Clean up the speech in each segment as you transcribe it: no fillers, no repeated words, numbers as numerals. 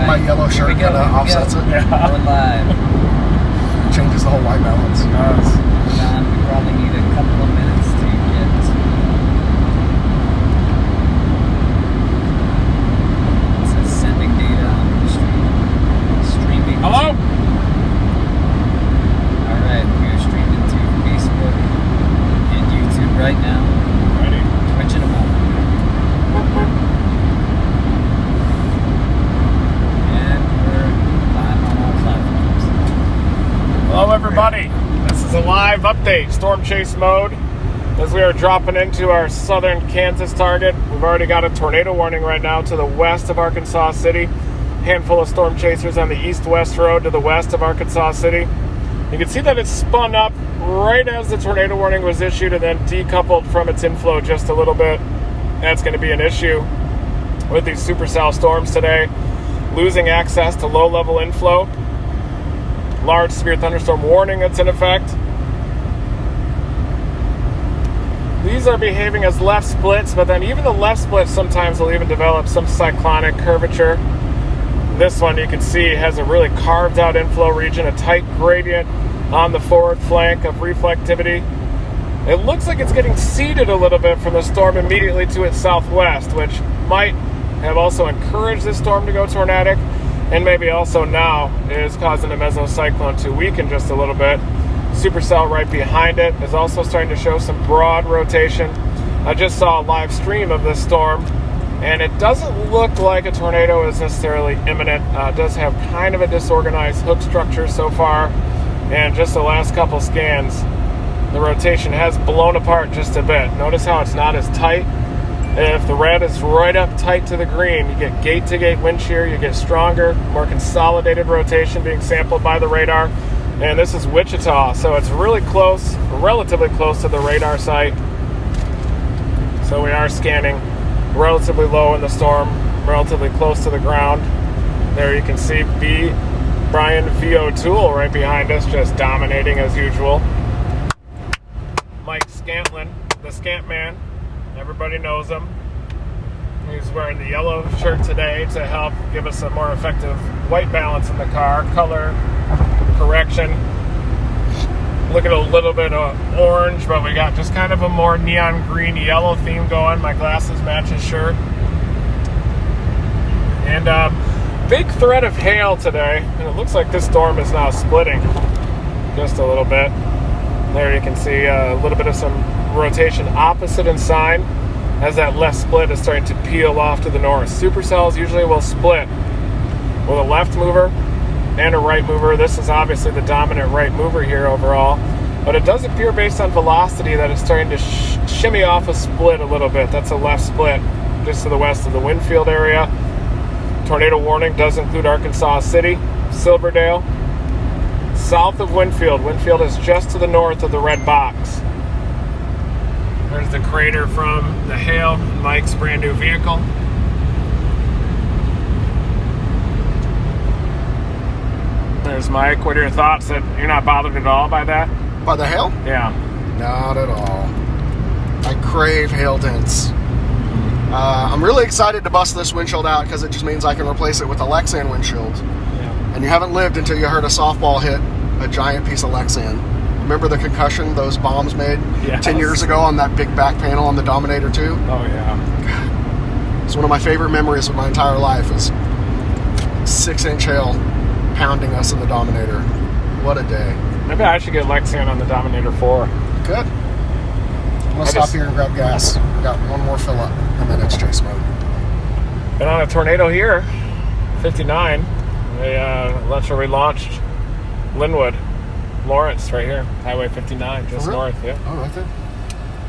think my yellow shirt kind of offsets it. Yeah. We're live. Changes the whole white balance. John, we probably need a couple of minutes to get... It says sending data on the streaming. Hello? Alright, we're streaming to Facebook and YouTube right now. Ready? Twitch in a moment. And we're live on all platforms. Hello, everybody. This is a live update, storm chase mode, as we are dropping into our southern Kansas target. We've already got a tornado warning right now to the west of Arkansas City. Handful of storm chasers on the east-west road to the west of Arkansas City. You can see that it's spun up right as the tornado warning was issued and then decoupled from its inflow just a little bit. That's going to be an issue with these supercell storms today. Losing access to low-level inflow. Large severe thunderstorm warning that's in effect. These are behaving as left splits, but then even the left splits sometimes will even develop some cyclonic curvature. This one you can see has a really carved out inflow region, a tight gradient on the forward flank of reflectivity. It looks like it's getting seeded a little bit from the storm immediately to its southwest, which might have also encouraged this storm to go tornadic, and maybe also now is causing the mesocyclone to weaken just a little bit. Supercell right behind it is also starting to show some broad rotation. I just saw a live stream of this storm, and it doesn't look like a tornado is necessarily imminent. It does have kind of a disorganized hook structure so far, and just the last couple scans, the rotation has blown apart just a bit. Notice how it's not as tight. If the red is right up tight to the green, you get gate-to-gate wind shear, you get stronger, more consolidated rotation being sampled by the radar. And this is Wichita, so it's really close, relatively close to the radar site. So we are scanning relatively low in the storm, relatively close to the ground. There you can see Brian V. O'Toole right behind us, just dominating as usual. Mike Scantlin, the Scant Man. Everybody knows him. He's wearing the yellow shirt today to help give us a more effective white balance in the car. Color correction. Look at a little bit of orange, but we got just kind of a more neon green yellow theme going. My glasses match his shirt. And big threat of hail today. And it looks like this storm is now splitting just a little bit. There you can see a little bit of some rotation opposite in sign as that left split is starting to peel off to the north. Supercells usually will split with a left mover and a right mover. This is obviously the dominant right mover here overall, but it does appear based on velocity that it's starting to shimmy off a split a little bit. That's a left split just to the west of the Winfield area. Tornado warning does include Arkansas City, Silverdale, south of Winfield. Winfield is just to the north of the red box. There's the crater from the hail in Mike's brand new vehicle. There's Mike. What are your thoughts? That you're not bothered at all by that? By the hail? Yeah. Not at all. I crave hail dents. I'm really excited to bust this windshield out because it just means I can replace it with a Lexan windshield. Yeah. And you haven't lived until you heard a softball hit a giant piece of Lexan. Remember the concussion those bombs made 10 years ago on that big back panel on the Dominator 2? Oh, yeah. It's one of my favorite memories of my entire life is 6-inch hail pounding us in the Dominator. What a day. Maybe I should get Lexan on the Dominator 4. Good. I'm going to stop here and grab gas. We got one more fill up and then it's chase mode. Been on a tornado here, 59. That's where we launched Linwood. Lawrence right here, Highway 59, just north, yeah. Oh, right there.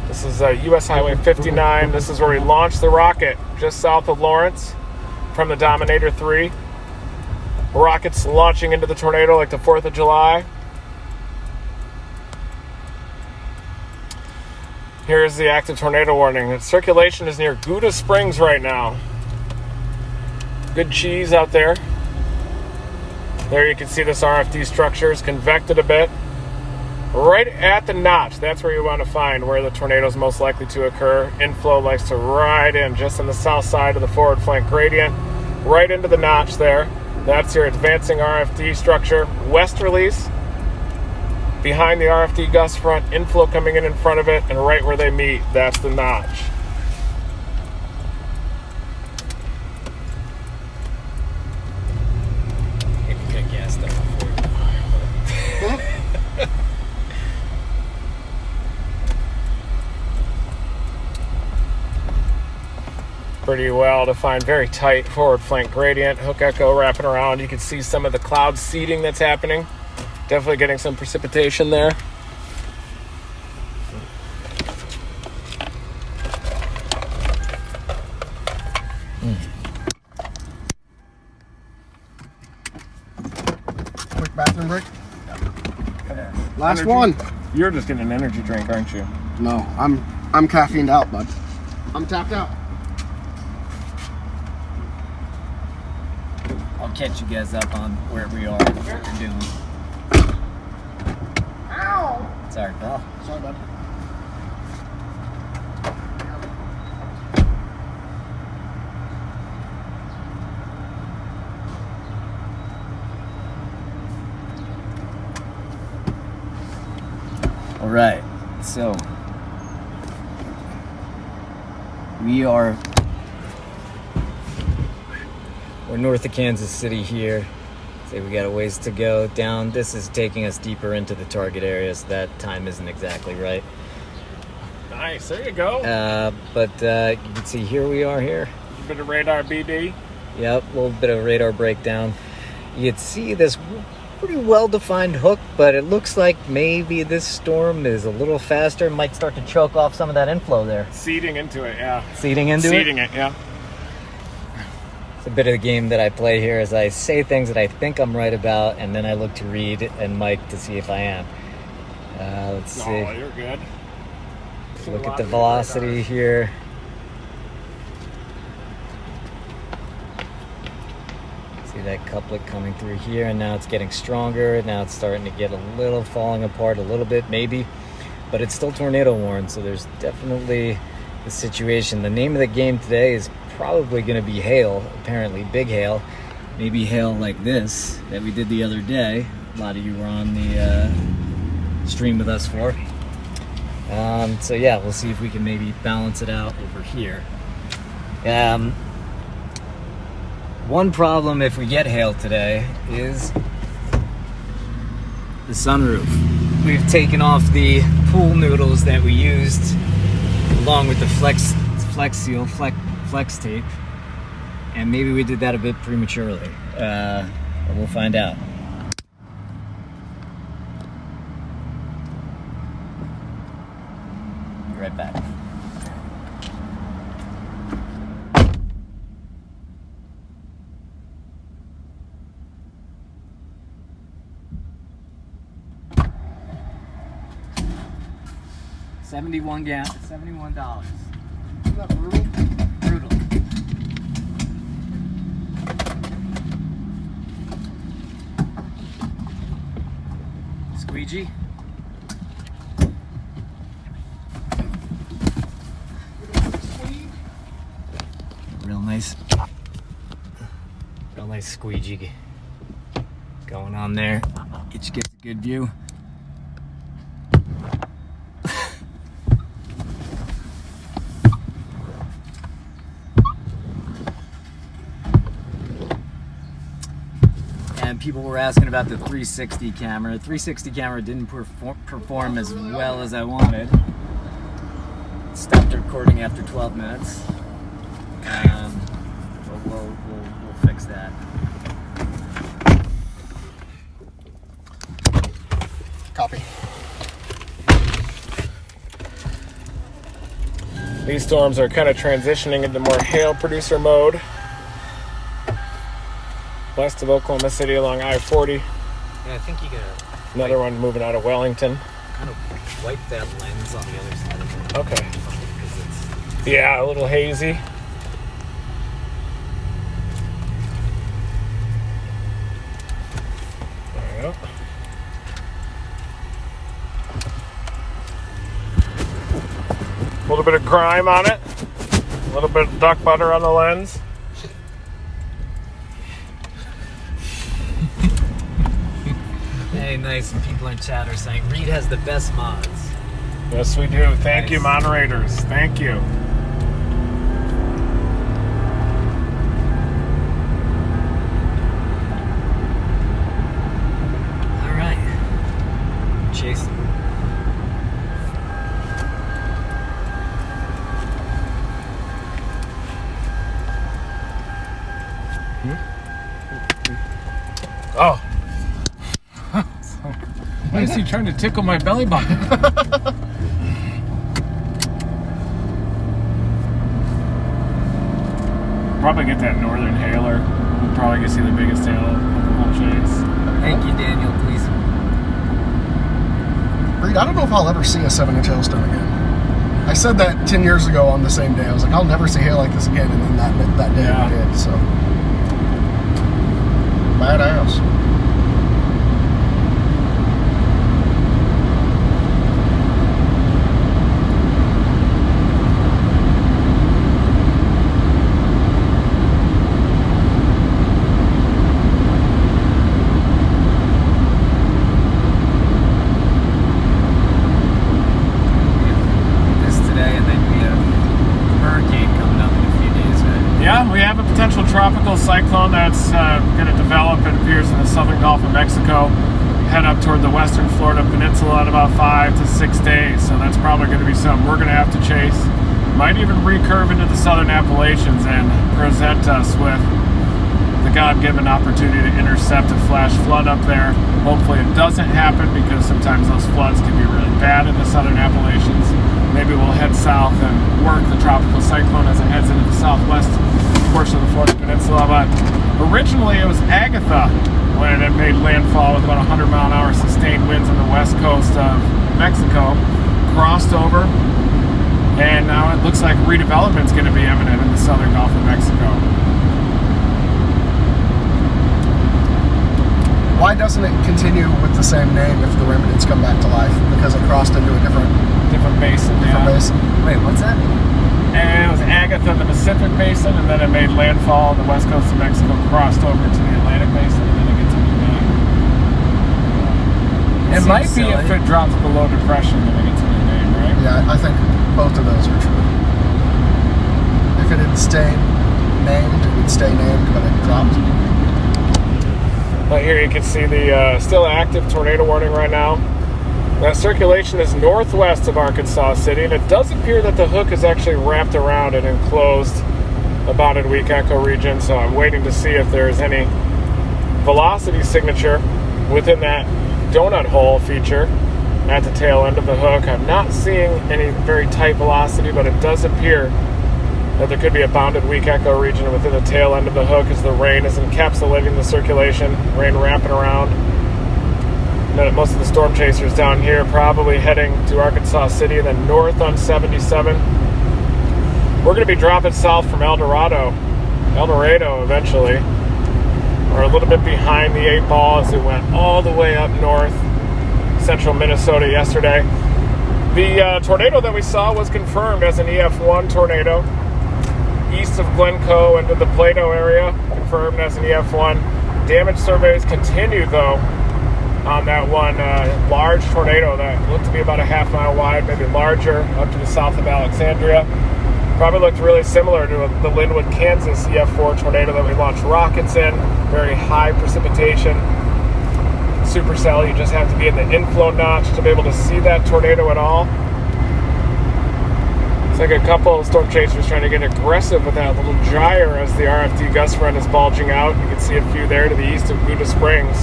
This is US Highway 59. This is where we launched the rocket, just south of Lawrence, from the Dominator 3. Rockets launching into the tornado like the 4th of July. Here's the active tornado warning. The circulation is near Gouda Springs right now. Good cheese out there. There you can see this RFD structure is convected a bit. Right at the notch, that's where you want to find where the tornado is most likely to occur. Inflow likes to ride in just on the south side of the forward flank gradient, right into the notch there. That's your advancing RFD structure. West release. Behind the RFD gust front, inflow coming in front of it, and right where they meet, that's the notch. If you got gassed up before. Pretty well defined, very tight forward flank gradient. Hook echo wrapping around. You can see some of the cloud seeding that's happening. Definitely getting some precipitation there. Quick bathroom break. Last one. You're just getting an energy drink, aren't you? No, I'm caffeined out, bud. I'm tapped out. I'll catch you guys up on where we are and what we're doing. Ow! Sorry, pal. Sorry, bud. All right, so we're north of Kansas City here. Say we got a ways to go down. This is taking us deeper into the target area, so that time isn't exactly right. Nice, there you go. But you can see here we are here. A bit of radar BD. Yep, a little bit of radar breakdown. You can see this pretty well-defined hook, but it looks like maybe this storm is a little faster. Might start to choke off some of that inflow there. Seeding into it, yeah. Seeding into it? Seeding it, yeah. It's a bit of the game that I play here is I say things that I think I'm right about, and then I look to Reed and Mike to see if I am. Let's see. Oh, you're good. Look at the velocity here. See that couplet coming through here, and now it's getting stronger. Now it's starting to get a little falling apart a little bit, maybe, but it's still tornado warned, so there's definitely the situation. The name of the game today is probably going to be hail, apparently big hail, maybe hail like this that we did the other day. A lot of you were on the stream with us for. So yeah, we'll see if we can maybe balance it out over here. One problem if we get hail today is the sunroof. We've taken off the pool noodles that we used along with the flex tape, and maybe we did that a bit prematurely. But we'll find out. Be right back. $71. Isn't that brutal? Brutal. Squeegee. Real nice squeegee going on there. Get you a good view. And people were asking about the 360 camera. The 360 camera didn't perform as well as I wanted. Stopped recording after 12 minutes. But we'll fix that. Copy. These storms are kind of transitioning into more hail producer mode. West of Oklahoma City along I-40. Yeah, I think you gotta Another one moving out of Wellington. kind of wipe that lens on the other side of it. Okay. Because it's Yeah, a little hazy. There we go. A little bit of grime on it. A little bit of duck butter on the lens. Hey, nice. And people in chat are saying Reed has the best mods. Yes, we do. Thank you, Nice. moderators. Thank you. All right. Chase. Oh. Why is he trying to tickle my belly button? Probably get that northern hailer. We'll probably get see the biggest tail of the whole chase. Thank you, Daniel. Please. Reed, I don't know if I'll ever see a 7-inch hailstone again. I said that 10 years ago on the same day. I was like, I'll never see hail like this again, and then that day Yeah. I did. So badass. This today, and then we have a hurricane coming up in a few days, right? Yeah, we have a potential tropical cyclone that's going to develop. It appears in the southern Gulf of Mexico, head up toward the western Florida peninsula in about 5 to 6 days. So that's probably going to be something we're going to have to chase. Might even recurve into the southern Appalachians and present us with the God-given opportunity to intercept a flash flood up there. Hopefully it doesn't happen, because sometimes those floods can be really bad in the southern Appalachians. Maybe we'll head south and work the tropical cyclone as it heads into the southwest portion of the Florida peninsula. But originally it was Agatha when it made landfall with about 100-mile-an-hour sustained winds on the west coast of Mexico, crossed over, and now it looks like redevelopment is going to be imminent in the southern Gulf of Mexico. Why doesn't it continue with the same name if the remnants come back to life? Because it crossed into a different Basin, basin. Wait, what's that? And it was Agatha in the Pacific Basin, and then it made landfall on the west coast of Mexico, crossed over to the Atlantic Basin, and then it gets a new name. It seems might be silly. if it drops below depression, then it gets a new name, right? Yeah, I think both of those are true. If it had stayed named, it would stay named, but it dropped. But here you can see the still active tornado warning right now. That circulation is northwest of Arkansas City, and it does appear that the hook is actually wrapped around an enclosed, bounded weak echo region, so I'm waiting to see if there's any velocity signature within that donut hole feature at the tail end of the hook. I'm not seeing any very tight velocity, but it does appear that there could be a bounded weak echo region within the tail end of the hook as the rain is encapsulating the circulation, rain wrapping around. Then most of the storm chasers down here probably heading to Arkansas City and then north on 77. We're going to be dropping south from El Dorado eventually. We're a little bit behind the 8 ball as it went all the way up north, central Minnesota yesterday. The tornado that we saw was confirmed as an EF1 tornado. East of Glencoe into the Plato area, confirmed as an EF1. Damage surveys continue, though, on that one large tornado that looked to be about a half-mile wide, maybe larger, up to the south of Alexandria. Probably looked really similar to the Linwood, Kansas EF4 tornado that we launched rockets in. Very high precipitation. Supercell, you just have to be in the inflow notch to be able to see that tornado at all. It's like a couple of storm chasers trying to get aggressive with that little gyre as the RFD gust front is bulging out. You can see a few there to the east of Buda Springs.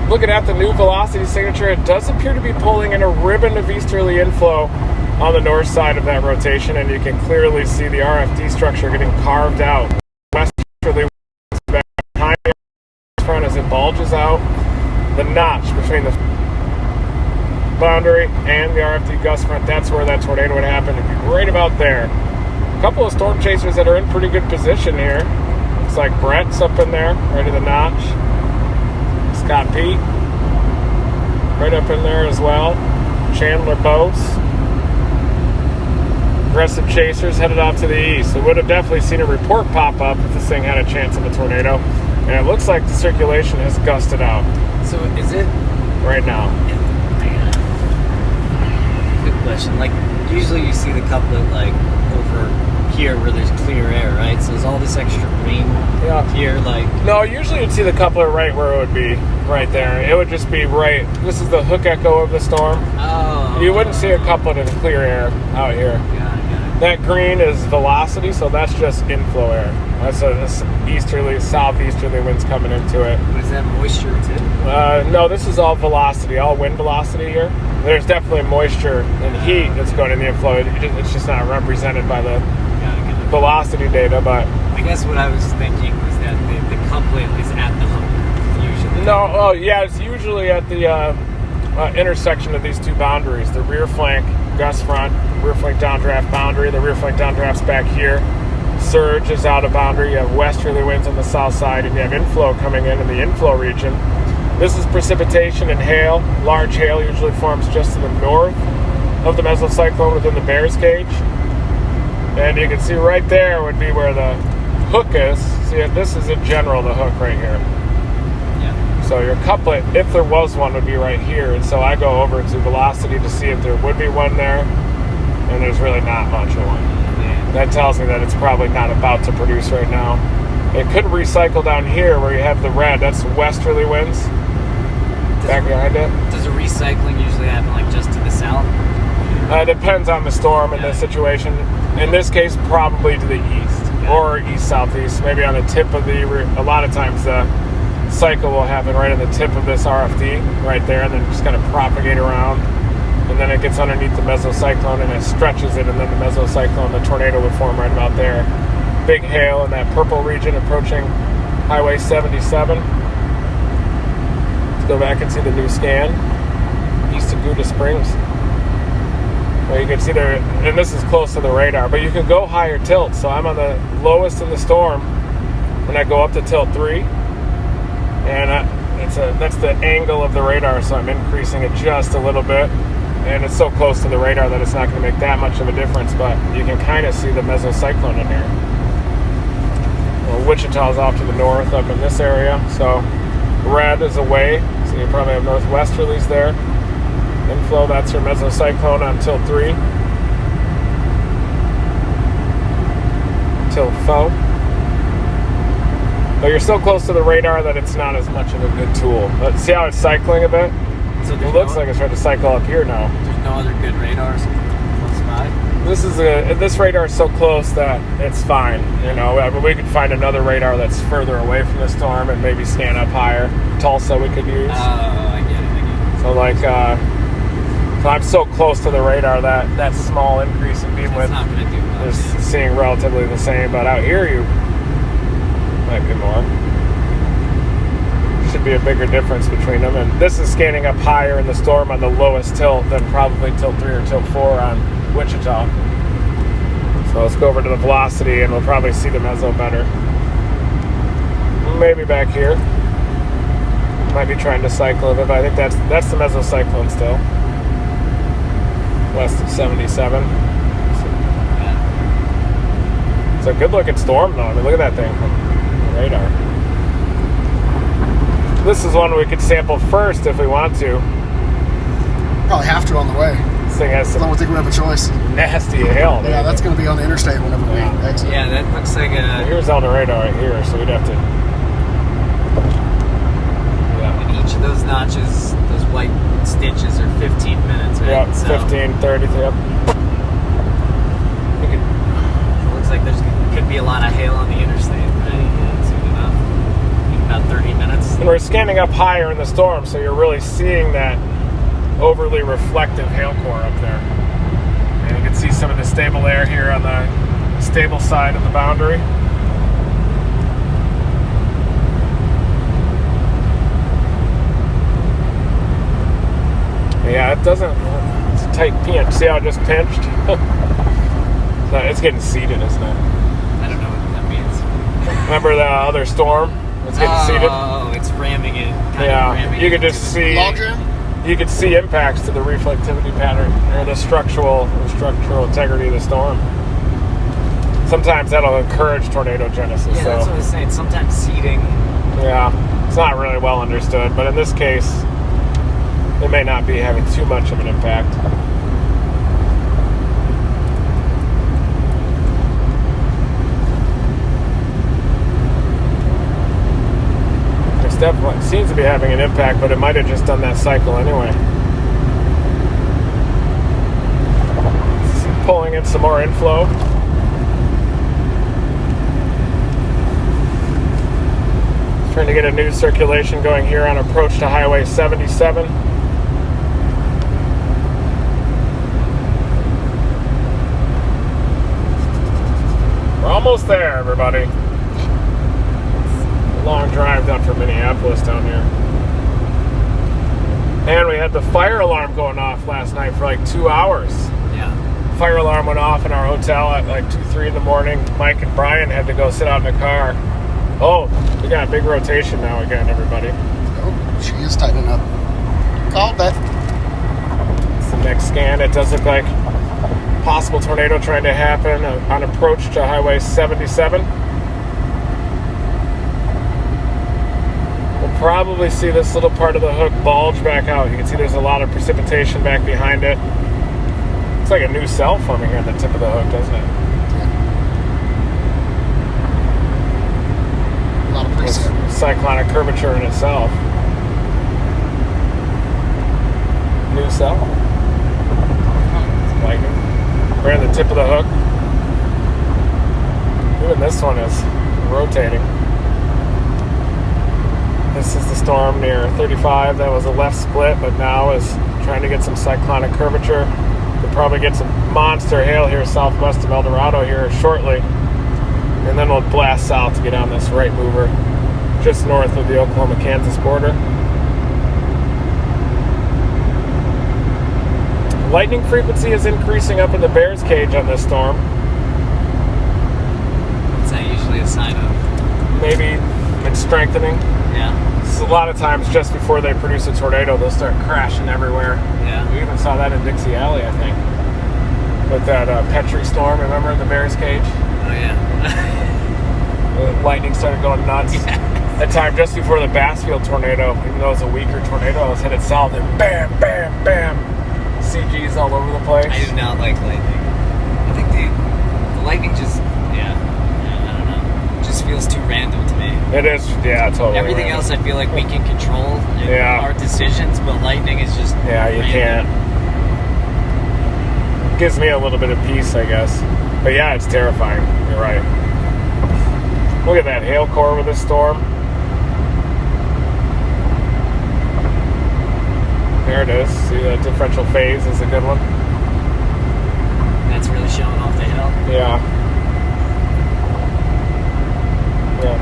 Looking at the new velocity signature, it does appear to be pulling in a ribbon of easterly inflow on the north side of that rotation, and you can clearly see the RFD structure getting carved out. Westerly behind the front as it bulges out. The notch between the boundary and the RFD gust front, that's where that tornado would happen. It'd be right about there. A couple of storm chasers that are in pretty good position here. Looks like Brett's up in there, right at the notch. Scott Pete, right up in there as well. Chandler Bose. Aggressive chasers headed off to the east. So would have definitely seen a report pop up if this thing had a chance of a tornado. And it looks like the circulation has gusted out So is it? right now. Good question. Like usually you see the couplet like over here where there's clear air, right? So is all this extra rain here like? No, usually you'd see the coupler right where it would be, right there. It would just be right. This is the hook echo of the storm. Oh. You wouldn't see a couplet in clear air out here. Got it. That green is velocity, so that's just inflow air. That's easterly, southeasterly winds coming into it. Was that moisture too? No, this is all velocity, all wind velocity here. There's definitely moisture and heat that's going in the inflow. It's just not represented by the velocity data, but I guess what I was thinking was that the couplet is at the hook usually. no, oh yeah, it's usually at the intersection of these two boundaries, the rear flank gust front, rear flank downdraft boundary. The rear flank downdraft's back here. Surge is out of boundary. You have westerly winds on the south side, and you have inflow coming in the inflow region. This is precipitation and hail. Large hail usually forms just to the north of the mesocyclone within the Bears gauge. And you can see right there would be where the hook is. See, this is in general the hook right here. Yeah. So your couplet, if there was one, would be right here. And so I go over to velocity to see if there would be one there. And there's really not much of one. Yeah. That tells me that it's probably not about to produce right now. It could recycle down here where you have the red. That's westerly winds. Back behind it. Does a recycling usually happen like just to the south? Depends on the storm and the situation. In this case, probably to the east or east-southeast. Maybe on the tip of a lot of times the cycle will happen right on the tip of this RFD, right there, and then just kind of propagate around. And then it gets underneath the mesocyclone and it stretches it, and then the mesocyclone, the tornado would form right about there. Big hail in that purple region approaching Highway 77. Let's go back and see the new scan. East of Gouda Springs. Well, you can see there, and this is close to the radar, but you can go higher tilt. So I'm on the lowest in the storm when I go up to tilt 3. And that's the angle of the radar, so I'm increasing it just a little bit. And it's so close to the radar that it's not going to make that much of a difference, but you can kind of see the mesocyclone in here. Well, Wichita's off to the north up in this area, so red is away, so you probably have northwesterlies there. Inflow, that's your mesocyclone on tilt 3. Tilt 4. But you're so close to the radar that it's not as much of a good tool. But see how it's cycling a bit? So It looks like it's trying to cycle up here now. There's no other good radars close by? This radar is so close that it's fine. You know, I mean, we could find another radar that's further away from the storm and maybe stand up higher. Tulsa we could use. I get it. So like, so I'm so close to the radar that small increase in beam It's width not going to do much. is seeing relatively the same. But out here you might be more. Should be a bigger difference between them. And this is scanning up higher in the storm on the lowest tilt than probably tilt 3 or tilt 4 on Wichita. So let's go over to the velocity and we'll probably see the meso better. Maybe back here. Might be trying to cycle a bit, but I think that's the mesocyclone still. West of 77. It's a good looking storm though. I mean, look at that thing from the radar. This is one we could sample first if we want to. Probably have to on the way. This thing has I don't some think we have a choice. nasty hail. Yeah, that's going to be on the interstate whenever we exit. Yeah, that looks like a... Here's El Dorado right here, so we'd have to... Yeah. And each of those notches, those white stitches are 15 minutes, right? Yep, So 15, 30, yep. it looks like there's could be a lot of hail on the interstate, right? Soon enough. In about 30 minutes. And we're scanning up higher in the storm, so you're really seeing that overly reflective hail core up there. And you can see some of the stable air here on the stable side of the boundary. Yeah, it doesn't, it's a tight pinch. See how it just pinched? So it's getting seeded, isn't it? I don't know what that means. Remember the other storm? It's getting seeded. Oh, it's ramming it. Yeah, you could just see. Logjam? You could see impacts to the reflectivity pattern or the structural integrity of the storm. Sometimes that'll encourage tornado genesis. Yeah, that's what I was saying. Sometimes seeding Yeah, it's not really well understood, but in this case, it may not be having too much of an impact. It's definitely seems to be having an impact, but it might have just done that cycle anyway. It's pulling in some more inflow. Trying to get a new circulation going here on approach to Highway 77. We're almost there, everybody. It's a long drive down from Minneapolis down here. And we had the fire alarm going off last night for like 2 hours. Yeah. Fire alarm went off in our hotel at like 2, 3 in the morning. Mike and Brian had to go sit out in the car. Oh, we got a big rotation now again, everybody. Oh, she is tightening up. Called that. It's the next scan. It does look like possible tornado trying to happen on approach to Highway 77. We'll probably see this little part of the hook bulge back out. You can see there's a lot of precipitation back behind it. Looks like a new cell forming here at the tip of the hook, doesn't it? Cyclonic curvature in itself. New cell. It's lightning. We're at the tip of the hook. Even this one is rotating. This is the storm near 35. That was a left split, but now is trying to get some cyclonic curvature. We'll probably get some monster hail here southwest of El Dorado here shortly. And then we'll blast south to get on this right mover just north of the Oklahoma-Kansas border. Lightning frequency is increasing up in the Bears cage on this storm. What's that usually a sign of? Maybe it's strengthening. Yeah. A lot of times just before they produce a tornado, they'll start crashing everywhere. Yeah. We even saw that in Dixie Alley, I think. With that Petrie storm, remember, in the Bears cage? Oh, yeah. The lightning started going nuts. Yeah. That time, just before the Bassfield tornado, even though it was a weaker tornado, it was headed south, and bam, bam, bam. CGs all over the place. I do not like lightning. I think the lightning just, I don't know. It just feels too random to me. It is, yeah, totally. Everything random. else I feel like we can control in Yeah. our decisions, but lightning is just Yeah, you random. can't. Gives me a little bit of peace, I guess. But yeah, it's terrifying. You're right. Look at that hail core with this storm. There it is. See, that differential phase is a good one. That's really showing off the hill. Yeah. Yeah.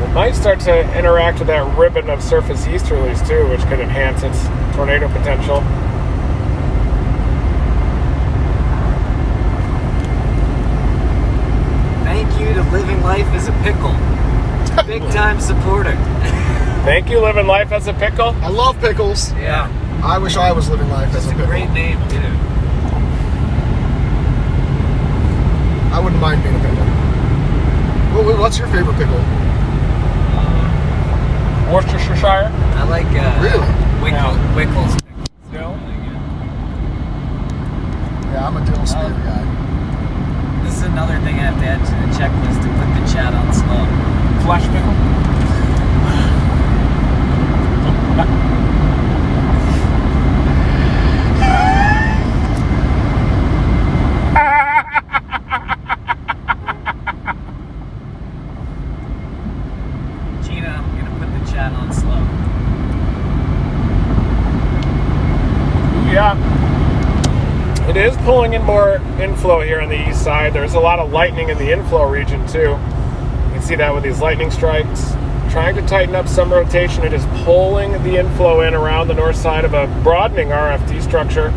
It might start to interact with that ribbon of surface easterlies too, which could enhance its tornado potential. Thank you to Living Life as a Pickle. Big time supporter. Thank you, Living Life as a Pickle. I love pickles. Yeah. I wish I was living life as It's a a pickle. great name, too. I wouldn't mind being a pickle. What's your favorite pickle? Worcestershire. I like Really? Wickles. Still. Yeah, I'm a dill spear guy. This is another thing I have to add to the checklist to put the chat on slow. Flesh pickle. Gina, I'm going to put the chat on slow. Yeah. It is pulling in more inflow here on the east side. There's a lot of lightning in the inflow region too. You can see that with these lightning strikes. Trying to tighten up some rotation. It is pulling the inflow in around the north side of a broadening RFD structure.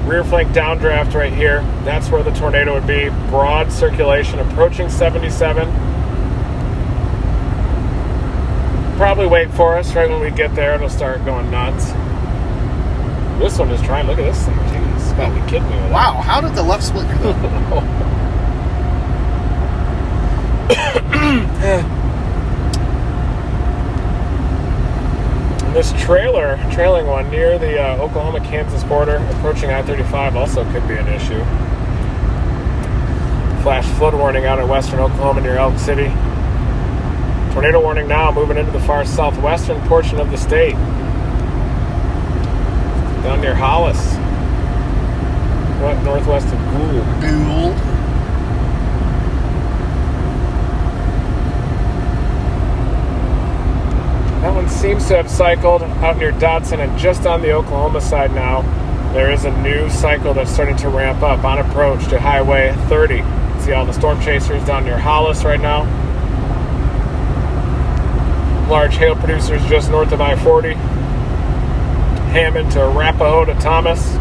Rear flank downdraft right here. That's where the tornado would be. Broad circulation approaching 77. Probably wait for us right when we get there. It'll start going nuts. This one is trying. Look at this thing. Jeez, it's about to kidding me with that. Wow, how did the left split do that? And this trailing one near the Oklahoma-Kansas border, approaching I-35, also could be an issue. Flash flood warning out in western Oklahoma near Elk City. Tornado warning now, moving into the far southwestern portion of the state. Down near Hollis. Northwest of Gould. That one seems to have cycled out near Dodson, and just on the Oklahoma side now, there is a new cycle that's starting to ramp up on approach to Highway 30. See all the storm chasers down near Hollis right now. Large hail producers just north of I-40. Hammond to Arapahoe to Thomas.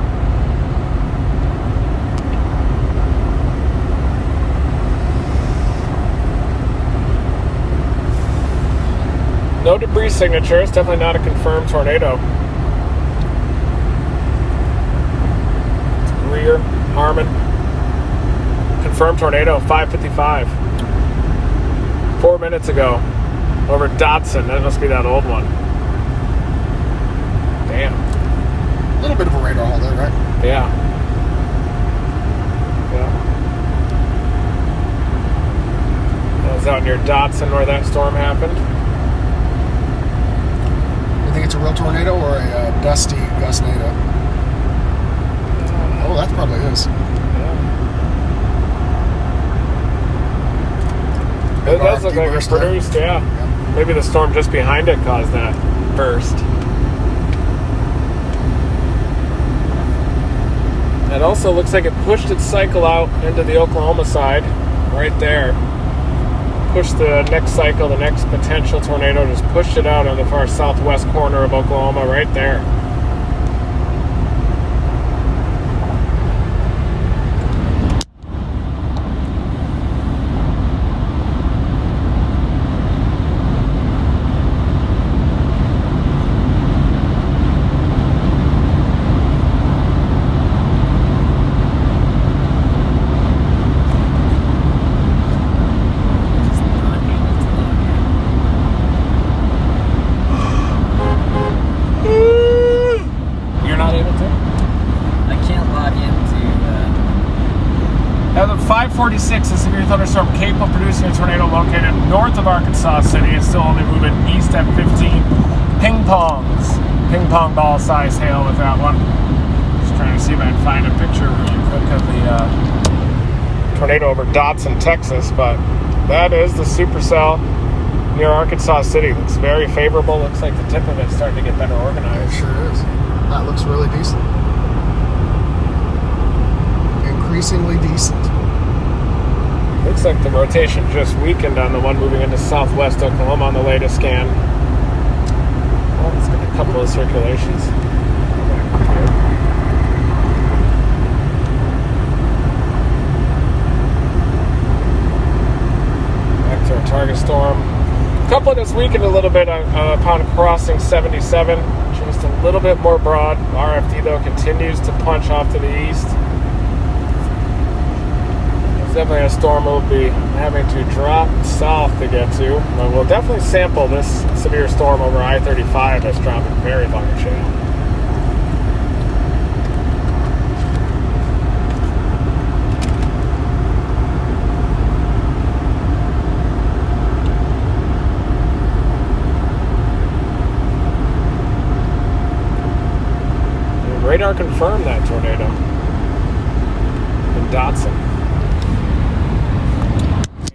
No debris signature. It's definitely not a confirmed tornado. It's Greer, Harmon. Confirmed tornado, 5:55. 4 minutes ago. Over Dodson. That must be that old one. Damn. A little bit of a radar hole there, right? Yeah. That was out near Dodson where that storm happened. You think it's a real tornado or a dusty gustnado? Oh, that probably is. It does look like it's produced, yeah. Maybe the storm just behind it caused that burst. It also looks like it pushed its cycle out into the Oklahoma side, right there. Pushed the next cycle, the next potential tornado, just pushed it out on the far southwest corner of Oklahoma, right there. As of 5:46, a severe thunderstorm capable of producing a tornado located north of Arkansas City. It's still only moving east at 15 ping pong ball size hail with that one. Just trying to see if I can find a picture really quick of the tornado over Dodson, Texas. But that is the supercell near Arkansas City. Looks very favorable. Looks like the tip of it's starting to get better organized. It sure is. That looks really decent. Increasingly decent. Looks like the rotation just weakened on the one moving into southwest Oklahoma on the latest scan. Well, it's got a couple of circulations. Back to our target storm. A couple that's weakened a little bit upon crossing 77. Just a little bit more broad. RFD, though, continues to punch off to the east. Definitely a storm we'll be having to drop south to get to, but we'll definitely sample this severe storm over I-35 that's dropping very large hail. And radar confirmed that tornado in Dodson.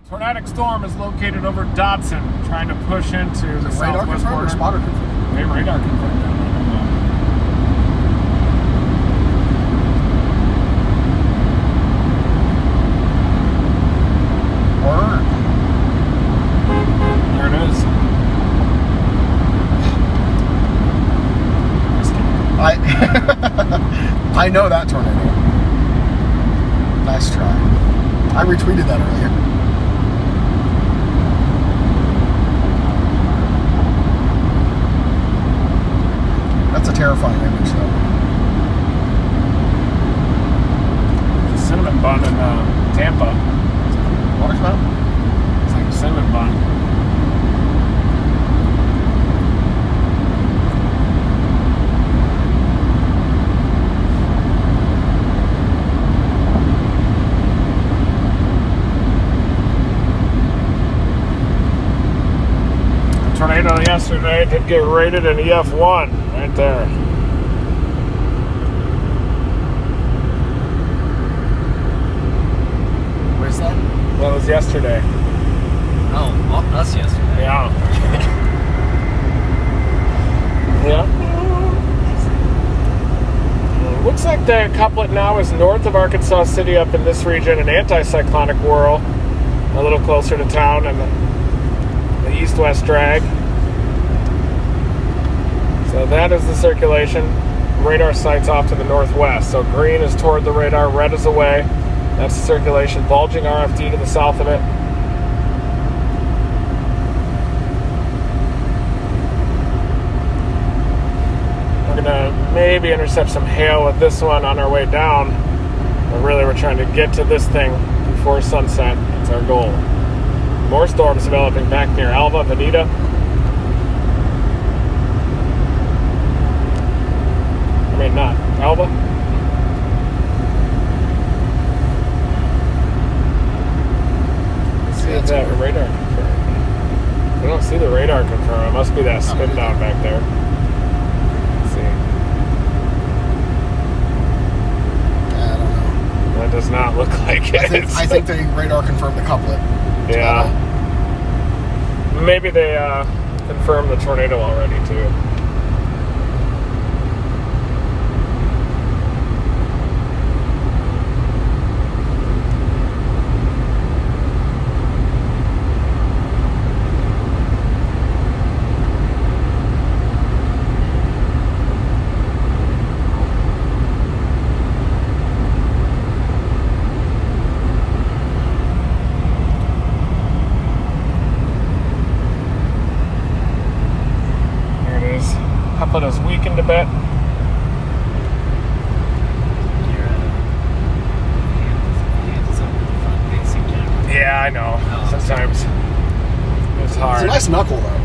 Tornadic storm is located over Dodson, trying to push into the southwest radar corner. or spotter confirmed? Maybe radar confirmed. Word. There it is. I know that tornado. Nice try. I retweeted that earlier. That's a terrifying image, though. bun in Tampa. Water spout? It's like a cinnamon bun. The tornado yesterday did get rated an EF1 right there. Where's that? Well, it was yesterday. Oh, us yesterday. Yeah. Yeah. Looks like the couplet now is north of Arkansas City up in this region, an anticyclonic whirl, a little closer to town, and the east-west drag. So that is the circulation. Radar sights off to the northwest. So green is toward the radar, red is away. That's the circulation. Bulging RFD to the south of it. We're gonna maybe intercept some hail with this one on our way down. But really we're trying to get to this thing before sunset. That's our goal. More storms developing back near Alva, Veneta. I mean, not Alva. Let's see if that radar confirmed. We don't see the radar confirm. It must be that spin down back there. Let's see. I don't know. That does not look like it. I think the radar confirmed the couplet. Yeah. Maybe they confirmed the tornado already too. Couplet is weakened a bit. Yeah, I know. Sometimes it's hard. It's a nice knuckle, though.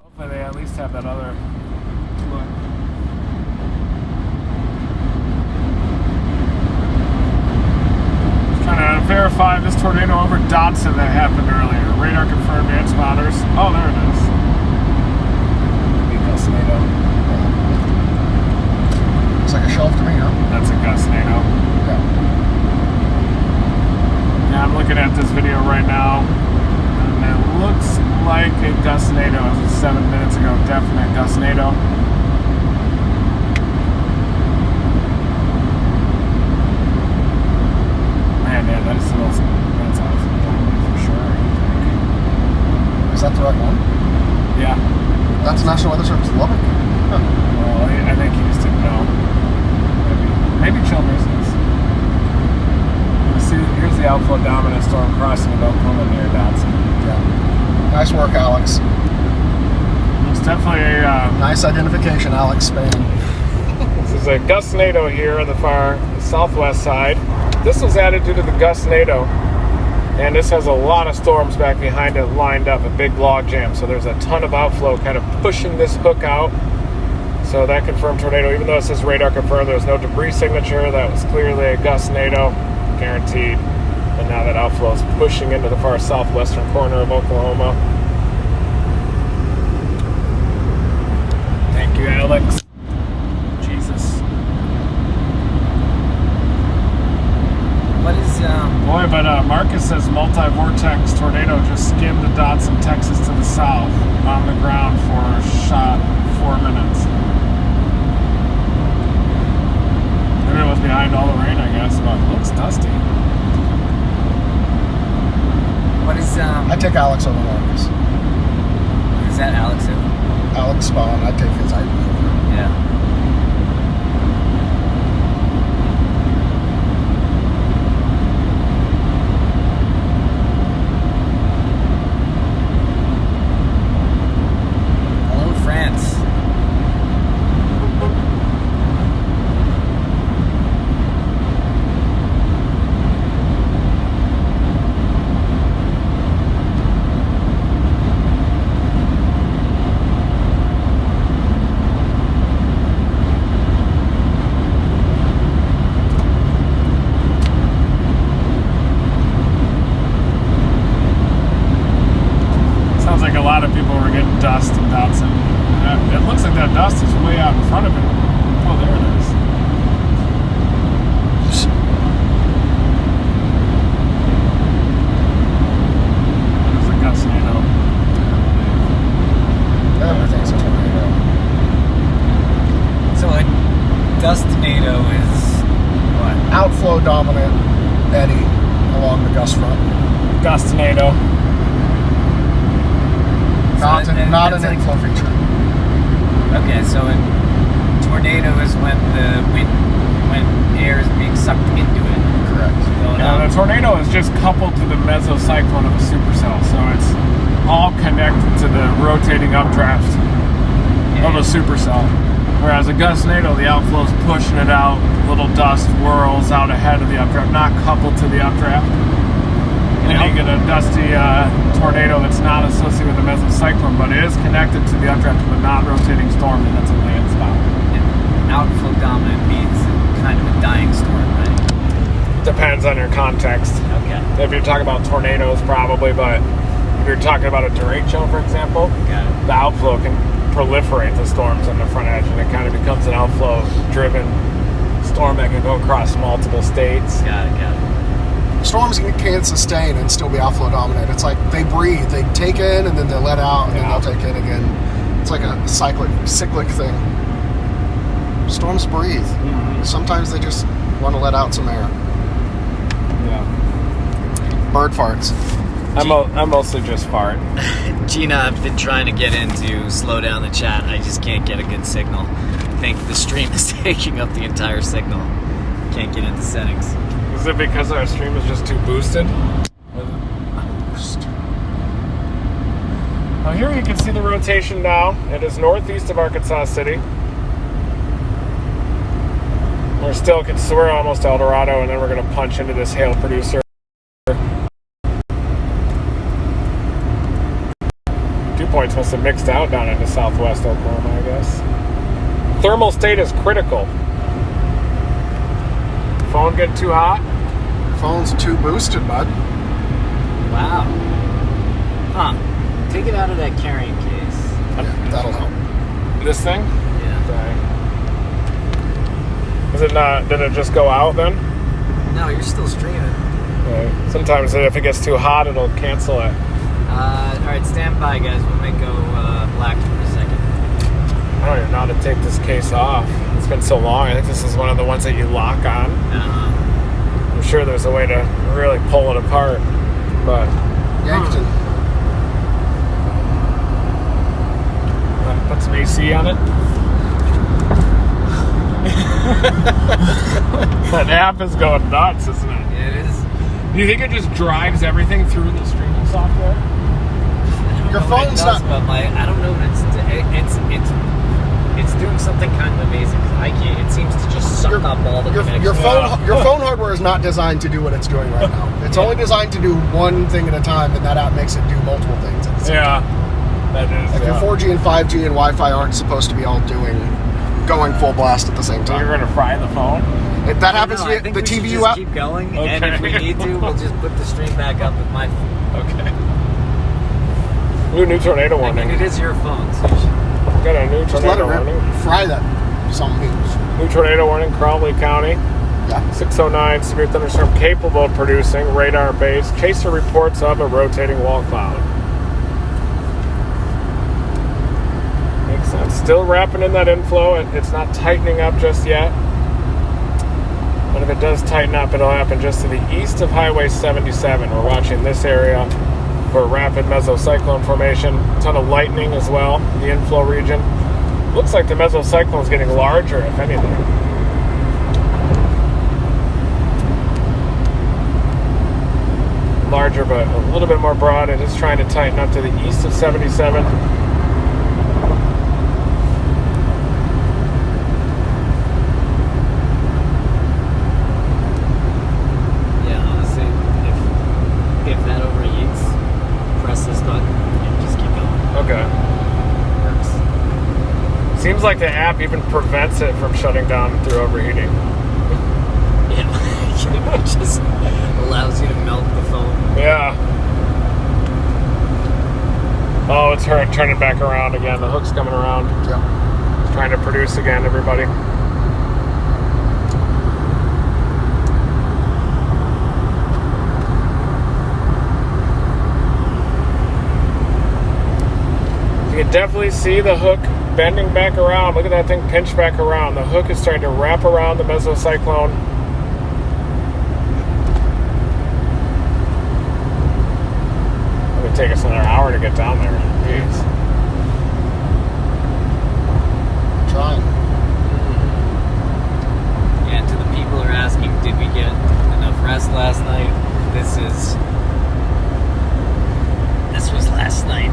Hopefully they at least have that other look. Just trying to verify this tornado over Dodson that happened earlier. Radar confirmed and spotters. Oh, there it is. Gusnado. Looks like a shelf to me, huh? That's a gusnado. Yeah. Yeah, I'm looking at this video right now, and it looks like a gusnado. As of 7 minutes ago, definitely a gusnado. Man, yeah, that is the most. That's awesome. For sure. Is that the right one? Yeah. That's National Weather Service Lubbock. Huh. Well, I think you just didn't know. Maybe Chalmers is. See, here's the outflow dominant storm crossing of Oklahoma near Dodson. Yeah. Nice work, Alex. It's definitely a... Nice identification, Alex Spain. This is a gusnado here on the far southwest side. This was added due to the gusnado. And this has a lot of storms back behind it lined up, a big log jam. So there's a ton of outflow kind of pushing this hook out. So that confirmed tornado, even though it says radar confirmed, there was no debris signature. That was clearly a gusnado, guaranteed. And now that outflow is pushing into the far southwestern corner of Oklahoma. Thank you, Alex. Jesus. What is Boy, but Marcus says multi-vortex tornado just skimmed the Dodson, Texas to the south on the ground for a shot 4 minutes. Maybe it was behind all the rain, I guess, but it looks dusty. what is I take Alex over Marcus. is that Alex? Alex Spawn, I take his ID over. Yeah. Hello, France. tornado is what? Outflow dominant eddy along the gust front. Gustinado. Not an inflow feature. Okay, so a tornado is when air is being sucked into it. Correct. The tornado is just coupled to the mesocyclone of a supercell, so it's all connected to the rotating updraft of a supercell. Whereas a gustinado, the outflow is pushing it out, little dust whirls out ahead of the updraft, not coupled to the updraft. And you get a dusty tornado that's not associated with the mesocyclone, but it is connected to the updraft of a non-rotating storm, and that's a land spot. And outflow dominant means kind of a dying storm, right? Depends on your context. Okay. If you're talking about tornadoes, probably, but if you're talking about a derecho, for example, Got it. the outflow can proliferate the storms on the front edge, and it kind of becomes an outflow-driven storm that can go across multiple states. Got it. Storms can sustain and still be outflow dominant. It's like they breathe. They take in and then they let out, and then they'll take in again. It's like a cyclic thing. Storms breathe. Mm-hmm. Sometimes they just want to let out some air. Yeah. Bird farts. I mostly just fart. Gina, I've been trying to get in to slow down the chat. I just can't get a good signal. I think the stream is taking up the entire signal. Can't get into settings. Is it because our stream is just too boosted? Now here you can see the rotation now. It is northeast of Arkansas City. We're almost El Dorado, and then we're going to punch into this hail producer. Dew points must have mixed out down into southwest Oklahoma, I guess. Thermal state is critical. Phone getting too hot? Phone's too boosted, bud. Wow. Huh. Take it out of that carrying case. Yeah, that'll help. This thing? Yeah. Okay. Is it not? Did it just go out then? No, you're still streaming. Okay. Sometimes if it gets too hot, it'll cancel it. Alright, stand by, guys. We might go black for a second. I don't even know how to take this case off. It's been so long. I think this is one of the ones that you lock on. I'm sure there's a way to really pull it apart, but Yankton. put some AC on it. That app is going nuts, isn't it? Yeah, it is. Do you think it just drives everything through the streaming software? Your phone's not. But I don't know what it's doing something kind of amazing. I can't. It seems to just suck up all the connections. Your phone hardware is not designed to do what it's doing right now. It's only designed to do one thing at a time, and that app makes it do multiple things at the same time. That is. Like your 4G and 5G and Wi-Fi aren't supposed to be all going full blast at the same time. You're going to fry the phone? If that happens I to think the we should TVU just app. keep going, Okay. and if we need to, we'll just put the stream back up with my phone. Okay. Ooh, new tornado I warning. mean, it is your phone, so you should... Got a new Just let it tornado rip. warning. Fry that. Some means. New tornado warning, Cromley County. Yeah. 609, severe thunderstorm capable of producing, radar base. Chaser reports of a rotating wall cloud. Makes sense. Still wrapping in that inflow. It's not tightening up just yet. But if it does tighten up, it'll happen just to the east of Highway 77. We're watching this area for rapid mesocyclone formation. A ton of lightning as well in the inflow region. Looks like the mesocyclone is getting larger, if anything. Larger, but a little bit more broad. It is trying to tighten up to the east of 77. Yeah, honestly, if that overheats, press this button and just keep going. Okay. Works. Seems like the app even prevents it from shutting down through overheating. Yeah, it just allows you to melt the phone. Yeah. Oh, it's turning back around again. The hook's coming around. Yeah. It's trying to produce again, everybody. You can definitely see the hook bending back around. Look at that thing pinch back around. The hook is starting to wrap around the mesocyclone. It'll take us another hour to get down there. Jeez. Trying. And to the people who are asking, did we get enough rest last night? This was last night.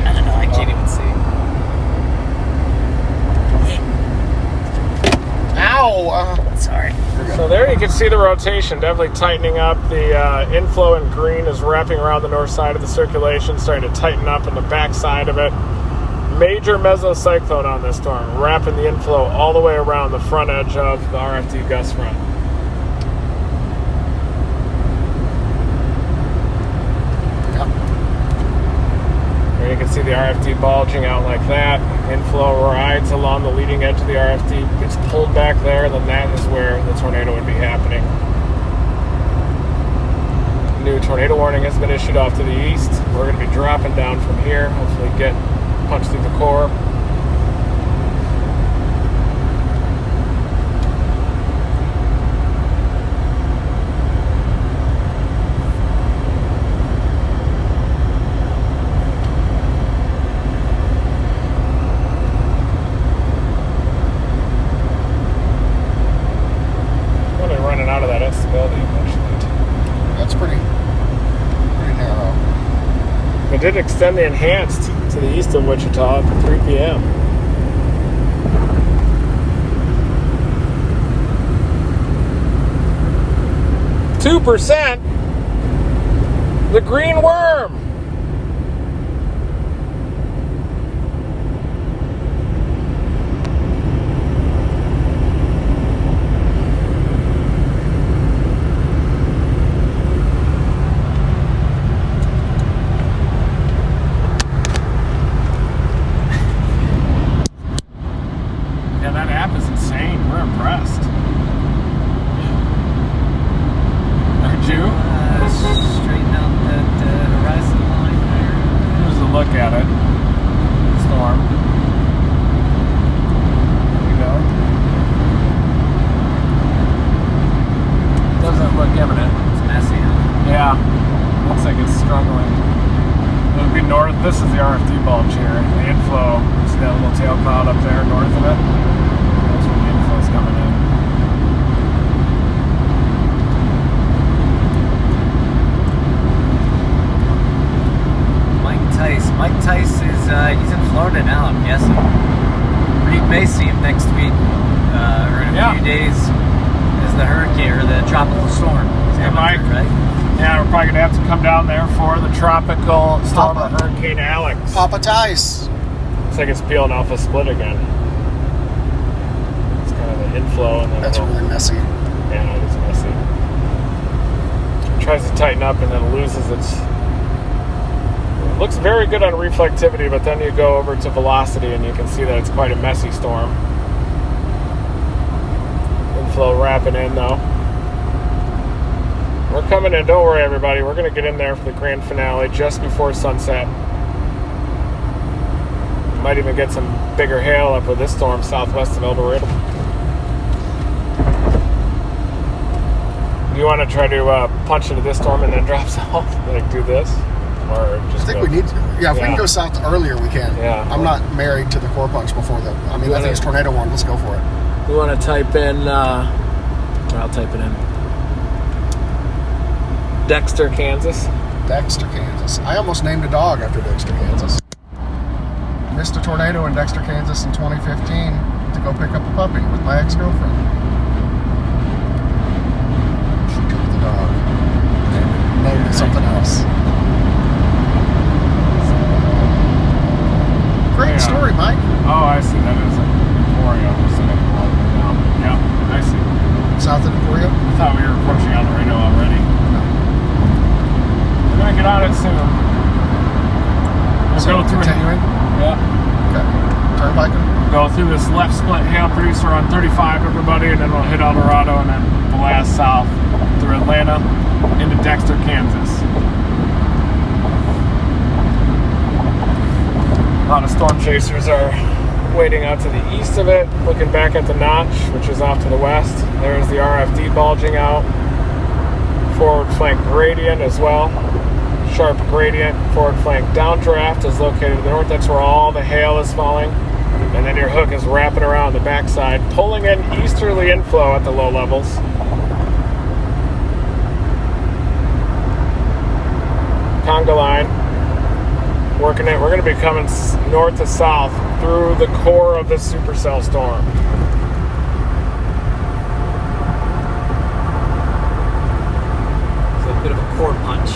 I don't know, I can't even see. Ow! Sorry. So there you can see the rotation definitely tightening up. The inflow in green is wrapping around the north side of the circulation, starting to tighten up in the back side of it. Major mesocyclone on this storm, wrapping the inflow all the way around the front edge of the RFD gust front. There you can see the RFD bulging out like that. Inflow rides along the leading edge of the RFD. It's pulled back there, and then that is where the tornado would be happening. New tornado warning has been issued off to the east. We're going to be dropping down from here, hopefully get punched through the core. Out of that instability eventually. That's pretty narrow. It did extend the enhanced to the east of Wichita at 3 p.m. %. The green worm. This is the RFD bulge here. The inflow, see that little tail cloud up there north of it? That's where the inflow's coming in. Mike Tice is he's in Florida now, I'm guessing. We may see him next week or in a few days as the hurricane or the tropical storm. Mike, right? Yeah, we're probably going to have to come down there for the tropical storm of Hurricane Alex. Papa Tice. Looks like it's peeling off a split again. It's kind of the inflow. And then that's really messy. Yeah, it is messy. It tries to tighten up and then loses its... It looks very good on reflectivity, but then you go over to velocity and you can see that it's quite a messy storm. Inflow wrapping in, though. We're coming in. Don't worry, everybody. We're going to get in there for the grand finale just before sunset. Might even get some bigger hail up with this storm southwest of El Dorado. Do you want to try to punch into this storm and then drop south? Like do this? Or just I think we need to. Yeah, if we can go south earlier, we can. Yeah. I'm not married to the core punch before the... I mean, I think it's tornado warning. Let's go for it. We want to type in... I'll type it in. Dexter, Kansas. Dexter, Kansas. I almost named a dog after Dexter, Kansas. Missed a tornado in Dexter, Kansas in 2015 to go pick up a puppy with my ex-girlfriend. She took the dog and named it something else. Great story, Mike. Oh, I see. That is Emporio. So yeah, I see. South of Emporio? I thought we were approaching El Dorado already. We're going to get on it soon. We'll go through continuing? Yeah. Okay. Turnpike? Go through this left split hail producer on 35, everybody, and then we'll hit El Dorado and then blast south through Atlanta into Dexter, Kansas. A lot of storm chasers are waiting out to the east of it, looking back at the notch, which is off to the west. There's the RFD bulging out. Forward flank gradient as well. Sharp gradient. Forward flank downdraft is located to the north. That's where all the hail is falling. And then your hook is wrapping around the backside, pulling in easterly inflow at the low levels. Conga line. Working it. We're going to be coming north to south through the core of the supercell storm. So a bit of a core punch.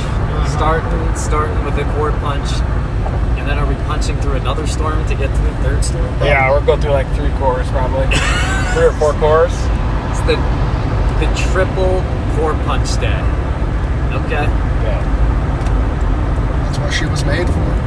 Starting with a core punch, and then are we punching through another storm to get to the third storm? Yeah, we'll go through like 3 cores probably. 3 or 4 cores. It's the triple core punch day. Okay. Yeah. That's what she was made for.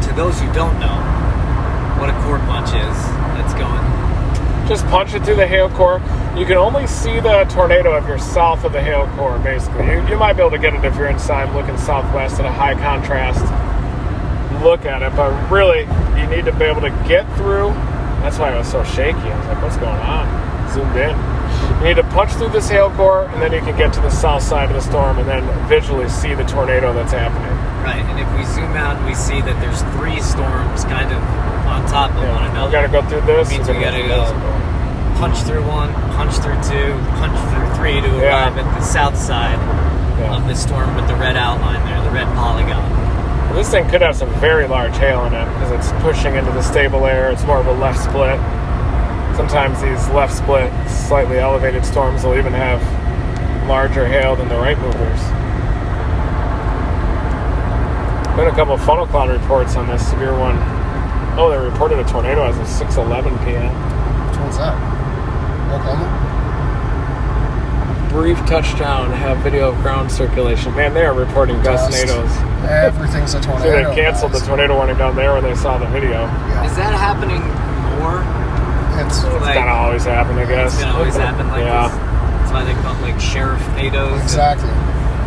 To those who don't know what a core punch is, let's go in. Just punch it through the hail core. You can only see the tornado if you're south of the hail core, basically. You might be able to get it if you're inside looking southwest at a high contrast look at it, but really, you need to be able to get through. That's why it was so shaky. I was like, what's going on? Zoomed in. You need to punch through this hail core, and then you can get to the south side of the storm and then visually see the tornado that's happening. Right, and if we zoom out and we see that there's 3 storms kind of on top of one another. We gotta go through this. It means we gotta go punch through 1, punch through 2, punch through 3 to arrive at the south side of the storm with the red outline there, the red polygon. Well, this thing could have some very large hail in it because it's pushing into the stable air. It's more of a left split. Sometimes these left split, slightly elevated storms will even have larger hail than the right movers. Been a couple of funnel cloud reports on this severe one. Oh, they reported a tornado as of 6:11 p.m. Which one's that? Oklahoma? Brief touchdown. Have video of ground circulation. Man, they are reporting gust-nados. Everything's a tornado. So they canceled the tornado warning down there when they saw the video. Yeah. Is that happening more? It's It's gotta always happen, I guess. It's gonna always happen like this. That's why they call it like sheriff-nados. exactly.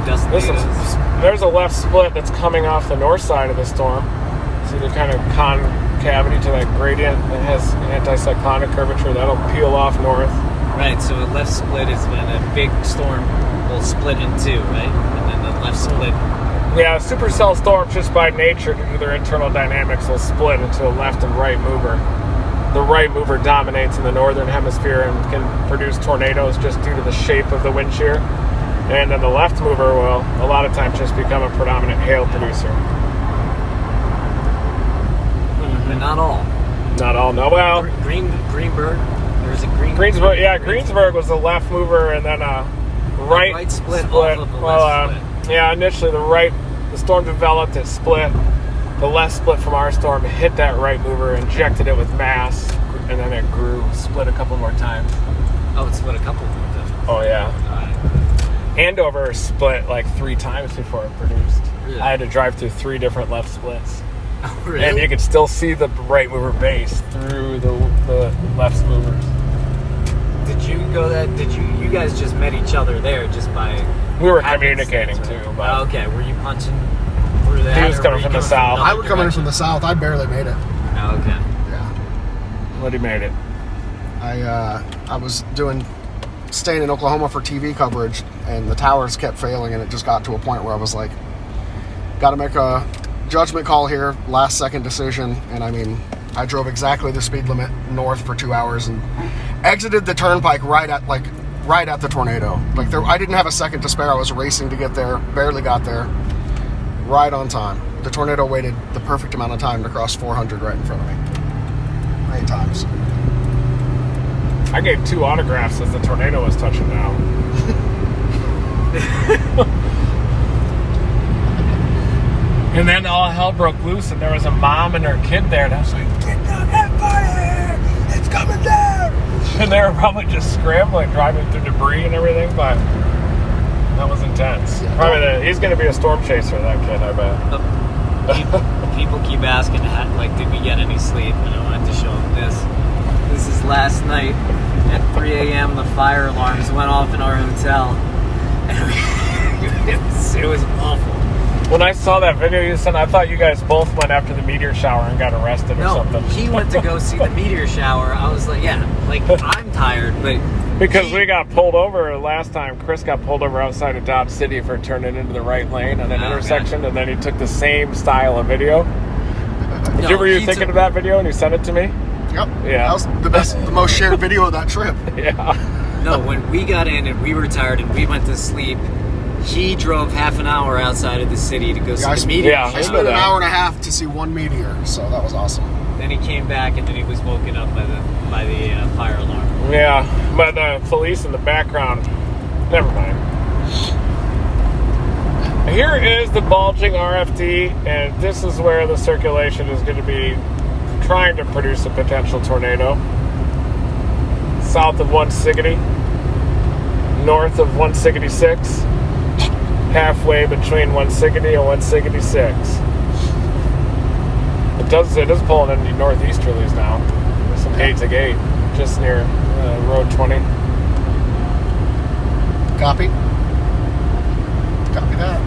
Dust Listen, nados. there's a left split that's coming off the north side of the storm. See the kind of concavity to that gradient that has anticyclonic curvature. That'll peel off north. Right, so a left split is when a big storm will split in 2, right? And then the left split. Yeah, supercell storms, just by nature, due to their internal dynamics, will split into a left and right mover. The right mover dominates in the northern hemisphere and can produce tornadoes just due to the shape of the wind shear. And then the left mover will, a lot of times, just become a predominant hail producer. But not all. Not all, no. Well, Greenberg. There's a Greensburg, yeah, Greensburg was the left mover, and then right split off of the left split. Yeah, initially the storm developed, it split. The left split from our storm hit that right mover, injected it with mass, and then it split a couple more times. Oh, it split a couple more times. Oh, yeah. Alright. Andover split like 3 times before it produced. Really? I had to drive through 3 different left splits. Oh, really? And you could still see the right mover base through the left movers. Did you go that? You guys just met each other there just by? We were communicating too. But Oh, okay, were you punching through that? He was or coming were you from the south. I would come in from the south. I barely made it. Oh, okay. Yeah. But he made it. I was staying in Oklahoma for TV coverage, and the towers kept failing, and it just got to a point where I was like, got to make a judgment call here, last second decision. And I mean, I drove exactly the speed limit north for 2 hours and exited the turnpike right at the tornado. Like I didn't have a second to spare. I was racing to get there, barely got there, right on time. The tornado waited the perfect amount of time to cross 400 right in front of me. 8 times. I gave 2 autographs as the tornado was touching down. And then all hell broke loose, and there was a mom and her kid there, and I was like, "Get down that fire! It's coming down!" And they were probably just scrambling, driving through debris and everything, but that was intense. Yeah. Probably he's going to be a storm chaser, that kid, I bet. People keep asking, like, did we get any sleep? And I wanted to show them this. This is last night at 3 a.m. The fire alarms went off in our hotel. And it was awful. When I saw that video you sent, I thought you guys both went after the meteor shower and got arrested or something. He went to go see the meteor shower. I was like, yeah, like, I'm tired, but... Because we got pulled over last time. Chris got pulled over outside of Dodge City for turning into the right lane at an intersection, gotcha. And then he took the same style of video. Were you thinking of that video and you sent it to me? Yep. Yeah. That was the most shared video of that trip. Yeah. No, when we got in and we were tired and we went to sleep, he drove half an hour outside of the city to go see the meteor. Yeah, I spent an hour and a half to see one meteor, so that was awesome. Then he came back and then he was woken up by the fire alarm. Yeah, but the police in the background, never mind. Here is the bulging RFD, and this is where the circulation is going to be trying to produce a potential tornado. South of 160, north of 166, halfway between 160 and 166. It is pulling into northeasterlies now. There's some 8 to 8 just near Road 20. Copy. Copy that.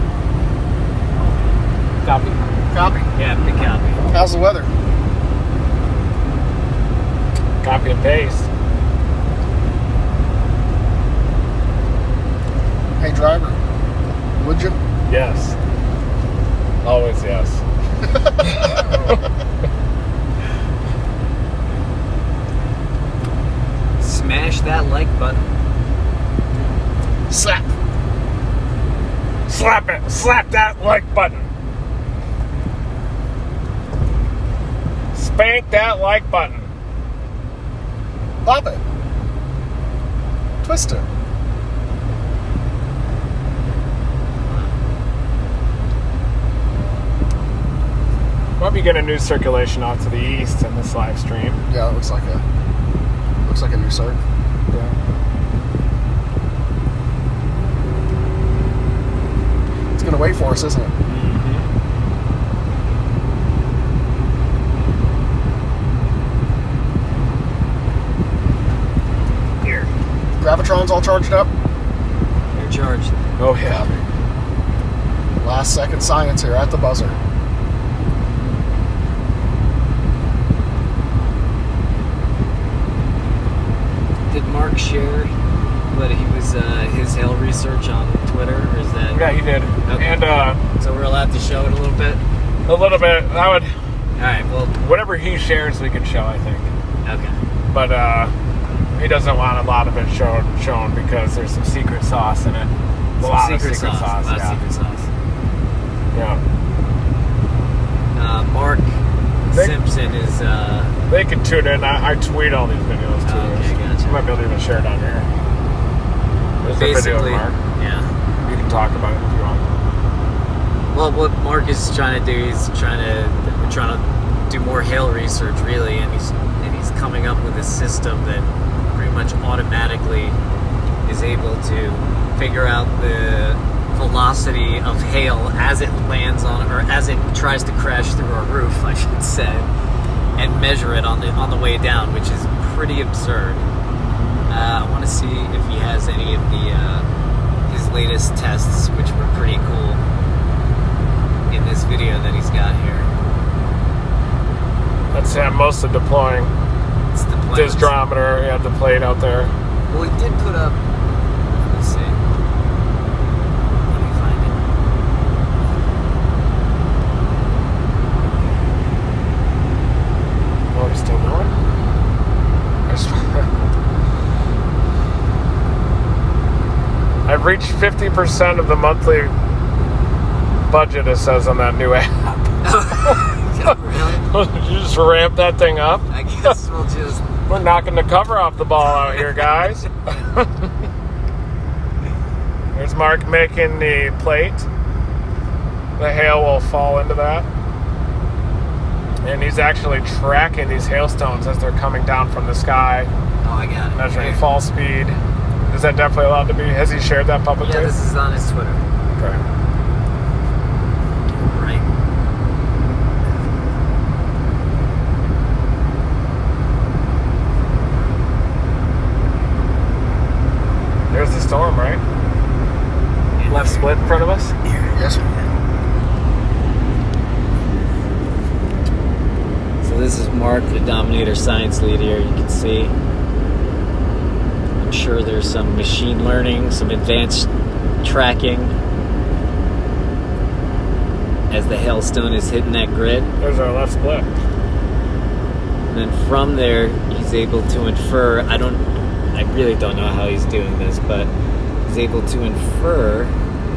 Copy. Copy. Yeah, big copy. How's the weather? Copy and paste. Hey, driver. Would you? Yes. Always yes. Smash that like button. Slap. Slap it. Slap that like button. Spank that like button. Pop it. Twist it. Might be getting a new circulation out to the east in this live stream. Yeah, it looks like a new circ. Yeah. It's gonna wait for us, isn't it? Here. Gravitron's all charged up. You're charged. Oh yeah. Last second science here at the buzzer. Did Mark share what he was his hail research on Twitter, or is that? Yeah, he did. Okay. And So we're allowed to show it a little bit. a little bit. I would. All right. Well. Whatever he shares, we can show. I think. Okay. But he doesn't want a lot of it shown because there's some secret sauce in it. A lot of secret sauce. A lot Yeah. of secret sauce. Yeah. Mark Simpson is. They can tune in. I tweet all these videos too. Okay, gotcha. You might be able to even share it on here. There's a video of Mark. Yeah. You can talk about it if you want. Well, what Mark is trying to do, we're trying to do more hail research, really, and he's coming up with a system that pretty much automatically is able to figure out the velocity of hail as it lands on, or as it tries to crash through our roof, I should say, and measure it on the way down, which is pretty absurd. I want to see if he has any of his latest tests, which were pretty cool, in this video that he's got here. That's him mostly deploying. It's the plane. Disdrometer, he had the plate out there. Well, he did put up. Let's see. Let me find it. Oh, he's still going? I've reached 50% of the monthly budget, it says on that new app. Really? Did you just ramp that thing up? I guess we'll just. We're knocking the cover off the ball out here, guys. There's Mark making the plate. The hail will fall into that. And he's actually tracking these hailstones as they're coming down from the sky. Oh, I got it. Measuring fall speed. Is that definitely allowed to be? Has he shared that publicly? Yeah, this is on his Twitter. Okay. Right. There's the storm, right? Left split in front of us. Yes, sir. So this is Mark, the Dominator science lead here. You can see. I'm sure there's some machine learning, some advanced tracking as the hailstone is hitting that grid. There's our left split. And then from there, he's able to infer. I really don't know how he's doing this, but he's able to infer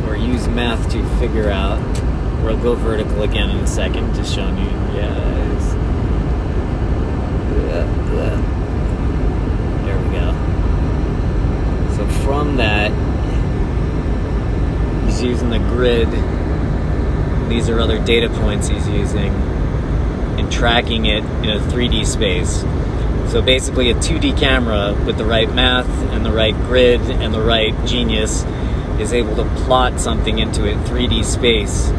or use math to figure out. We'll go vertical again in a second, just showing you guys. There we go. So from that, he's using the grid. These are other data points he's using and tracking it in a 3D space. So basically a 2D camera with the right math and the right grid and the right genius is able to plot something into a 3D space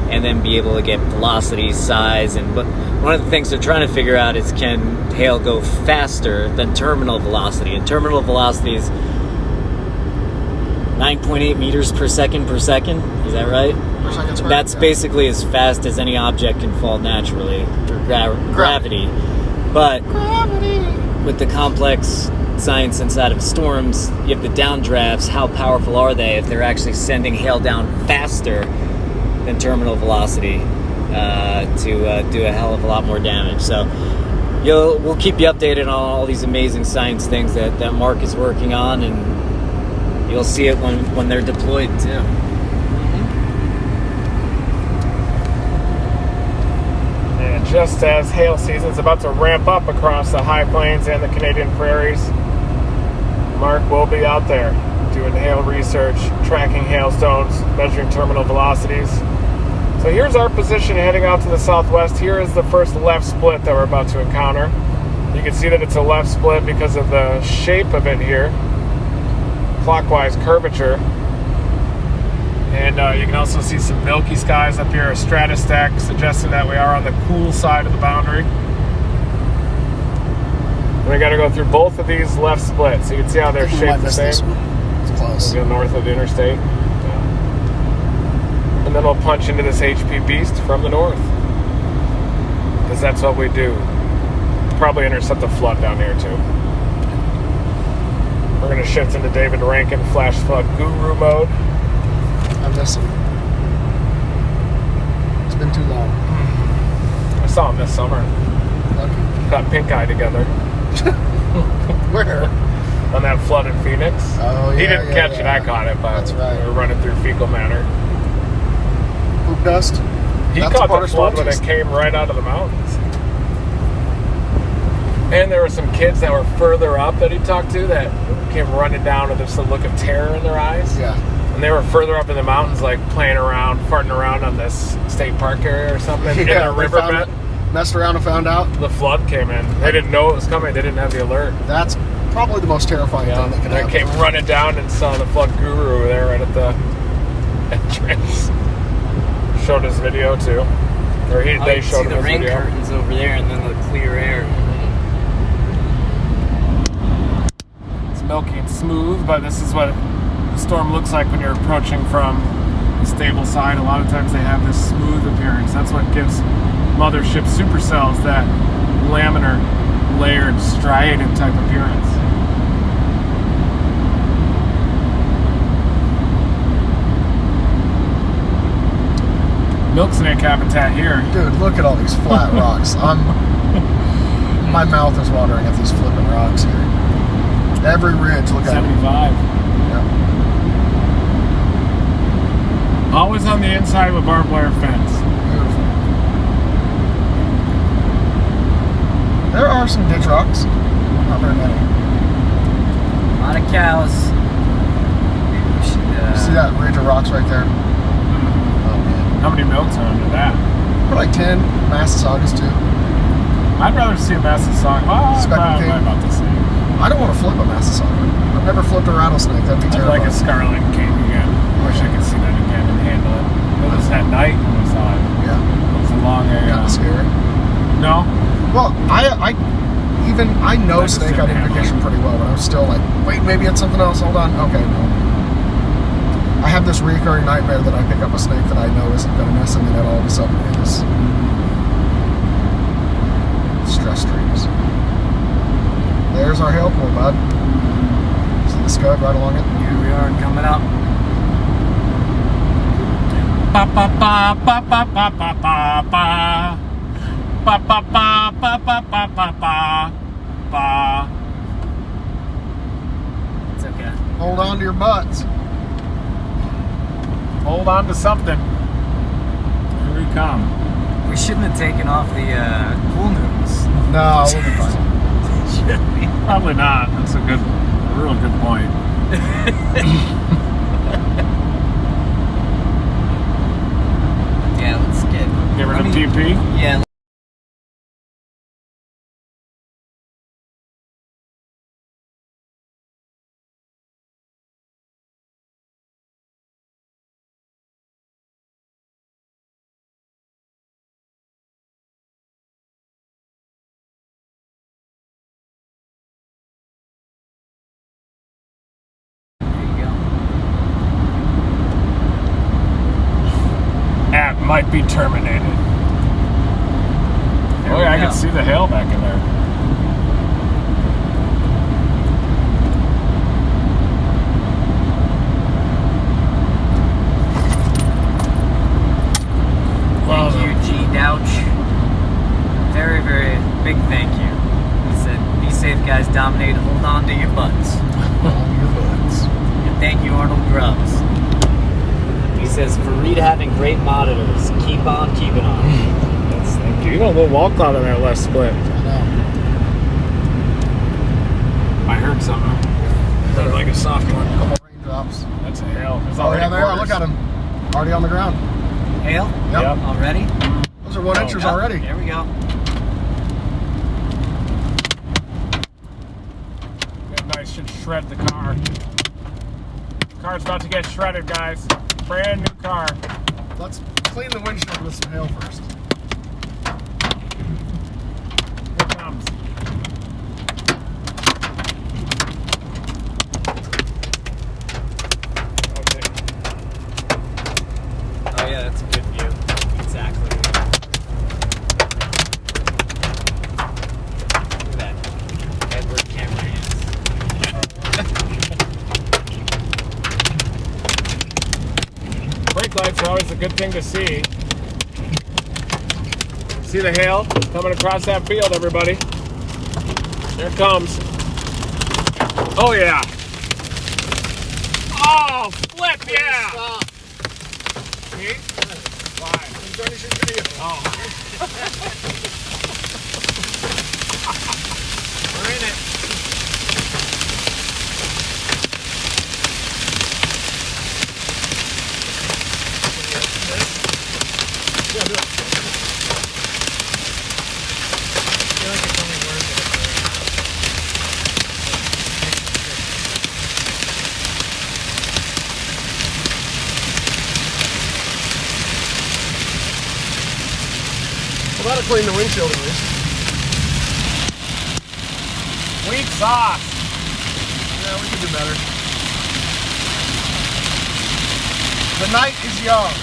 and then be able to get velocity, size, and one of the things they're trying to figure out is can hail go faster than terminal velocity? And terminal velocity is 9.8 meters per second, is that right? That's basically as fast as any object can fall naturally through gravity. But with the complex science inside of storms, you have the downdrafts. How powerful are they if they're actually sending hail down faster than terminal velocity to do a hell of a lot more damage? So we'll keep you updated on all these amazing science things that Mark is working on, and you'll see it when they're deployed too. Just as hail season's about to ramp up across the high plains and the Canadian prairies, Mark will be out there doing hail research, tracking hailstones, measuring terminal velocities. So here's our position heading out to the southwest. Here is the first left split that we're about to encounter. You can see that it's a left split because of the shape of it here, clockwise curvature. And you can also see some milky skies up here, a stratus stack, suggesting that we are on the cool side of the boundary. And we got to go through both of these left splits. You can see how they're shaped the same. It's close. We'll go north of the interstate. Yeah. And then we'll punch into this HP beast from the north. Because that's what we do. Probably intercept a flood down here too. We're going to shift into David Rankin flash flood guru mode. I miss him. It's been too long. I saw him this summer. Lucky. Got pink eye together. Where? On that flood in Phoenix. Oh, yeah. He didn't catch it, I caught it, but that's right. We were running through Fecal Manor. Poop dust? He caught the flood when it came right out of the mountains. And there were some kids that were further up that he talked to that came running down with just a look of terror in their eyes. Yeah. And they were further up in the mountains, like playing around, farting around on this state park area or something. Yeah, in a riverbed. Messed around and found out. The flood came in. They didn't know it was coming. They didn't have the alert. That's probably the most terrifying thing that can happen. They came running down and saw the flood guru there right at the entrance. Showed his video too. Or they showed him his video. The rain curtains over there and then the clear air. It's milky and smooth, but this is what the storm looks like when you're approaching from the stable side. A lot of times they have this smooth appearance. That's what gives mothership supercells that laminar, layered, striated type appearance. Milk snake habitat here. Dude, look at all these flat rocks. My mouth is watering at these flipping rocks here. Every ridge, look at 75. Yeah. Always on the inside with barbed wire fence. Beautiful. There are some ditch rocks. Not very many. A lot of cows. Maybe we should, See that ridge of rocks right there? Oh, man. How many milks are under that? Probably 10 Massasaugas, too. I'd rather see a Massasauga. Oh, Speckled King. I'm about to see. I don't want to flip a Massasauga. I've never flipped a rattlesnake. That'd be I'd terrible. like a scarlet king again. I wish I could see that again and handle it. It was at night when we saw it. Yeah. It was along a... Kind of scary. No? Well, I know just snake didn't identification pretty well, but I was still like, wait, maybe it's something else. Hold on. Okay, no. I have this recurring nightmare that I pick up a snake that I know isn't going to mess, and then all of a sudden it is. Stress dreams. There's our hail pool, bud. See the scud right along it? Here we are coming up. Ba ba ba ba ba ba ba ba ba. Ba ba ba ba ba ba ba ba ba. It's okay. Hold on to your butts. Hold on to something. Here we come. We shouldn't have taken off the pool noodles. No, we'll be fine. Should we? Probably not. That's a real good point. Yeah, let's get rid of TP? Yeah. App might be terminated. Oh yeah, I can see the hail back in there. Thank you, G. Douch. Very, very big thank you. He said, be safe, guys. Dominate. Hold on to your butts. Hold on to your butts. And thank you, Arnold Grubbs. He says, for Reed having great monitors. Keep on keeping on. Yes, thank you. You got a little wall cloud in there last split. I know. I heard something. Sounded like a soft one. Couple raindrops. That's a hail. There's Oh, already yeah, they are. quarters. Look at them. Already on the ground. Hail? Yep. Already? Those are 1 inches already. There we go. That nice should shred the car. Car's about to get shredded, guys. Brand new car. Let's clean the windshield with some hail first. Here it comes. Okay. Oh, yeah, that's a good view. Exactly. Look at that. Edward camera hands. Brake lights are always a good thing to see. See the hail coming across that field, everybody. There it comes. Oh, yeah. Oh, flip, yeah. See? Fine. Oh. We're in it. Yeah, do it. I feel like it's only worth it. Well, that'll clean the windshield at least. Weak sauce. Yeah, we can do better. The night is young.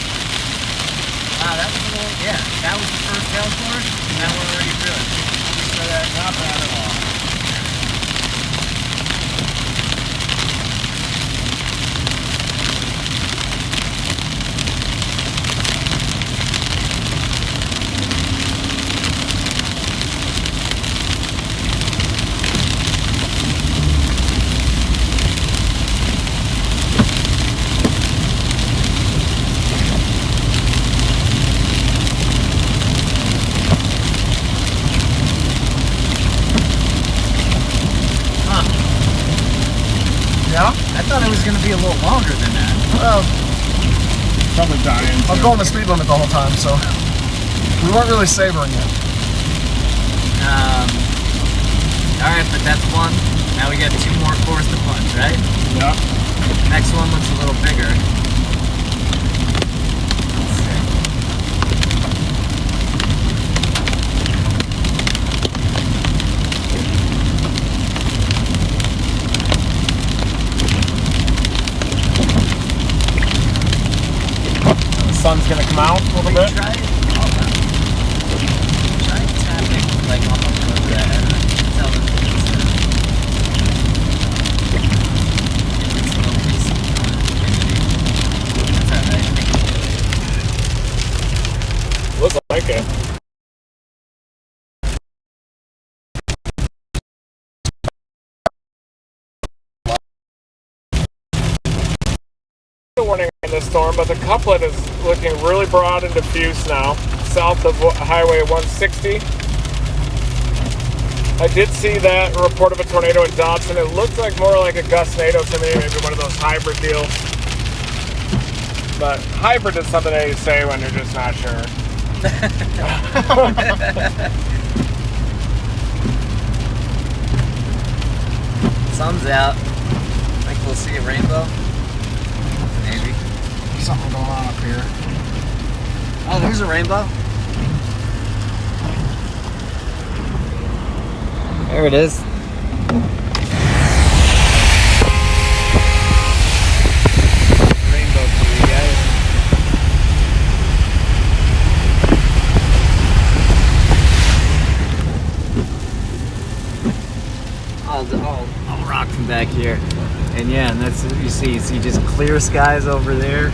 Wow, that was a little, yeah, that was the first hailstorm, and now we're already through it. So that's not bad at all. Yeah? I thought it was going to be a little longer than that. Well, Probably dying. I was going the speed limit the whole time, so we weren't really savoring it. All right, but that's one Now we got 2 more cores to punch, right? Yep. Next one looks a little bigger. Let's see. The sun's gonna come out a little bit. Try tapping like on the road there. Tell them it's a little piece. That's alright. Looks like it. Warning in this storm, but the couplet is looking really broad and diffuse now, south of Highway 160. I did see that report of a tornado in Dobson. It looked like more like a gustnado to me, maybe one of those hybrid deals. But hybrid is something that you say when you're just not sure. Sun's out. I think we'll see a rainbow. Maybe. Something going on up here. Oh, there's a rainbow. There it is. Rainbow for you guys. I'll rock from back here. And yeah, and that's what you see. You see just clear skies over there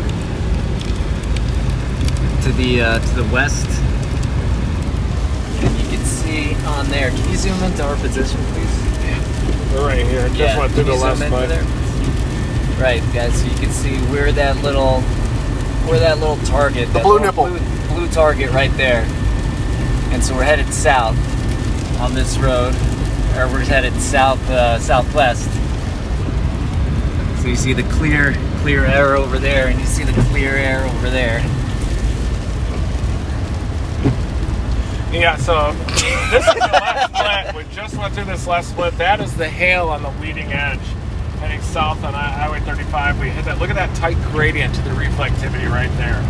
to the west. And you can see on there. Can you zoom into our position, please? We're right here. Just went through the last spot. Right, guys. So you can see where that little target, The blue nipple, blue target right there. And so we're headed south on this road, or we're headed southwest. So you see the clear air over there, and you see the clear air over there. Yeah, so this is the left split. We just went through this left split. That is the hail on the leading edge. Heading south on Highway 35, we hit that. Look at that tight gradient to the reflectivity right there.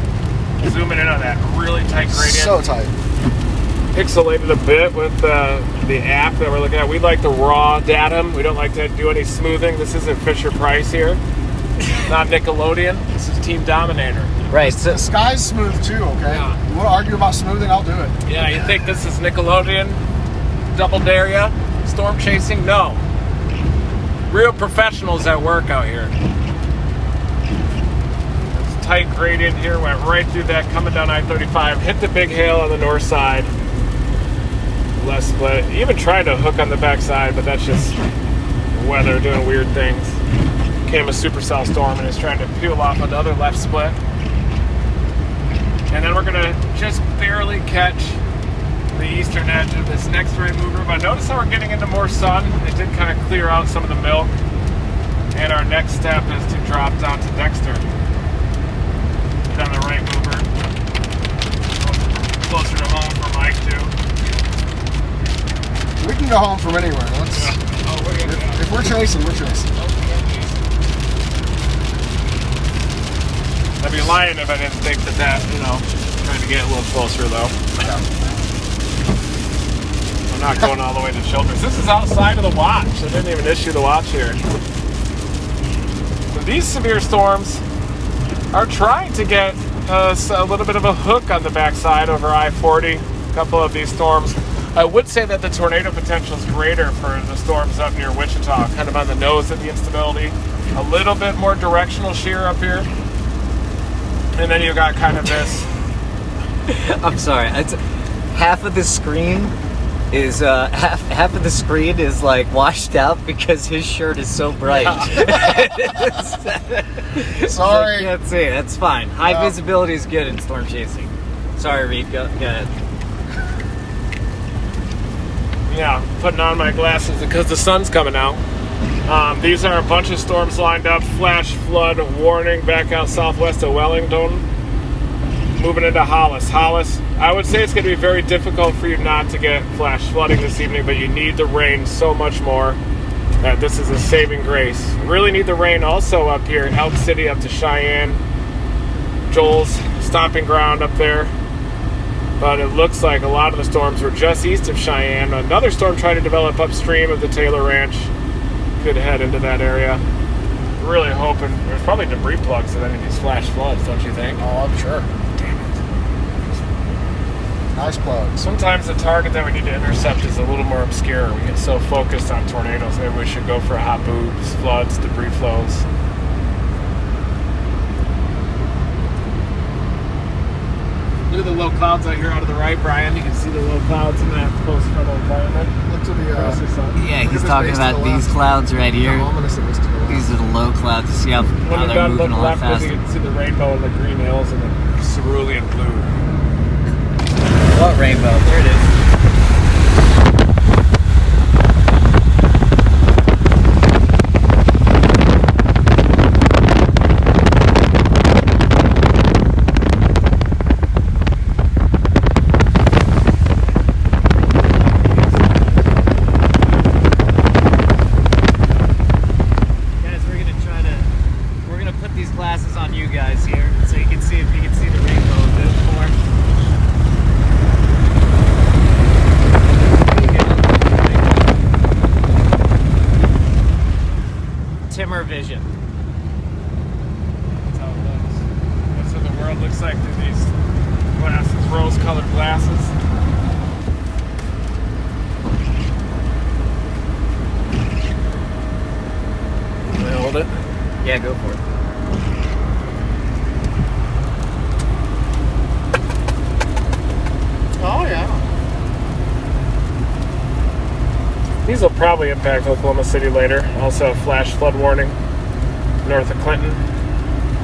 Zooming in on that really tight gradient. so tight. Pixelated a bit with the app that we're looking at. We like the raw datum. We don't like to do any smoothing. This isn't Fisher Price here. Not Nickelodeon. This is Team Dominator. Right. The So sky's smooth too, okay? Yeah. You want to argue about smoothing, I'll do it. Yeah, you think this is Nickelodeon? Double dare ya? Storm chasing? No. Real professionals at work out here. This tight gradient here went right through that coming down I-35. Hit the big hail on the north side. Left split. Even tried to hook on the backside, but that's just weather doing weird things. Came a supercell storm and is trying to peel off another left split. And then we're gonna just barely catch the eastern edge of this next right mover. But notice how we're getting into more sun. It did kind of clear out some of the milk. And our next step is to drop down to Dexter. Down the right mover. Closer to home for Mike too. We can go home from anywhere. Let's. Yeah. Oh, we're gonna, If we're chasing, we're chasing. I'd be lying if I didn't think that, trying to get a little closer though. Yeah. I'm not going all the way to Children's. This is outside of the watch. They didn't even issue the watch here. So these severe storms are trying to get a little bit of a hook on the backside over I-40. A couple of these storms. I would say that the tornado potential is greater for the storms up near Wichita, kind of on the nose of the instability. A little bit more directional shear up here. And then you got kind of this. I'm sorry. Half of the screen is half of the screen is like washed out because his shirt is so bright. Sorry. I can't see it. That's fine. High visibility is good in storm chasing. Sorry, Reed. Go ahead. Yeah, putting on my glasses because the sun's coming out. These are a bunch of storms lined up. Flash flood warning back out southwest of Wellington. Moving into Hollis. Hollis, I would say it's going to be very difficult for you not to get flash flooding this evening, but you need the rain so much more. that this is a saving grace. Really need the rain also up here, Elk City up to Cheyenne. Joel's stomping ground up there. But it looks like a lot of the storms were just east of Cheyenne. Another storm trying to develop upstream of the Taylor Ranch could head into that area. Really hoping there's probably debris plugs of any of these flash floods, don't you think? Oh, I'm sure. Damn it. Nice plugs. Sometimes the target that we need to intercept is a little more obscure. We get so focused on tornadoes. Maybe we should go for hot boobs, floods, debris flows. Look at the low clouds out here out of the right, Brian. You can see the low clouds in that close frontal environment. Look to the. Yeah, look he's at talking this base to about the these left. clouds right here. How ominous it is to the left. These are the low clouds. See how When you're they're done, moving look a lot left because faster. you can see the rainbow and the green hills and the cerulean blue. What rainbow? There it is. Vision. That's how it looks. That's what the world looks like through these glasses, rose-colored glasses. Can I hold it? Yeah, go for it. Oh yeah. These will probably impact Oklahoma City later. Also, a flash flood warning north of Clinton.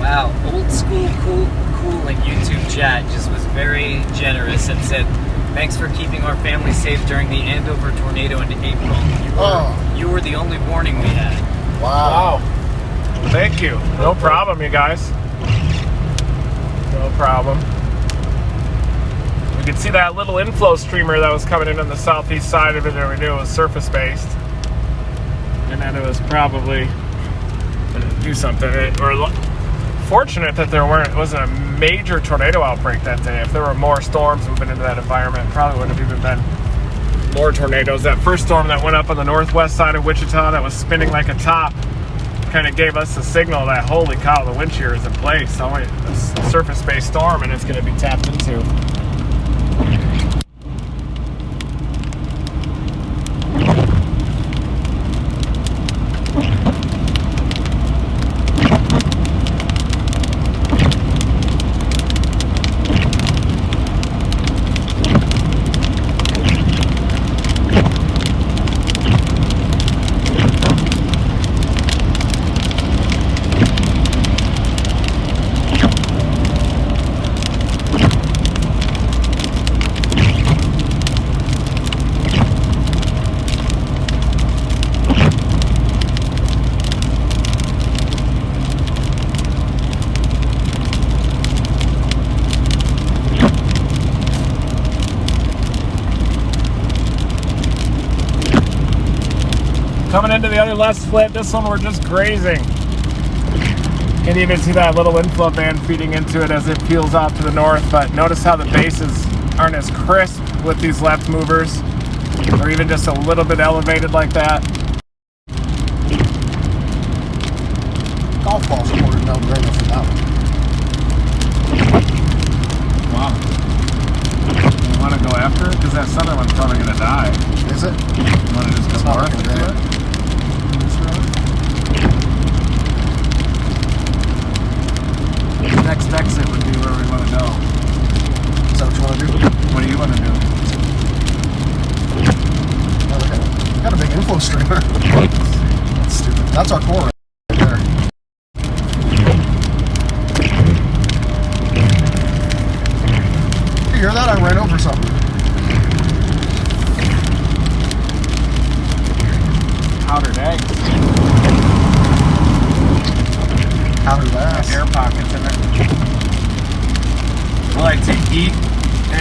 Wow, old school cooling YouTube chat just was very generous and said, "Thanks for keeping our family safe during the Andover tornado in April. You were the only warning we had." Wow. Thank you. No problem, you guys. No problem. We could see that little inflow streamer that was coming in on the southeast side of it, and we knew it was surface-based. And then it was probably going to do something. We're fortunate that it wasn't a major tornado outbreak that day. If there were more storms moving into that environment, it probably would have even been more tornadoes. That first storm that went up on the northwest side of Wichita that was spinning like a top kind of gave us the signal that, holy cow, the wind shear is in place. Only a surface-based storm, and it's going to be tapped into. Coming into the other left split, this one we're just grazing. Can't even see that little inflow band feeding into it as it peels off to the north, but notice how the bases aren't as crisp with these left movers, or even just a little bit elevated like that. Golf balls are more than no-brainer for that one. Wow. You want to go after it? Because that southern one's probably going to die. Is it? You want to just It's go not north looking into great. it? Next exit would be where we want to go. Is that what you want to do? What do you want to do? Okay. Got a big inflow streamer. That's stupid. That's our core right there. You hear that? I ran over something. Powdered eggs. Powdered ass. Air pockets in there. I like to eat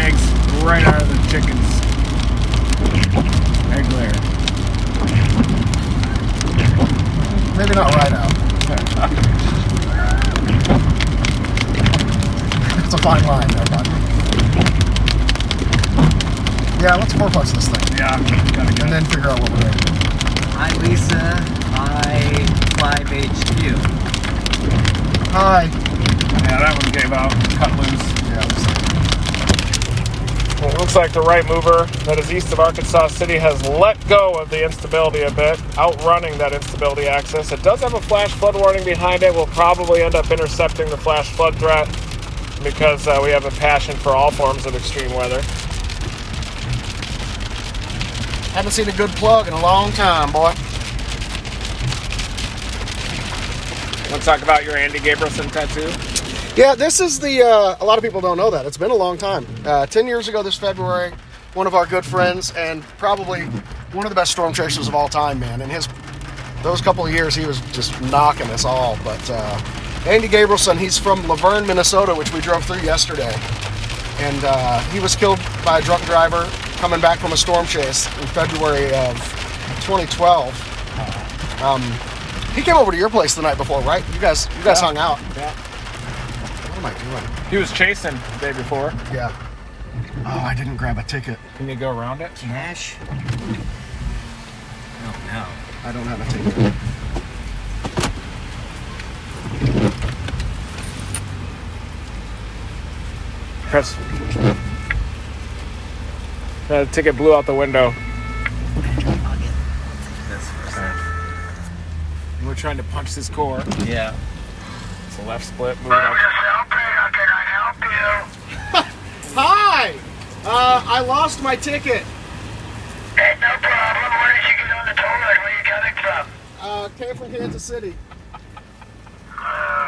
eggs right out of the chicken's egg layer. Maybe not right out. It's a fine line there, bud. Yeah, let's four-pucks this thing. Yeah, gotta And then figure out what we're doing. Hi, Lisa. I5HQ. Hi. Yeah, that one gave out, cut loose. Yeah, Well, it looks like the right mover that is east of Arkansas City has let go of the instability a bit, outrunning that instability axis. It does have a flash flood warning behind it. We'll probably end up intercepting the flash flood threat because we have a passion for all forms of extreme weather. haven't seen a good plug in a long time, boy. Want to talk about your Andy Gabrielson tattoo? Yeah, this is the, a lot of people don't know that. It's been a long time. 10 years ago this February, one of our good friends and probably one of the best storm chasers of all time, man. And those couple of years, he was just knocking us all. But Andy Gabrielson, he's from Laverne, Minnesota, which we drove through yesterday. And he was killed by a drunk driver coming back from a storm chase in February of 2012. He came over to your place the night before, right? You guys hung out. Yeah. What am I doing? He was chasing the day before. Yeah. Oh, I didn't grab a ticket. Can you go around it? Cash? Oh, no. I don't have a ticket. Press. The ticket blew out the window. I'll get this first. We're trying to punch this core. Yeah. It's a left split. Moving up. Hi! I lost my ticket. Hey, no problem. Where did you get on the toilet? Where are you coming from? Came from Kansas City.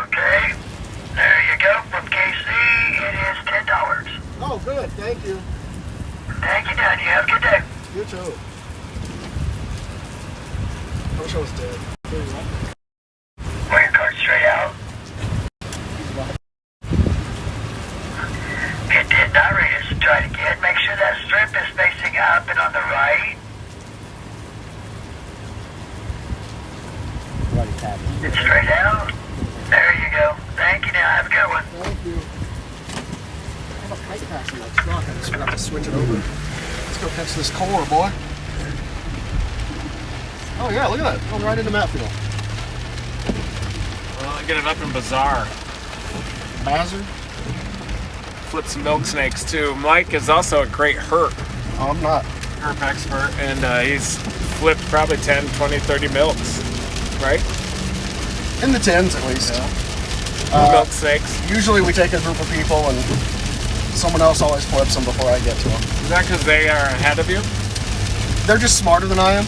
Okay. There you go. From KC, it is $10. Oh, good. Thank you. Thank you, Dad. You have a good day. You too. I wish I was dead. Wear your card straight out. It did not read us. Try it again. Make sure that strip is facing up and on the right. It's straight out. There you go. Thank you now. Have a good one. Thank you. I have a kite pass in my truck. I just forgot to switch it over. Let's go catch this core, boy. Oh, yeah, look at that. Going right into Matfield. Well, I get it up in Bazaar. Bazard? Flip some milk snakes too. Mike is also a great herp Oh, I'm not. expert, and he's flipped probably 10, 20, 30 milks, right? In the tens, at least. Milk snakes. Usually we take a group of people and someone else always flips them before I get to them. Is that because they are ahead of you? They're just smarter than I am.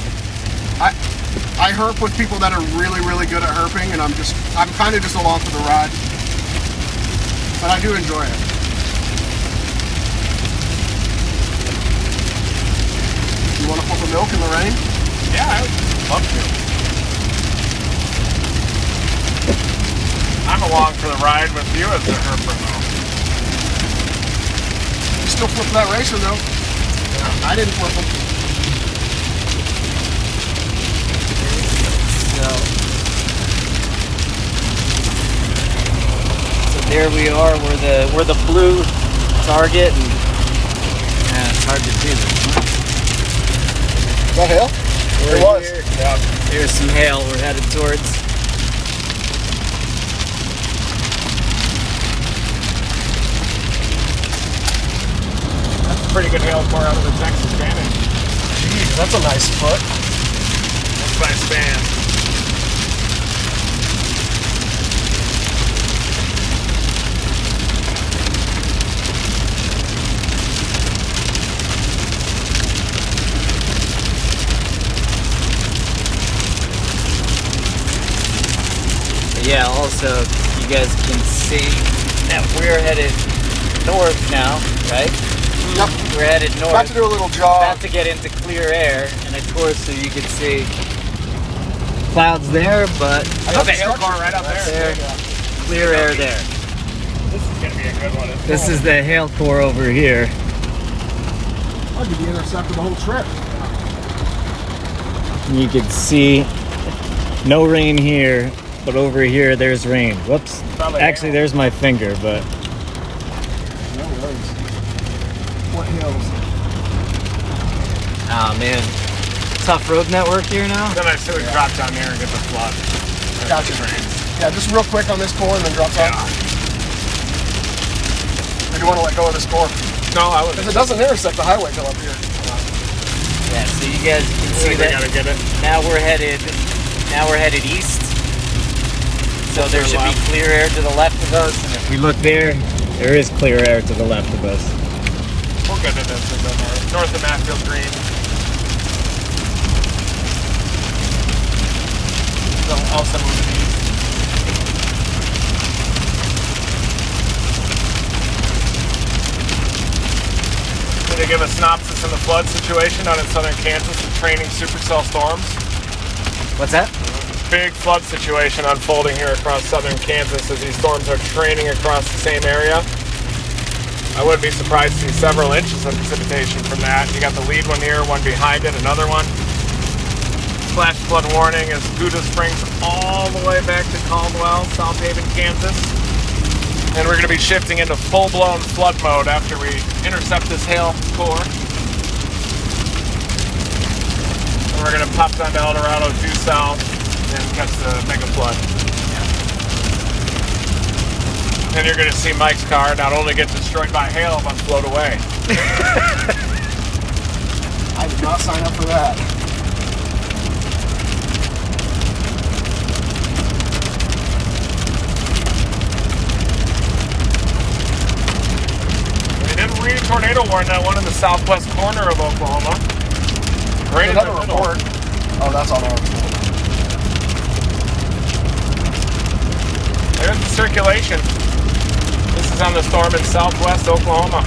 I herp with people that are really, really good at herping, and I'm kind of just along for the ride. But I do enjoy it. You want to flip a milk in the rain? Yeah, I would love to. I'm along for the ride with you as a herper, though. You still flip that racer, though. I didn't flip them. So there we are. We're the blue target, and it's hard to see this. Is that hail? It was. Yeah. Here's some hail we're headed towards. That's a pretty good hail pour out of the Texas Vantage. Jeez, that's a nice foot. That's my span. Yeah, also, you guys can see that we're headed north now, right? Yep. We're headed north. About to do a little jog. About to get into clear air, and of course, so you can see clouds there, but I got the hail car right up there. clear air there. This is going to be a good one. This is the hail core over here. I'll give you intercepted the whole trip. You can see No rain here, but over here there's rain. Whoops. Probably Actually, there's my finger, but No worries. What hills? oh man, tough road network here now. Then I should drop down there and get the flood. Gotcha. Yeah, just real quick on this core and then drop down. Or do you want to let go of this core? No, I would. Because it doesn't intersect the highway till up here. Yeah, so you guys can see We that gotta get it. now we're headed east. So there should be clear air to the left of us, and if we look there is clear air to the left of us. We'll get it as we go north. North of Matfield Green. They'll also move east. To give a synopsis of the flood situation out in southern Kansas with training supercell storms. What's that? Big flood situation unfolding here across southern Kansas as these storms are training across the same area. I wouldn't be surprised to see several inches of precipitation from that. You got the lead one here, one behind it, another one. Flash flood warning as Gouda Springs all the way back to Caldwell, South Haven, Kansas. And we're going to be shifting into full-blown flood mode after we intercept this hail core. And we're going to pop down to El Dorado due south and catch the mega flood. And you're going to see Mike's car not only get destroyed by hail, but float away. I did not sign up for that. Tornado warn that one in the southwest corner of Oklahoma. Right in the Another middle. report. Oh, that's on our report. There's the circulation. This is on the storm in southwest Oklahoma.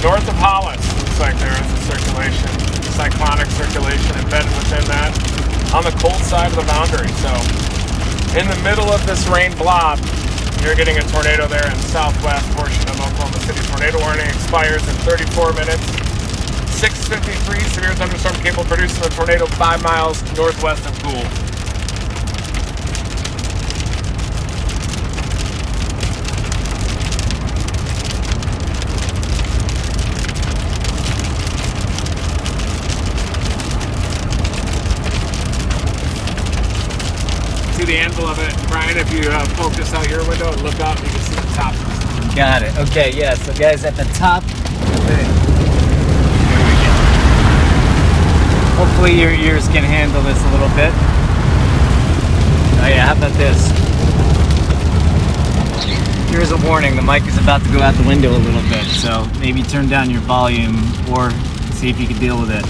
North of Hollis, looks like there is a circulation, cyclonic circulation embedded within that on the cold side of the boundary. So in the middle of this rain blob, you're getting a tornado there in the southwest portion of Oklahoma City. Tornado warning expires in 34 minutes. 6:53, severe thunderstorm capable, producing a tornado 5 miles northwest of Gould. See the anvil of it, Brian? If you focus out your window and look up, you can see the top of it. Got it. Okay, yeah. So guys, at the top. Hopefully your ears can handle this a little bit. Oh yeah, how about this? Here's a warning, the mic is about to go out the window a little bit, so maybe turn down your volume or see if you can deal with it.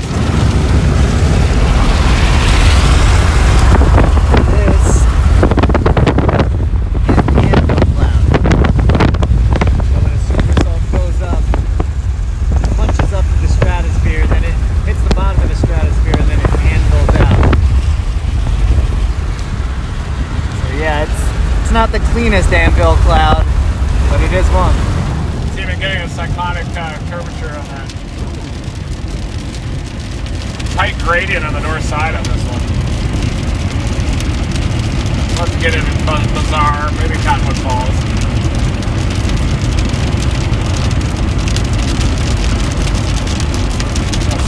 Not the cleanest anvil cloud, but it is one. It's even getting a cyclonic curvature on that. Tight gradient on the north side of this one. Let's get into Bazaar, maybe Cottonwood Falls.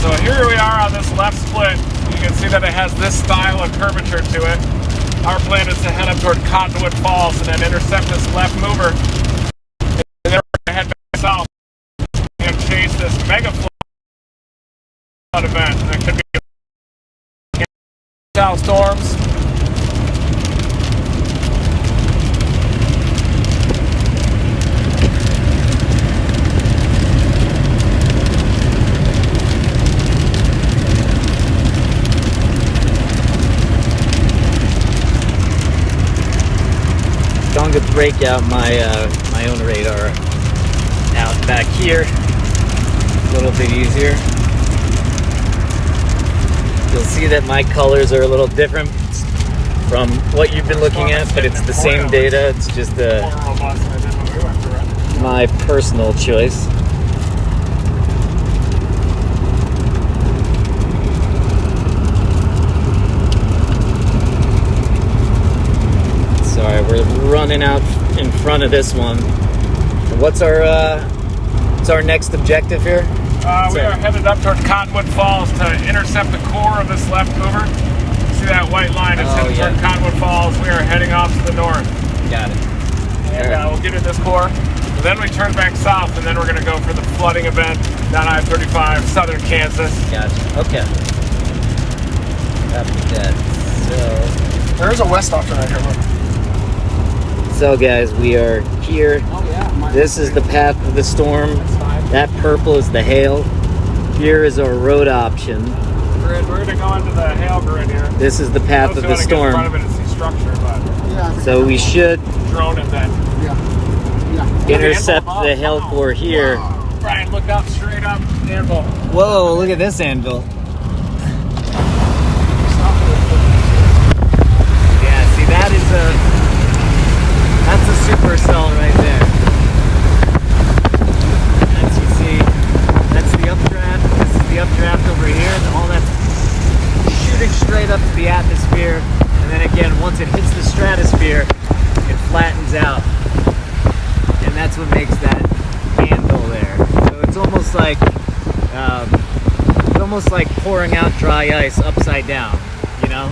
So here we are on this left split. You can see that it has this style of curvature to it. Our plan is to head up toward Cottonwood Falls and then intercept this left mover. And then we're going to head back south and chase this mega flood event. That could be south storms. Going to break out my own radar out back here a little bit easier. You'll see that my colors are a little different from what you've been looking at, but it's the same data. It's just my personal choice. running out in front of this one. What's our next objective here? We are headed up toward Cottonwood Falls to intercept the core of this left mover. See that white line? It's headed toward Cottonwood Falls. We are heading off to the north. Got it. And we'll get in this core. And then we turn back south, and then we're going to go for the flooding event down I-35, southern Kansas. Gotcha. Okay. Copy that. There is a west option right here. Look. So guys, we are here. This is the path of the storm. That purple is the hail. Here is our road option. We're going to go into the hail grid here. This is the path of the storm. Get in front of it and see structure, but so we should drone it then. Intercept the hail core here. Brian, look up, straight up, anvil. Whoa, look at this anvil. Yeah, see that's a supercell right there. As you see, that's the updraft. This is the updraft over here, and all that's shooting straight up to the atmosphere. And then again, once it hits the stratosphere, it flattens out. And that's what makes that anvil there. So it's almost like pouring out dry ice upside down, you know?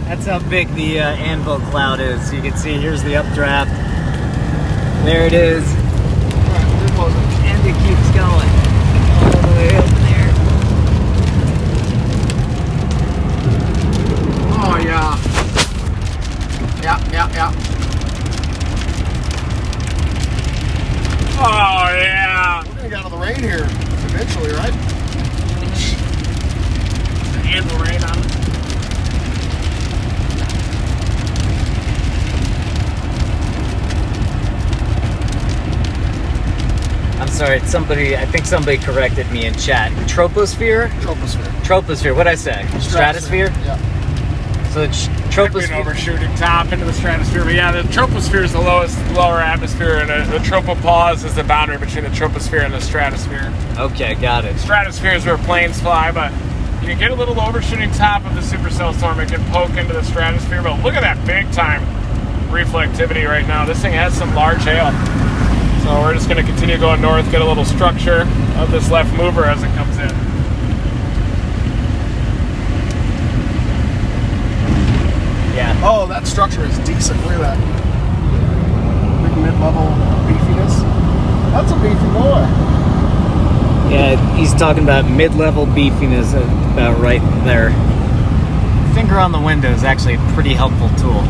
That's how big the anvil cloud is. You can see here's the updraft. There it is. And it keeps going all the way up there. Oh yeah. Yeah. Oh yeah. We're gonna get out of the rain here eventually, right? The anvil rain on it. I'm sorry, I think somebody corrected me in chat. Troposphere? Troposphere, what'd I say? Stratosphere? Yeah. So the Troposphere. troposphere. Overshooting top into the stratosphere. But yeah, the troposphere is the lower atmosphere, and the tropopause is the boundary between the troposphere and the stratosphere. Okay, got it. Stratosphere is where planes fly, but you can get a little overshooting top of the supercell storm. It can poke into the stratosphere, but look at that big time reflectivity right now. This thing has some large hail. So we're just going to continue going north, get a little structure of this left mover as it comes in. Yeah. Oh, that structure is decent. Look at that. Big mid-level beefiness. That's a beefy boy. Yeah, he's talking about mid-level beefiness, about right there. Finger on the window is actually a pretty helpful tool.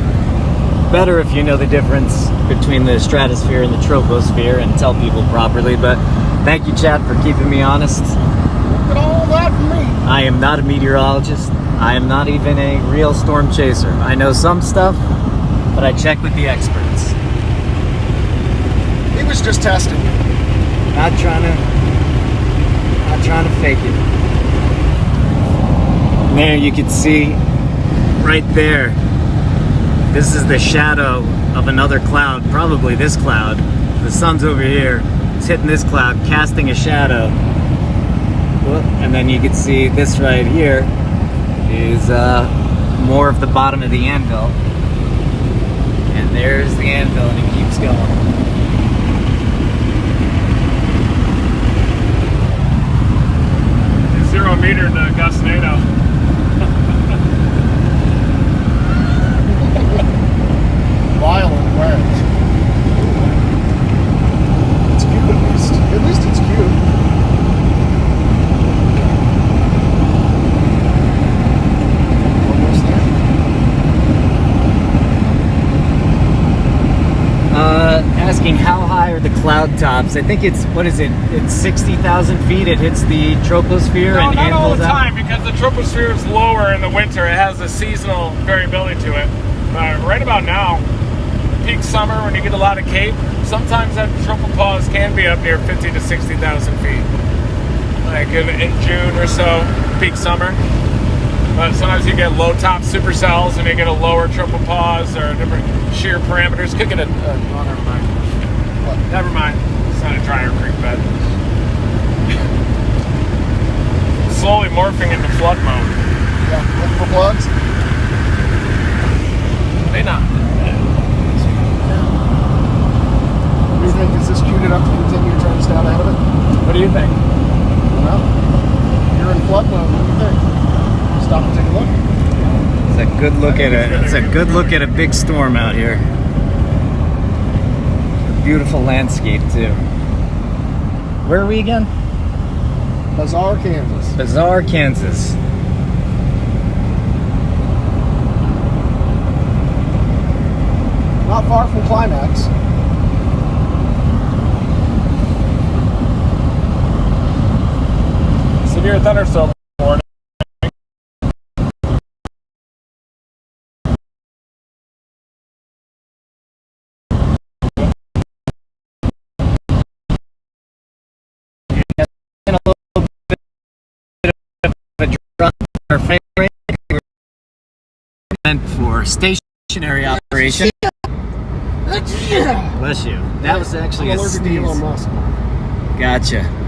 Better if you know the difference between the stratosphere and the troposphere and tell people properly, but thank you, chat, for keeping me honest. Look at all that for me. I am not a meteorologist. I am not even a real storm chaser. I know some stuff, but I check with the experts. He was just testing. Not trying to fake it. And there you can see right there. This is the shadow of another cloud, probably this cloud. The sun's over here. It's hitting this cloud, casting a shadow. And then you can see this right here is more of the bottom of the anvil. And there's the anvil, and it keeps going. 0 meter to Gustnado. Violent winds. It's good at least. Good the cloud tops. I think it's, what is it? It's 60,000 feet. It hits the troposphere No, and not all anvils the out. time, because the troposphere is lower in the winter. It has a seasonal variability to it. Right about now, peak summer, when you get a lot of cape, sometimes that tropopause can be up near 50 to 60,000 feet. Like in June or so, peak summer. But sometimes you get low top supercells and you get a lower tropopause or different shear parameters. Could get a, oh, never mind. What? Never mind. It's not a drier creek bed. Slowly morphing into flood mode. Yeah, looking for plugs? May not. What do you think? Is this queued it up to continue trying to stay out ahead of it? What do you think? Well, you're in flood mode. What do you think? Stop and take a look. It's a good look at it. It's a good look at a big storm out here. A beautiful landscape too. Where are we again? Bazaar, Kansas. Bazaar, Kansas. Not far from climax. Severe thunderstorm warning. A little bit of a drop in our frame rate. Meant for stationary operation. Bless you. That was actually I'm a allergic to Elon sneeze. Musk. Gotcha.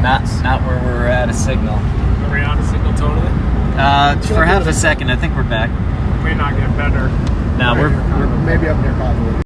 Not where we're at a signal. Are we on a signal totally? For half a second, I think we're back. May not get better. Now we're Maybe up near Cottonwood.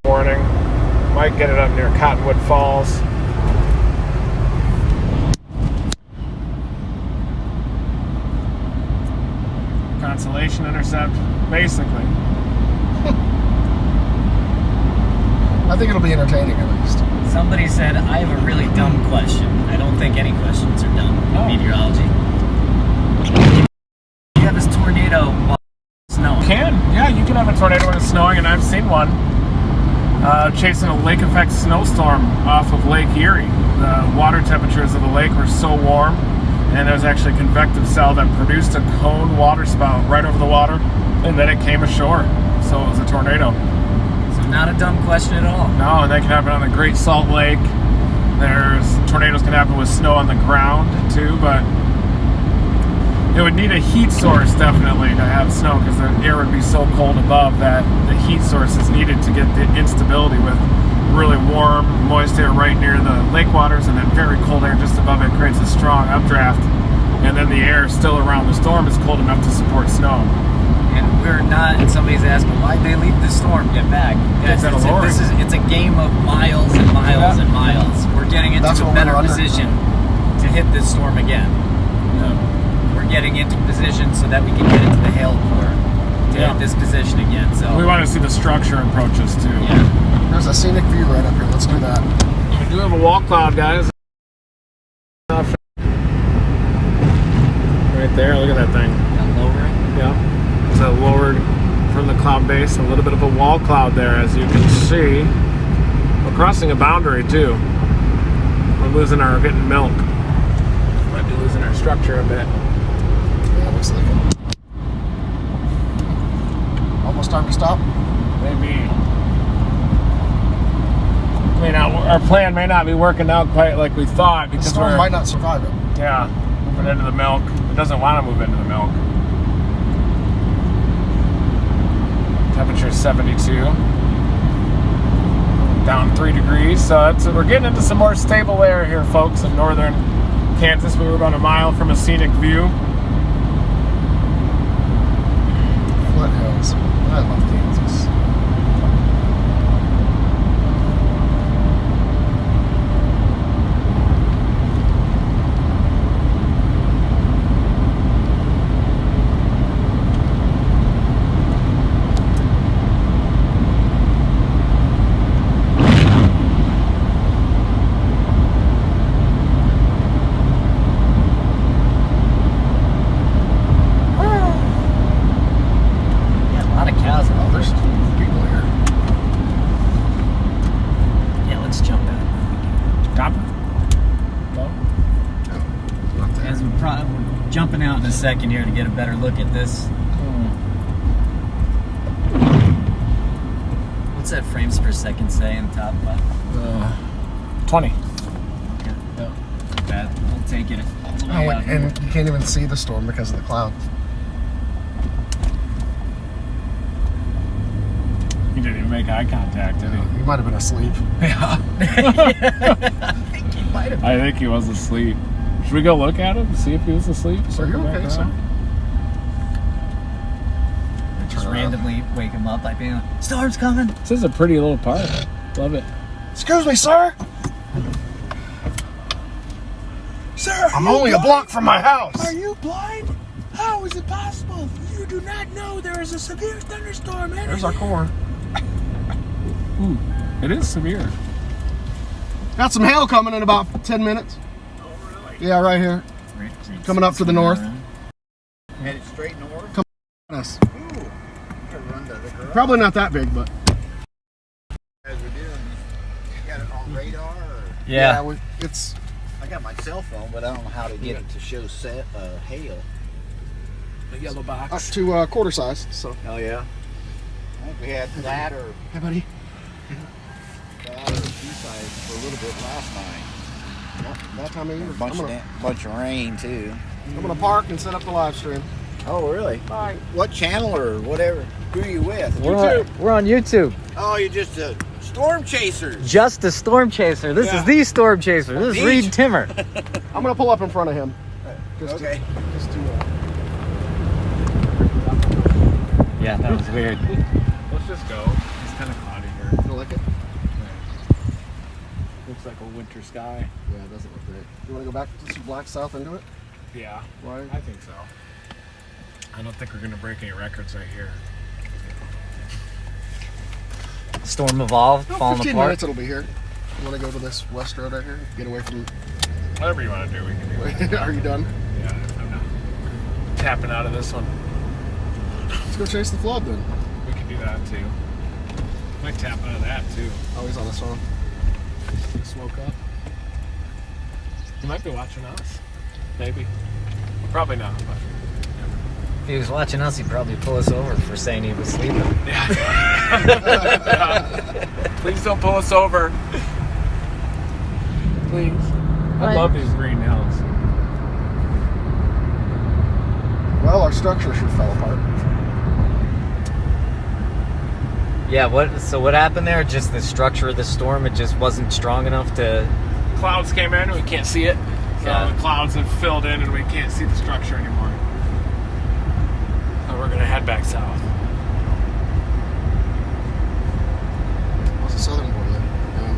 Warning. Might get it up near Cottonwood Falls. Constellation intercept, basically. I think it'll be entertaining at least. Somebody said, I have a really dumb question. I don't think any questions are dumb in Oh. meteorology. You have this tornado while it's snowing. Yeah, you can have a tornado when it's snowing, and I've seen one chasing a lake effect snowstorm off of Lake Erie. The water temperatures of the lake were so warm, and there was actually a convective cell that produced a cone water spout right over the water, and then it came ashore. So it was a tornado. So not a dumb question at all. No, and that can happen on the Great Salt Lake. Tornadoes can happen with snow on the ground too, but it would need a heat source definitely to have snow, because the air would be so cold above that the heat source is needed to get the instability with really warm, moist air right near the lake waters, and then very cold air just above it creates a strong updraft, and then the air still around the storm is cold enough to support snow. And we're not, and somebody's asking, why'd they leave the storm? Get back. Guys, Get that it's a game of miles and miles and miles. We're getting into That's a what better we're under. position to hit this storm again. We're getting into position so that we can get into the hail core to hit this position again. So We want to see the structure approaches too. yeah. There's a scenic view right up here. Let's do that. We do have a wall cloud, guys. Right there, look at that thing. Lowering. Yeah. So lowered from the cloud base, a little bit of a wall cloud there, as you can see. We're crossing a boundary too. We're getting milk. Might be losing our structure a bit. Yeah, looks like it. Almost time to stop. Maybe. Our plan may not be working out quite like we thought The because storm might not survive it. Yeah, moving into the milk. It doesn't want to move into the milk. Temperature is 72. Down 3 degrees. So we're getting into some more stable air here, folks, in northern Kansas. We were about a mile from a scenic view. Foothills. I love Kansas. Jumping out in a second here to get a better look at this. What's that frames per second say in the top left? 20. Yeah. Bad. We'll take it. And you can't even see the storm because of the cloud. He didn't even make eye contact, did he? He might have been asleep. Yeah. I think he might have. I think he was asleep. Should we go look at him, see if he was asleep? Are you okay, sir? Just randomly wake him up by being like, storm's coming. This is a pretty little park. Love it. Excuse me, sir. Sir, I'm only a block from my house. Are you blind? How is it possible? You do not know there is a severe thunderstorm. There's our core. Ooh, it is severe. Got some hail coming in about 10 minutes. Yeah, right here. Coming up to the north. Headed straight north? Come on us. Ooh. Run to the garage. Probably not that big, but. As we're doing, you got it on radar? Or? Yeah. It's. I got my cell phone, but I don't know how to get it to show hail. The yellow box. Up to quarter size, so. Oh, yeah? I think we had that or Hey, buddy. two size for a little bit last night. That time of year. Bunch of rain, too. I'm going to park and set up the live stream. Oh, really? Bye. What channel or whatever? Who are you with? We're on YouTube. Oh, you're just a storm chaser. Just a storm chaser. This is the storm chaser. This is Reed Timmer. I'm going to pull up in front of him. Okay. Yeah, that was weird. Let's just go. It's kind of cloudy here. You like it? Looks like a winter sky. Yeah, it doesn't look great. You want to go back to some black south into it? Yeah, Right. I think so. I don't think we're going to break any records right here. Storm evolved, falling 15 apart. minutes it'll be here. You want to go to this west road right here? Get away from... Whatever you want to do, we can do it. Are you done? Yeah, I'm not tapping out of this one. Let's go chase the flood then. We can do that too. Might tap out of that too. Oh, he's on this one. Just woke up. He might be watching us. Maybe. Probably not, but. If he was watching us, he'd probably pull us over for saying he was sleeping. Yeah. Please don't pull us over. Please. I love these green hills. Well, our structure should fell apart. Yeah, what happened there? Just the structure of the storm, it just wasn't strong enough to... Clouds came in and we can't see it. So Yeah. the clouds have filled in and we can't see the structure anymore. So we're going to head back south. What's the southern border there? Yeah.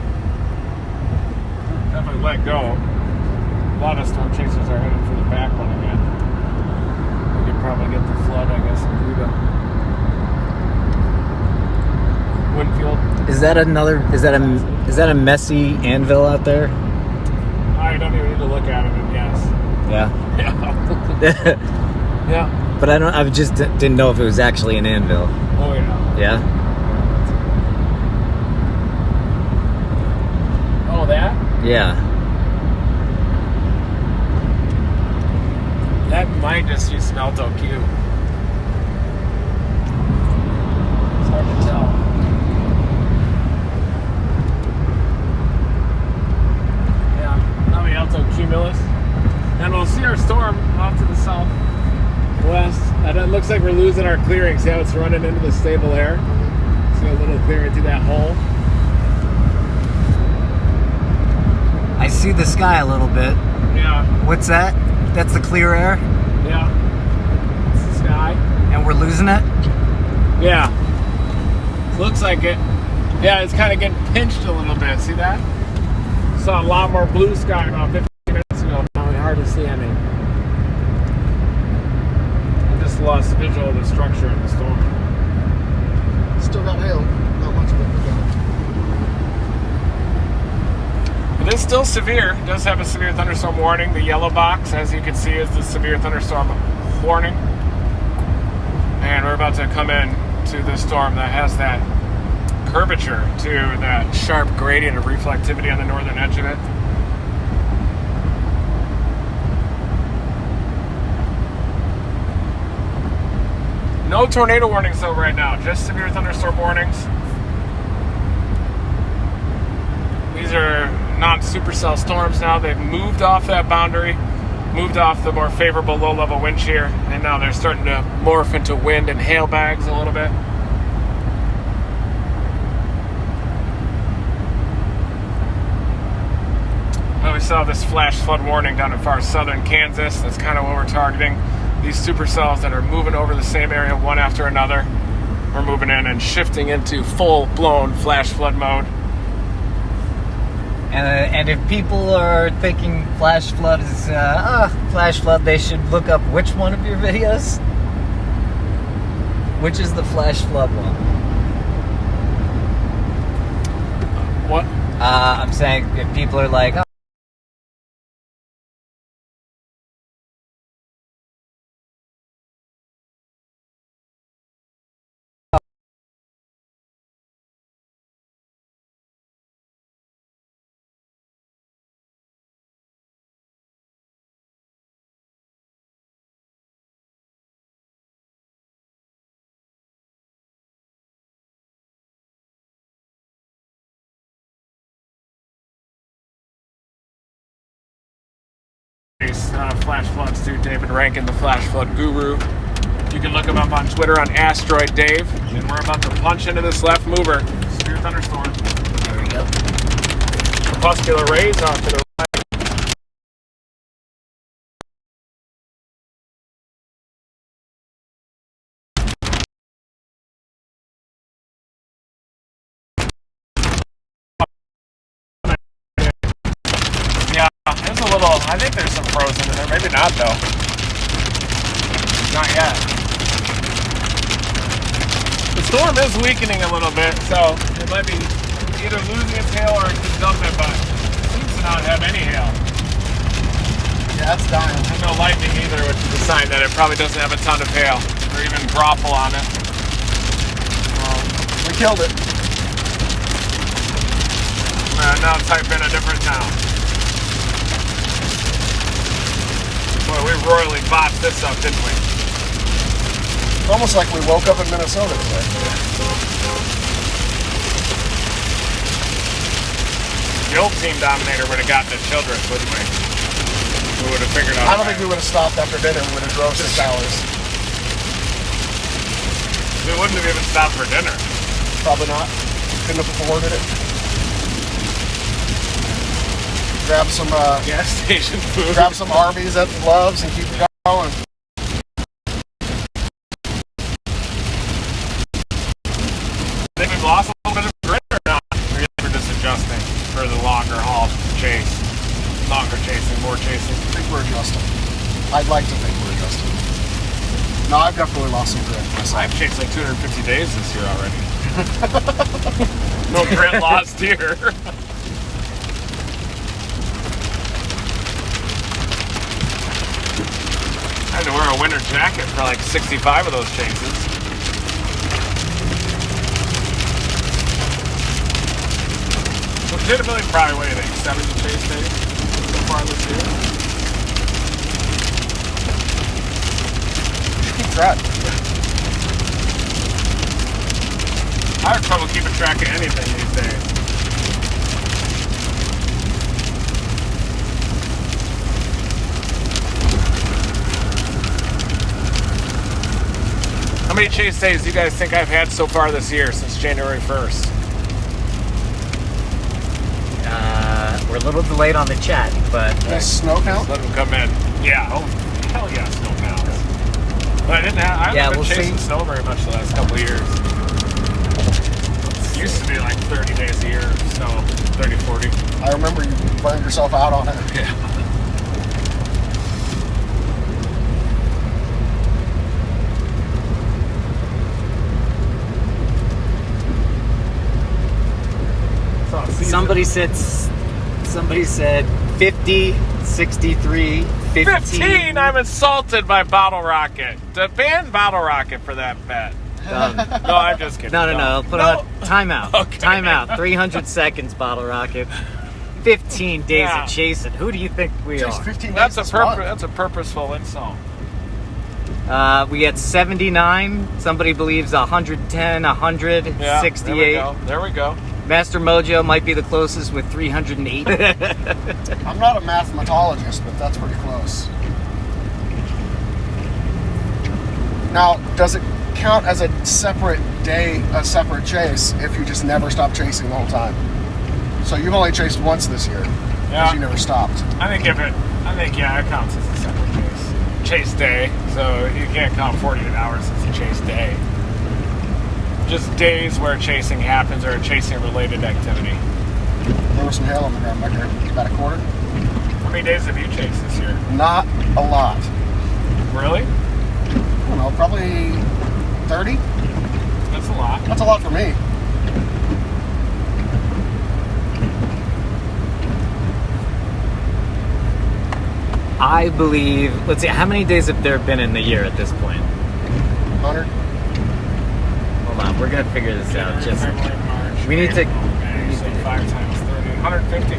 Definitely let go. A lot of storm chasers are headed for the back one again. We could probably get the flood, I guess, through the Winfield. Is that a messy anvil out there? I don't even need to look at it and yes. Yeah. Yeah. Yeah. But I just didn't know if it was actually an anvil. Oh yeah. Yeah? Oh, that? Yeah. That might just use Smelto Q. It's hard to tell. Yeah, probably Alto Cumulus. And we'll see our storm off to the southwest. And it looks like we're losing our clearing. See how it's running into the stable air? See a little clearing through that hole? I see the sky a little bit. Yeah. What's that? That's the clear air? Yeah. It's the sky. And we're losing it? Yeah. Looks like it. Yeah, it's kind of getting pinched a little bit. See that? Saw a lot more blue sky about 15 minutes ago. Now we hardly see any. I just lost visual of the structure in the storm. Still got hail. Not much of it, but got it. It is still severe. It does have a severe thunderstorm warning. The yellow box, as you can see, is the severe thunderstorm warning. And we're about to come in to this storm that has that curvature to that sharp gradient of reflectivity on the northern edge of it. No tornado warnings though right now, just severe thunderstorm warnings. These are non-supercell storms now. They've moved off that boundary, moved off the more favorable low-level wind shear, and now they're starting to morph into wind and hail bags a little bit. Well, we saw this flash flood warning down in far southern Kansas. That's kind of what we're targeting. These supercells that are moving over the same area one after another. We're moving in and shifting into full-blown flash flood mode. And if people are thinking flash flood is flash flood, they should look up which one of your videos? Which is the flash flood one? What? I'm saying if people are like, oh, Flash floods too. David Rankin, the flash flood guru. You can look him up on Twitter on Asteroid Dave. And we're about to punch into this left mover. Severe thunderstorm. there we go. Crepuscular rays off to the right. Yeah, there's a little, I think there's some frozen in there. Maybe not though. Not yet. The storm is weakening a little bit, so it might be either losing its hail or it's dumping, but it seems to not have any hail. Yeah, it's dying. And no lightning either, which is a sign that it probably doesn't have a ton of hail or even grapple on it. We killed it. Now type in a different town. Boy, we royally botched this up, didn't we? It's almost like we woke up in Minnesota today. The old Team Dominator would have gotten the children, wouldn't we? We would have figured out. I don't think we would have stopped after dinner. We would have drove 6 hours. We wouldn't have even stopped for dinner. Probably not. Couldn't have afforded it. Grab some Gas station food. grab some Arby's at Love's and keep it going. I think we've lost a little bit of grit or not. We're just adjusting for the longer haul chase. Longer chasing, more chasing. I think we're adjusting. I'd like to think we're adjusting. No, I've definitely lost some grit myself. I've chased like 250 days this year already. No grit lost here. I had to wear a winter jacket for like 65 of those chases. Legitimately, probably, what do you think? 70 chase days so far this year? Keep track. I have trouble keeping track of anything these days. How many chase days do you guys think I've had so far this year since January 1st? We're a little delayed on the chat, but Does snow count? Let them come in. Yeah. Oh, hell yeah, snow counts. But I haven't been chasing snow very much the last couple of years. It used to be like 30 days a year, snow, 30, 40. I remember you burned yourself out on it. Yeah. Somebody said 50, 63, 15. 15! I'm insulted by Bottle Rocket. To ban Bottle Rocket for that bet. Done. No, I'm just kidding. No. Put on timeout. Okay. Timeout. 300 seconds, Bottle Rocket. 15 days Yeah. of chasing. Who do you think we Just are? 15 days That's this month. that's a purposeful insult. We get 79. Somebody believes 110, 100, Yeah, 68. There we go. Master Mojo might be the closest with 308. I'm not a mathematologist, but that's pretty close. Now, does it count as a separate day, a separate chase, if you just never stop chasing the whole time? So you've only chased once this year, because Yeah. you never stopped. it counts as a separate chase day. So you can't count 48 hours as a chase day. Just days where chasing happens or a chasing related activity. There was some hail on the ground back there. About a quarter. How many days have you chased this year? Not a lot. Really? I don't know, probably 30? That's a lot. That's a lot for me. I believe, let's see, how many days have there been in the year at this point? 100? Hold on, we're going to figure this out. Just February, March, we need to- April, May, so 5 times 30. 150.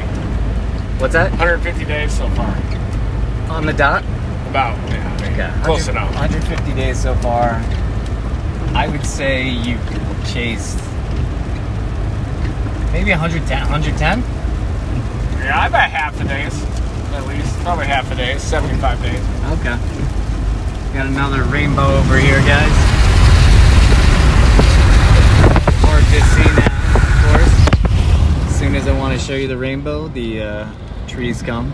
What's that? 150 days so far. On the dot? About, yeah. I mean, Okay. close enough. 150 days so far. I would say you've chased maybe 110. 110? Yeah, I bet half the days. At least. Probably half a day. 75 days. Okay. Got another rainbow over here, guys. Hard to see now, of course. As soon as I want to show you the rainbow, the trees come.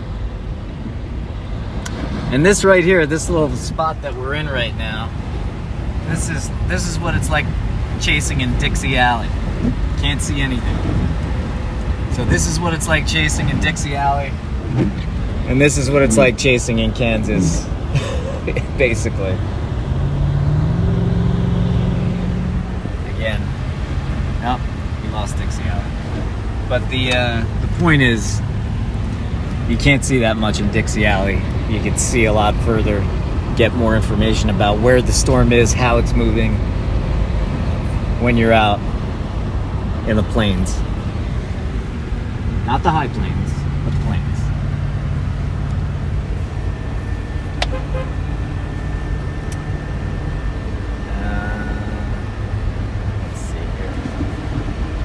And this right here, this little spot that we're in right now, this is what it's like chasing in Dixie Alley. Can't see anything. So this is what it's like chasing in Dixie Alley. And this is what it's like chasing in Kansas, basically. Again, nope, we lost Dixie Alley. But the point is, you can't see that much in Dixie Alley. You can see a lot further, get more information about where the storm is, how it's moving, when you're out in the plains. Not the high plains, but the plains. Let's see here.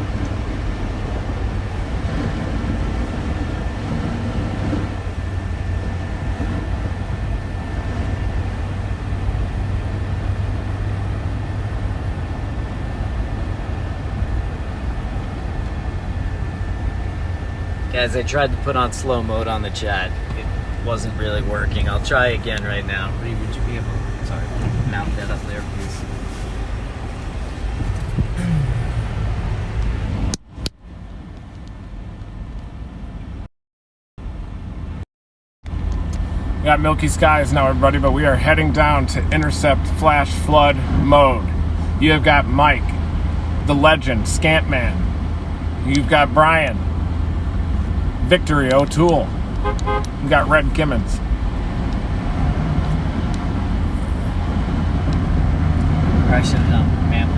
Guys, I tried to put on slow mode on the chat. It wasn't really working. I'll try again right now. Would you be able to mount that up there, please? We got milky skies now, everybody, but we are heading down to intercept flash flood mode. You have got Mike, the legend, Scantman. You've got Brian, Victory O'Toole. You've got Red Kimmons. I should have done, man.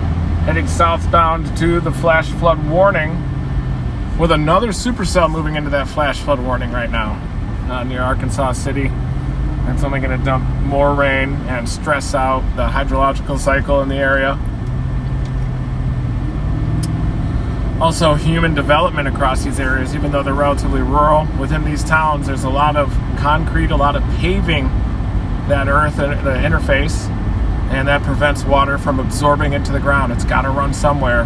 Heading southbound to the flash flood warning. with another supercell moving into that flash flood warning right now near Arkansas City. It's only going to dump more rain and stress out the hydrological cycle in the area. Also, human development across these areas, even though they're relatively rural. Within these towns, there's a lot of concrete, a lot of paving that earth, the interface, and that prevents water from absorbing into the ground. It's got to run somewhere,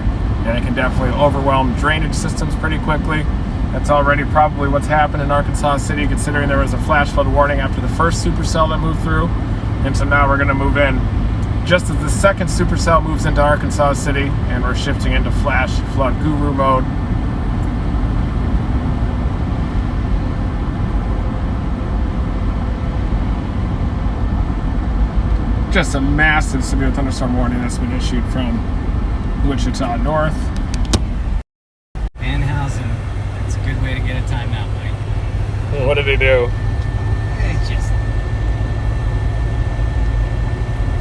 and it can definitely overwhelm drainage systems pretty quickly. That's already probably what's happened in Arkansas City, considering there was a flash flood warning after the first supercell that moved through. And so now we're going to move in just as the second supercell moves into Arkansas City, and we're shifting into flash flood guru mode. Just a massive severe thunderstorm warning that's been issued from Wichita North. Vanhausen, that's a good way to get a timeout, Mike. What did he do? It's just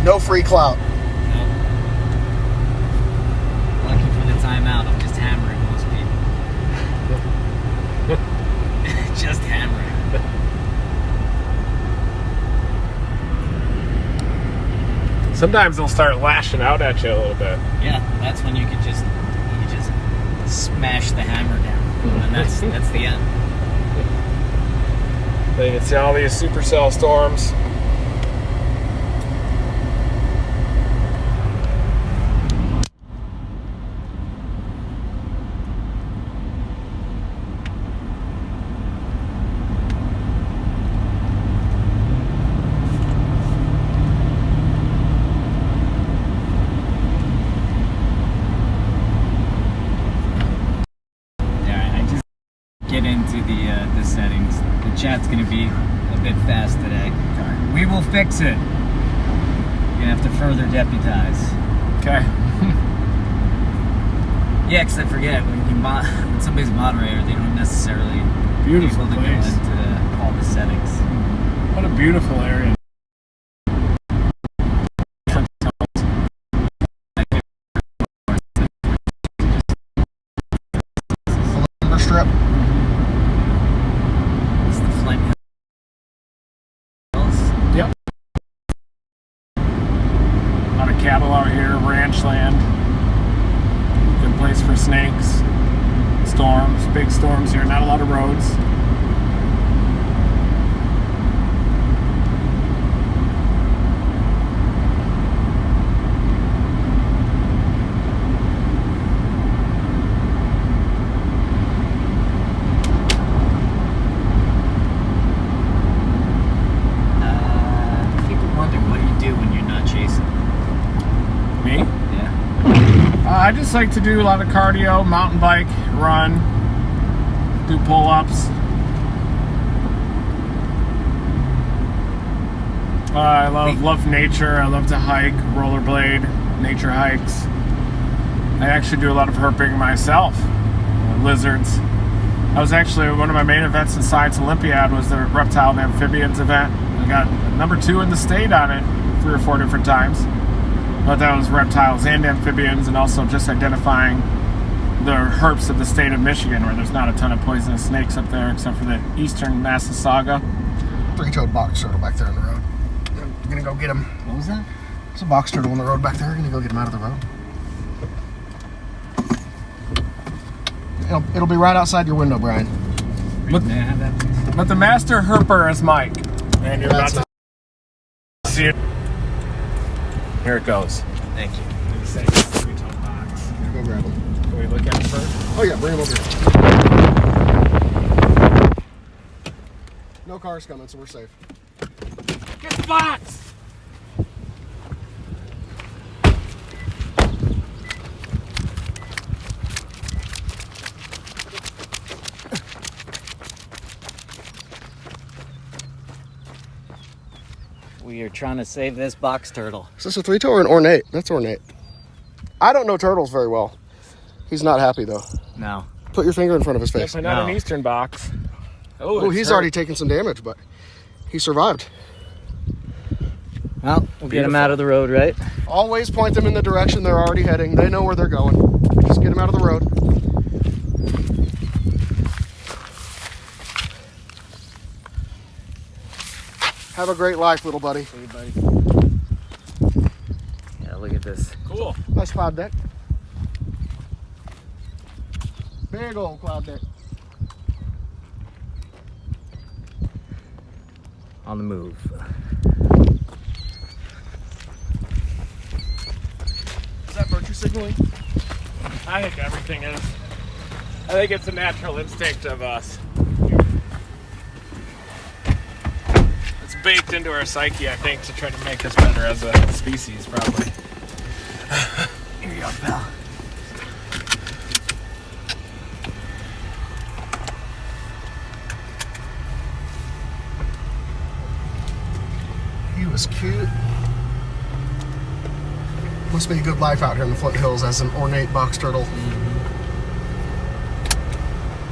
No free clout. no. Lucky for the timeout, I'm just hammering most people. Just hammering. Sometimes they'll start lashing out at you a little bit. Yeah, that's when you can just smash the hammer down, and that's the end. So you can see all these supercell storms. Get into the settings. The chat's gonna be a bit fast today. We will fix it. You're gonna have to further deputize. Okay. Yeah, because I forget when somebody's a moderator, they don't necessarily Beautiful able to place. go into all the settings. What a beautiful area. Lumber strip. It's the Flint Hills. Yep. A lot of cattle out here, ranch land. Good place for snakes. Storms, big storms here, not a lot of roads. People wonder what do you do when you're not chasing. Me? Yeah. I just like to do a lot of cardio, mountain bike, run, do pull-ups. I love nature. I love to hike, rollerblade, nature hikes. I actually do a lot of herping myself. Lizards. I was actually, one of my main events in Science Olympiad was the reptile and amphibians event. I got number 2 in the state on it 3 or 4 different times. But that was reptiles and amphibians, and also just identifying the herps of the state of Michigan, where there's not a ton of poisonous snakes up there, except for the eastern Massasauga. 3-toed box turtle back there on the road. I'm gonna go get him. What was that? There's a box turtle on the road back there. I'm gonna go get him out of the road. It'll be right outside your window, Brian. But, May I have that, please? but the master herper is Mike, and you're about That's to see it. Here it goes. Thank you. Three-toed box. Go grab him. Can we look at it first? Oh yeah, bring him over here. No cars coming, so we're safe. Get the box! We are trying to save this box turtle. Is this a 3-toe or an ornate? That's ornate. I don't know turtles very well. He's not happy though. No. Put your finger in front of his face. Definitely not No. an eastern box. Oh, it's he's hurt. already taken some damage, but he survived. Well, we'll get him out of the road, right? Always point them in the direction they're already heading. They know where they're going. Just get them out of the road. Have a great life, little buddy. See you, buddy. Yeah, look at this. Cool. Nice cloud deck. Big old cloud deck. On the move. Is that virtue signaling? I think everything is. I think it's a natural instinct of us. It's baked into our psyche, I think, to try to make us better as a species, probably. Here you go, pal. He was cute. Must be a good life out here in the foothills as an ornate box turtle.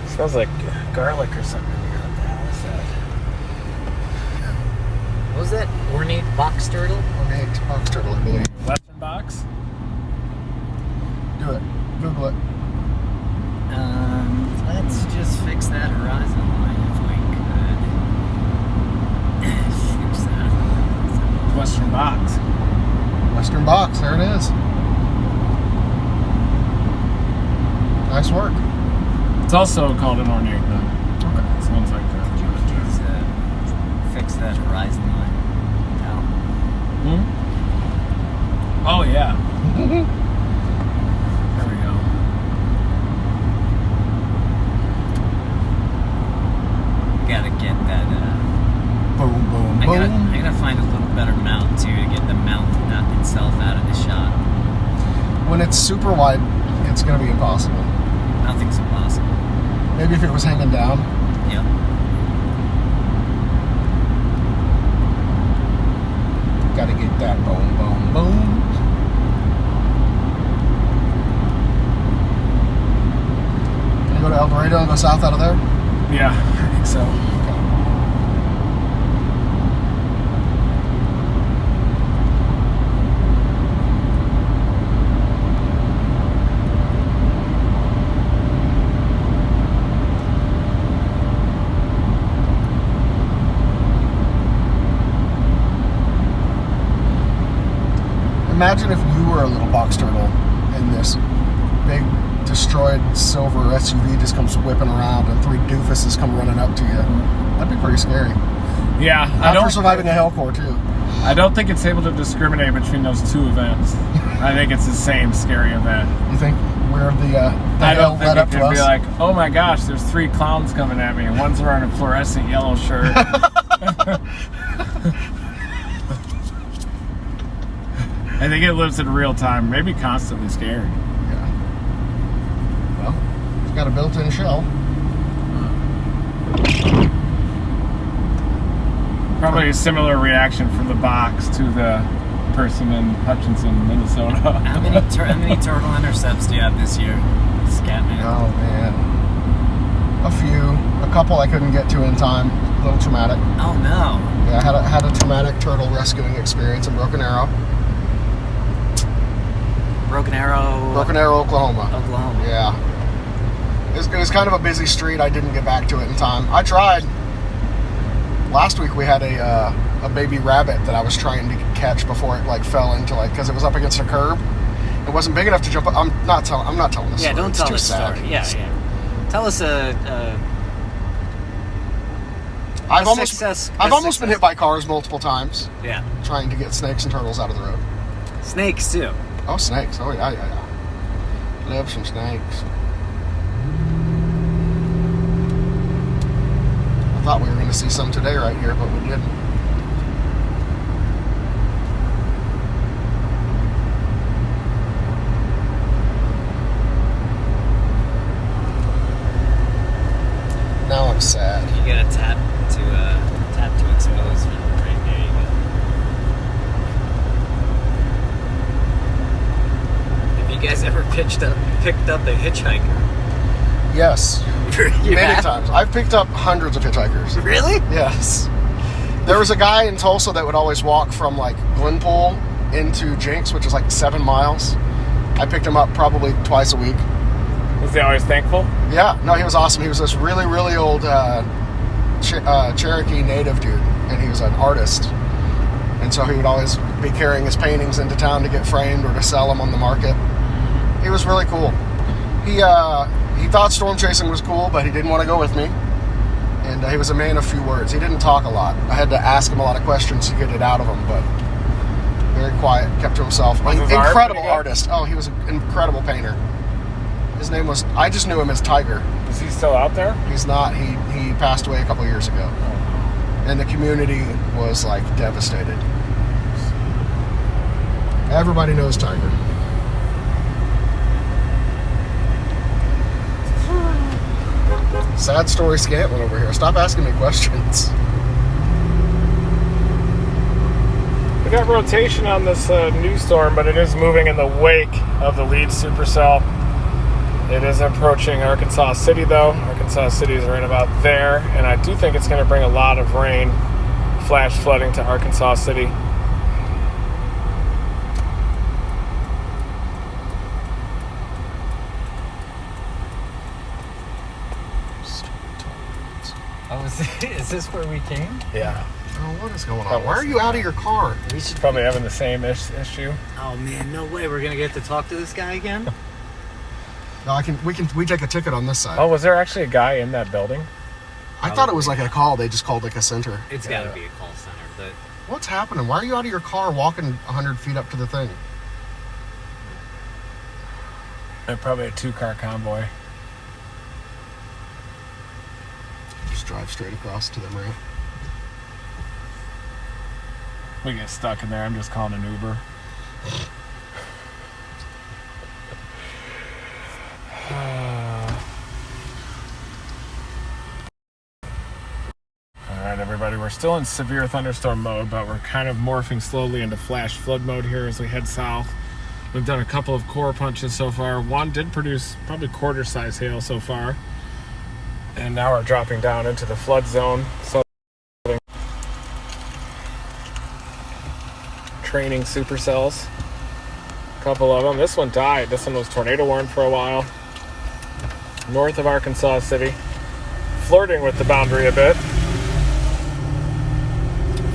Smells like garlic or something. What the hell is that? What was that? Ornate box turtle? Ornate box turtle, I believe. Western box? Do it. Google it. Let's just fix that horizon line if we could. Fix that. Western box. Western box, there it is. Nice work. It's also called an ornate, though. Okay. Sounds like that. Let's fix that horizon line. Now. Oh, yeah. There we go. Gotta get that. Boom, boom, I boom. gotta find a little better mount too to get the mount itself out of the shot. When it's super wide, it's going to be impossible. Nothing's impossible. Maybe if it was hanging down. Yep. Gotta get that boom, boom, boom. Can you go to El Dorado and go south out of there? Yeah, I think so. Imagine if you were a little box turtle and this big destroyed silver SUV just comes whipping around and three doofuses come running up to you. That'd be pretty scary. Yeah, After surviving a Hellcore too. I don't think it's able to discriminate between those two events. I think it's the same scary event. You think we're the I hell don't led think up it to could us? be like, oh my gosh, there's three clowns coming at me, and one's wearing a fluorescent yellow shirt. I think it lives in real time, maybe constantly scared. Yeah. Well, it's got a built-in shell. Probably a similar reaction from the box to the person in Hutchinson, Minnesota. How many turtle intercepts do you have this year, Scatman? Oh man, a few, a couple I couldn't get to in time. A little traumatic. Oh no. Yeah, I had a traumatic turtle rescuing experience in Broken Arrow, Oklahoma. Oklahoma. Yeah. It was kind of a busy street. I didn't get back to it in time. I tried. Last week we had a baby rabbit that I was trying to catch before it fell into because it was up against a curb. It wasn't big enough to jump up. I'm not telling this story. Don't It's tell too this sad. story. Yeah. Tell us I've almost success. been hit by cars multiple times Yeah. trying to get snakes and turtles out of the road. Snakes too. Oh, snakes. Oh, yeah. Love some snakes. I thought we were going to see some today right here, but we didn't. Now I'm sad. You gotta tap to expose. Right there you go. Have you guys ever picked up a hitchhiker? Yes. You Many have? times. I've picked up hundreds of hitchhikers. Really? Yes. There was a guy in Tulsa that would always walk from Glenpool into Jinx, which is 7 miles. I picked him up probably twice a week. Was he always thankful? Yeah, no, he was awesome. He was this really, really old Cherokee native dude. and he was an artist. And so he would always be carrying his paintings into town to get framed or to sell them on the market. He was really cool. He thought storm chasing was cool, but he didn't want to go with me. And he was a man of few words. He didn't talk a lot. I had to ask him a lot of questions to get it out of him, but very quiet, kept to himself. Was his Incredible art artist. Oh, he was an incredible painter. His name was, I just knew him as Tiger. Is he still out there? He's not. He passed away a couple years ago. And the community was like devastated. Everybody knows Tiger. Sad story Scantling over here. Stop asking me questions. We got rotation on this new storm, but it is moving in the wake of the lead supercell. It is approaching Arkansas City, though. Arkansas City is right about there, and I do think it's going to bring a lot of rain, flash flooding to Arkansas City. Oh, is this where we came? Yeah. Oh, what is going on? Why are you out of your car? We should probably having the same issue. Oh man, no way. We're gonna get to talk to this guy again? No, we take a ticket on this side. Oh, was there actually a guy in that building? I thought it was like a call. They just called like a center. It's gotta be a call center, but What's happening? Why are you out of your car walking 100 feet up to the thing? They're probably a 2-car convoy. Just drive straight across to them, right? We get stuck in there. I'm just calling an Uber. Alright, everybody, we're still in severe thunderstorm mode, but we're kind of morphing slowly into flash flood mode here as we head south. We've done a couple of core punches so far. One did produce probably quarter-size hail so far. And now we're dropping down into the flood zone. So training supercells. A couple of them. This one died. This one was tornado warned for a while. North of Arkansas City. Flirting with the boundary a bit.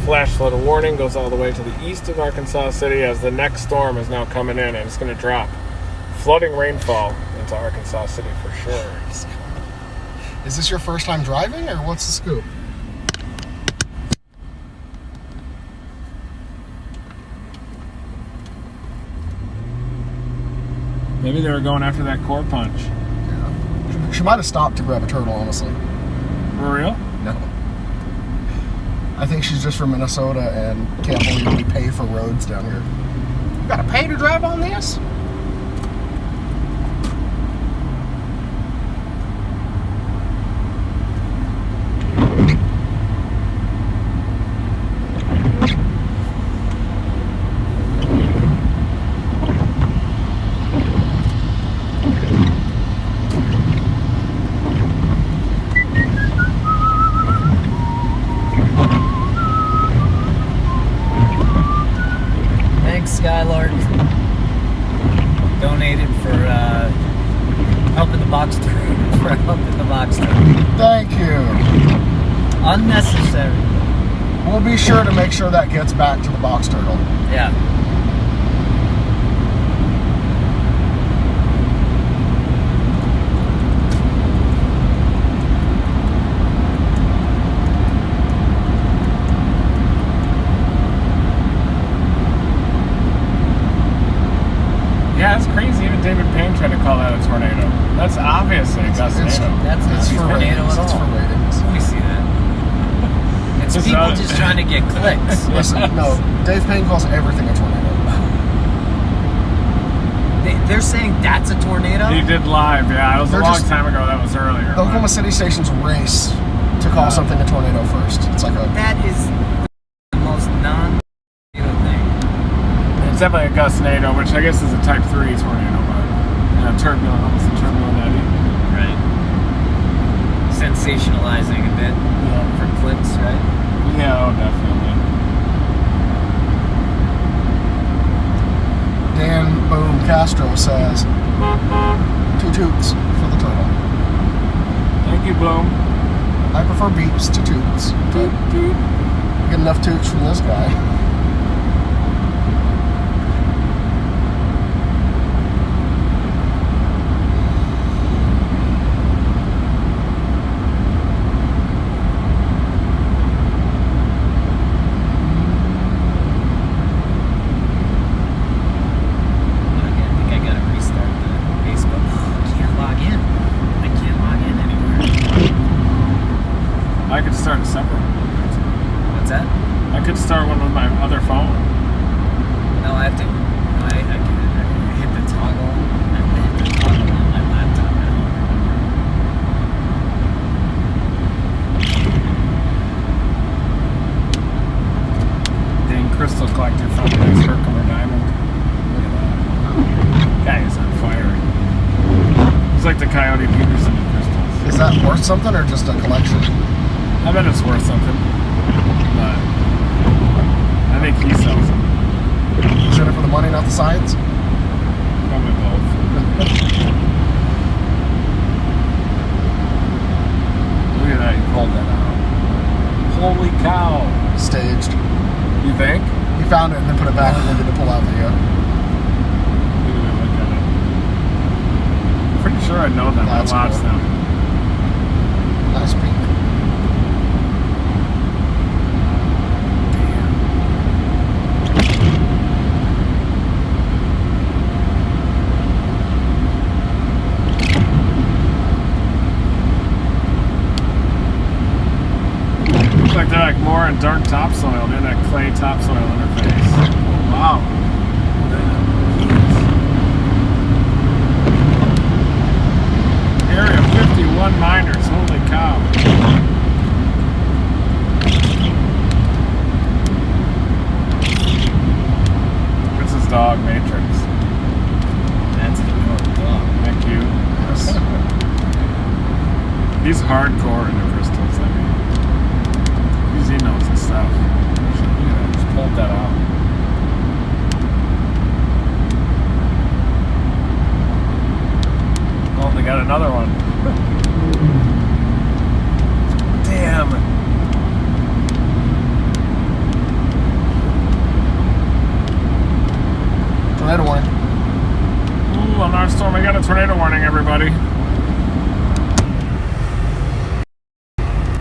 Flash flood warning goes all the way to the east of Arkansas City as the next storm is now coming in and it's going to drop flooding rainfall into Arkansas City for sure. Is this your first time driving, or what's the scoop? Maybe they were going after that core punch. Yeah. She might have stopped to grab a turtle, honestly. For real? No. I think she's just from Minnesota and can't believe we pay for roads down here. You gotta pay to drive on this? Skylark donated for helping the box turtle. Thank you. Unnecessary. We'll be sure to make sure that gets back to the box turtle. Yeah. Yeah, it's crazy. Even David Payne tried to call that a tornado. That's obviously a gustnado. That's not a tornado at all. It's for ratings. We see that. It's Just people just trying to get clicks. Listen, no, Dave Payne calls everything a tornado. They're saying that's a tornado? He did live, yeah. It was a long time ago. That was earlier. The Oklahoma City stations race to call something a tornado first. It's like a... That is the most non-tornado thing. It's definitely a gustnado, which I guess is a type 3 tornado, but turbulent, almost a turbulent eddy. Right. Sensationalizing a bit for clicks, right? Yeah, oh, definitely. Dan Boom Castro says, 2 toots for the turtle. Thank you, Boom. I prefer beeps to toots. Toot, toot. You get enough toots from this guy. I could start a separate one. What's that? I could start one with my other phone. No, I have to. No, I hit the toggle. I have to hit the toggle on my laptop now. Dang crystal collector from the next Herkimer Diamond. Look at that. Guy is on fire. It's like the Coyote Peterson of crystals. Is that worth something or just a collection? I bet it's worth something. But I think he sells them. Is it for the money, not the science? Probably both. Look at that, you pulled that out. Holy cow. Staged. You think? He found it and then put it back and then did the pull-out video. Look at it. I'm pretty sure I know them. That's I watched cool. them. Nice pink. Looks like they're like more in dark topsoil than that clay topsoil interface. Wow. Area 51 miners, holy cow. This is Dog Matrix. That's the new dog. Thank you. Yes. He's hardcore in the crystals, I mean. He's knows his stuff. Look at that, just pulled that out. Oh, they got another one. Damn. Tornado warning. Ooh, on our storm, we got a tornado warning, everybody.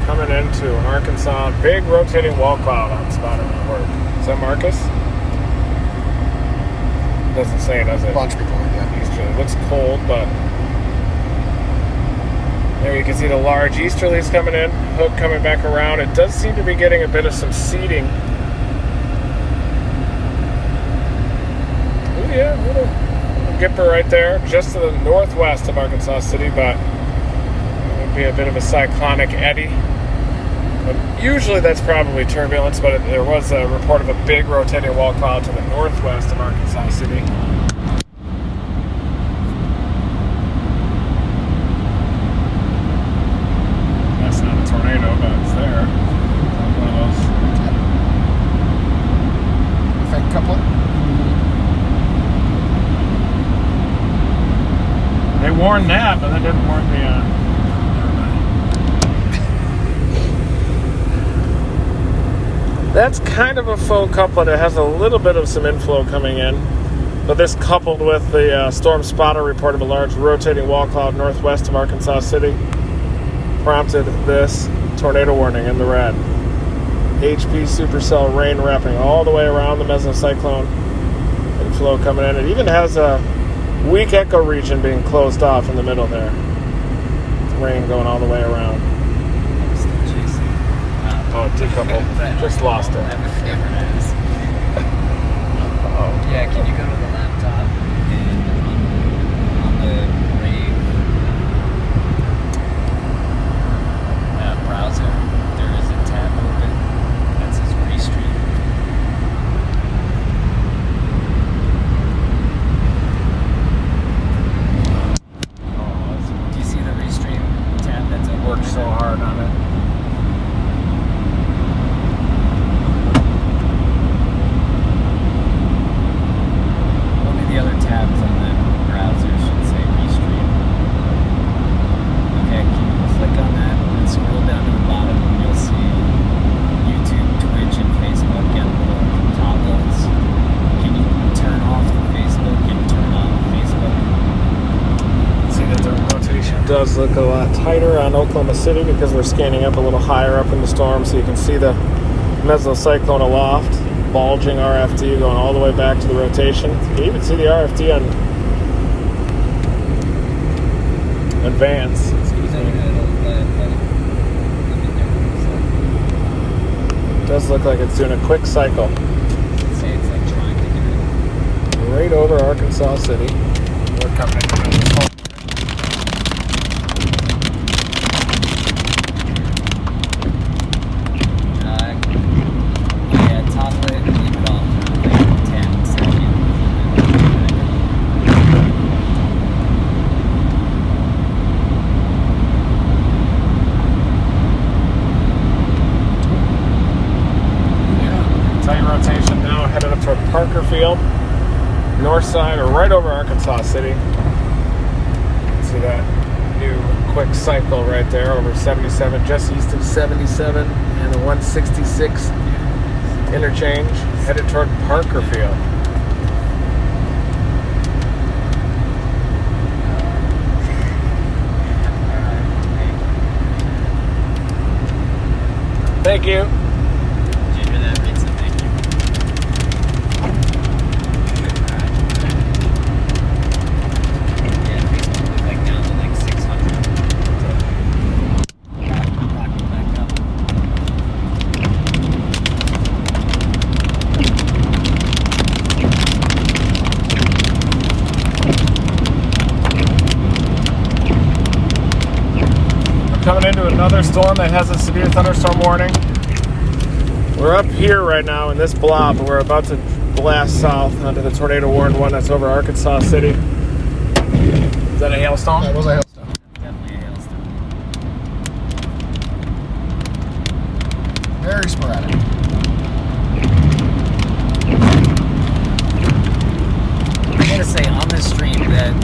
Coming into Arkansas, big rotating wall cloud on spotter report. Is that Marcus? Doesn't say, does it? Bunch of people, yeah. Easterly. It looks cold, but there you can see the large easterlies coming in, hook coming back around. It does seem to be getting a bit of some seeding. Oh yeah, little gipper right there, just to the northwest of Arkansas City, but it would be a bit of a cyclonic eddy. But usually that's probably turbulence, but there was a report of a big rotating wall cloud to the northwest of Arkansas City. That's not a tornado, but it's there. One of those. Fake couplet. They warned that, but they didn't warn the. That's kind of a faux couplet. It has a little bit of some inflow coming in, but this coupled with the storm spotter report of a large rotating wall cloud northwest of Arkansas City prompted this tornado warning in the red. HP supercell rain wrapping all the way around the mesocyclone. Inflow coming in. It even has a weak echo region being closed off in the middle there. Rain going all the way around. I'm still chasing. Oh, decouple. Just lost it. I have a favorite ass. Uh-oh. Yeah, can you go to the laptop and on the Brave browser, there is a tab open that says Restream. Do you see the Restream tab that's open? Worked so hard on it. does look a lot tighter on Oklahoma City because we're scanning up a little higher up in the storm, so you can see the mesocyclone aloft, bulging RFD going all the way back to the rotation. You can even see the RFD on Vance. Excuse me. It does look like it's doing a quick cycle. Say it's like trying to get in. Right over Arkansas City. We're coming into the storm. Yeah, top lit, leave it off for like 10 seconds. Tight rotation now, headed up toward Parker Field, north side, or right over Arkansas City. See that new quick cycle right there over 77, just east of 77 and the 166 interchange, headed toward Parker Field. Thank you. Did you hear that, Ritz? Thank you. Yeah, Facebook was like down to like 600. Rocking back up. We're coming into another storm that has a severe thunderstorm warning. We're up here right now in this blob, but we're about to blast south onto the tornado warned one that's over Arkansas City. Is that a hailstorm? That was a hailstone. Definitely a hailstone. Very sporadic. I gotta say, on this stream, that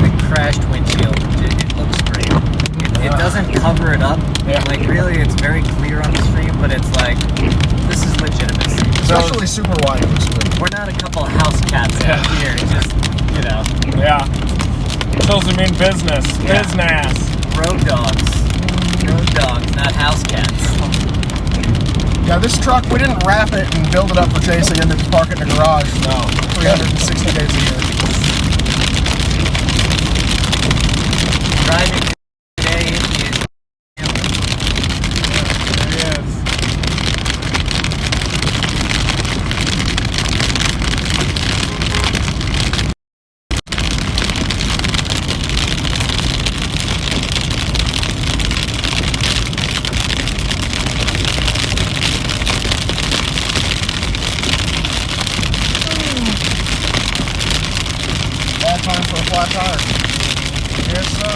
the crashed windshield, it looks great. It doesn't cover it up. Yeah. Like, really, it's very clear on the stream, but it's like, this is legitimacy. Especially super wide. It looks good. We're not a couple of house cats out here, just, you know, Yeah. Those who mean business. Yeah. Business. road dogs. Road dogs, not house cats. Yeah, this truck, we didn't wrap it and build it up for chasing and then park it in the garage. No. 360 days a year. Driving today is There he is. Bad time for a flat tire. Yes, sir.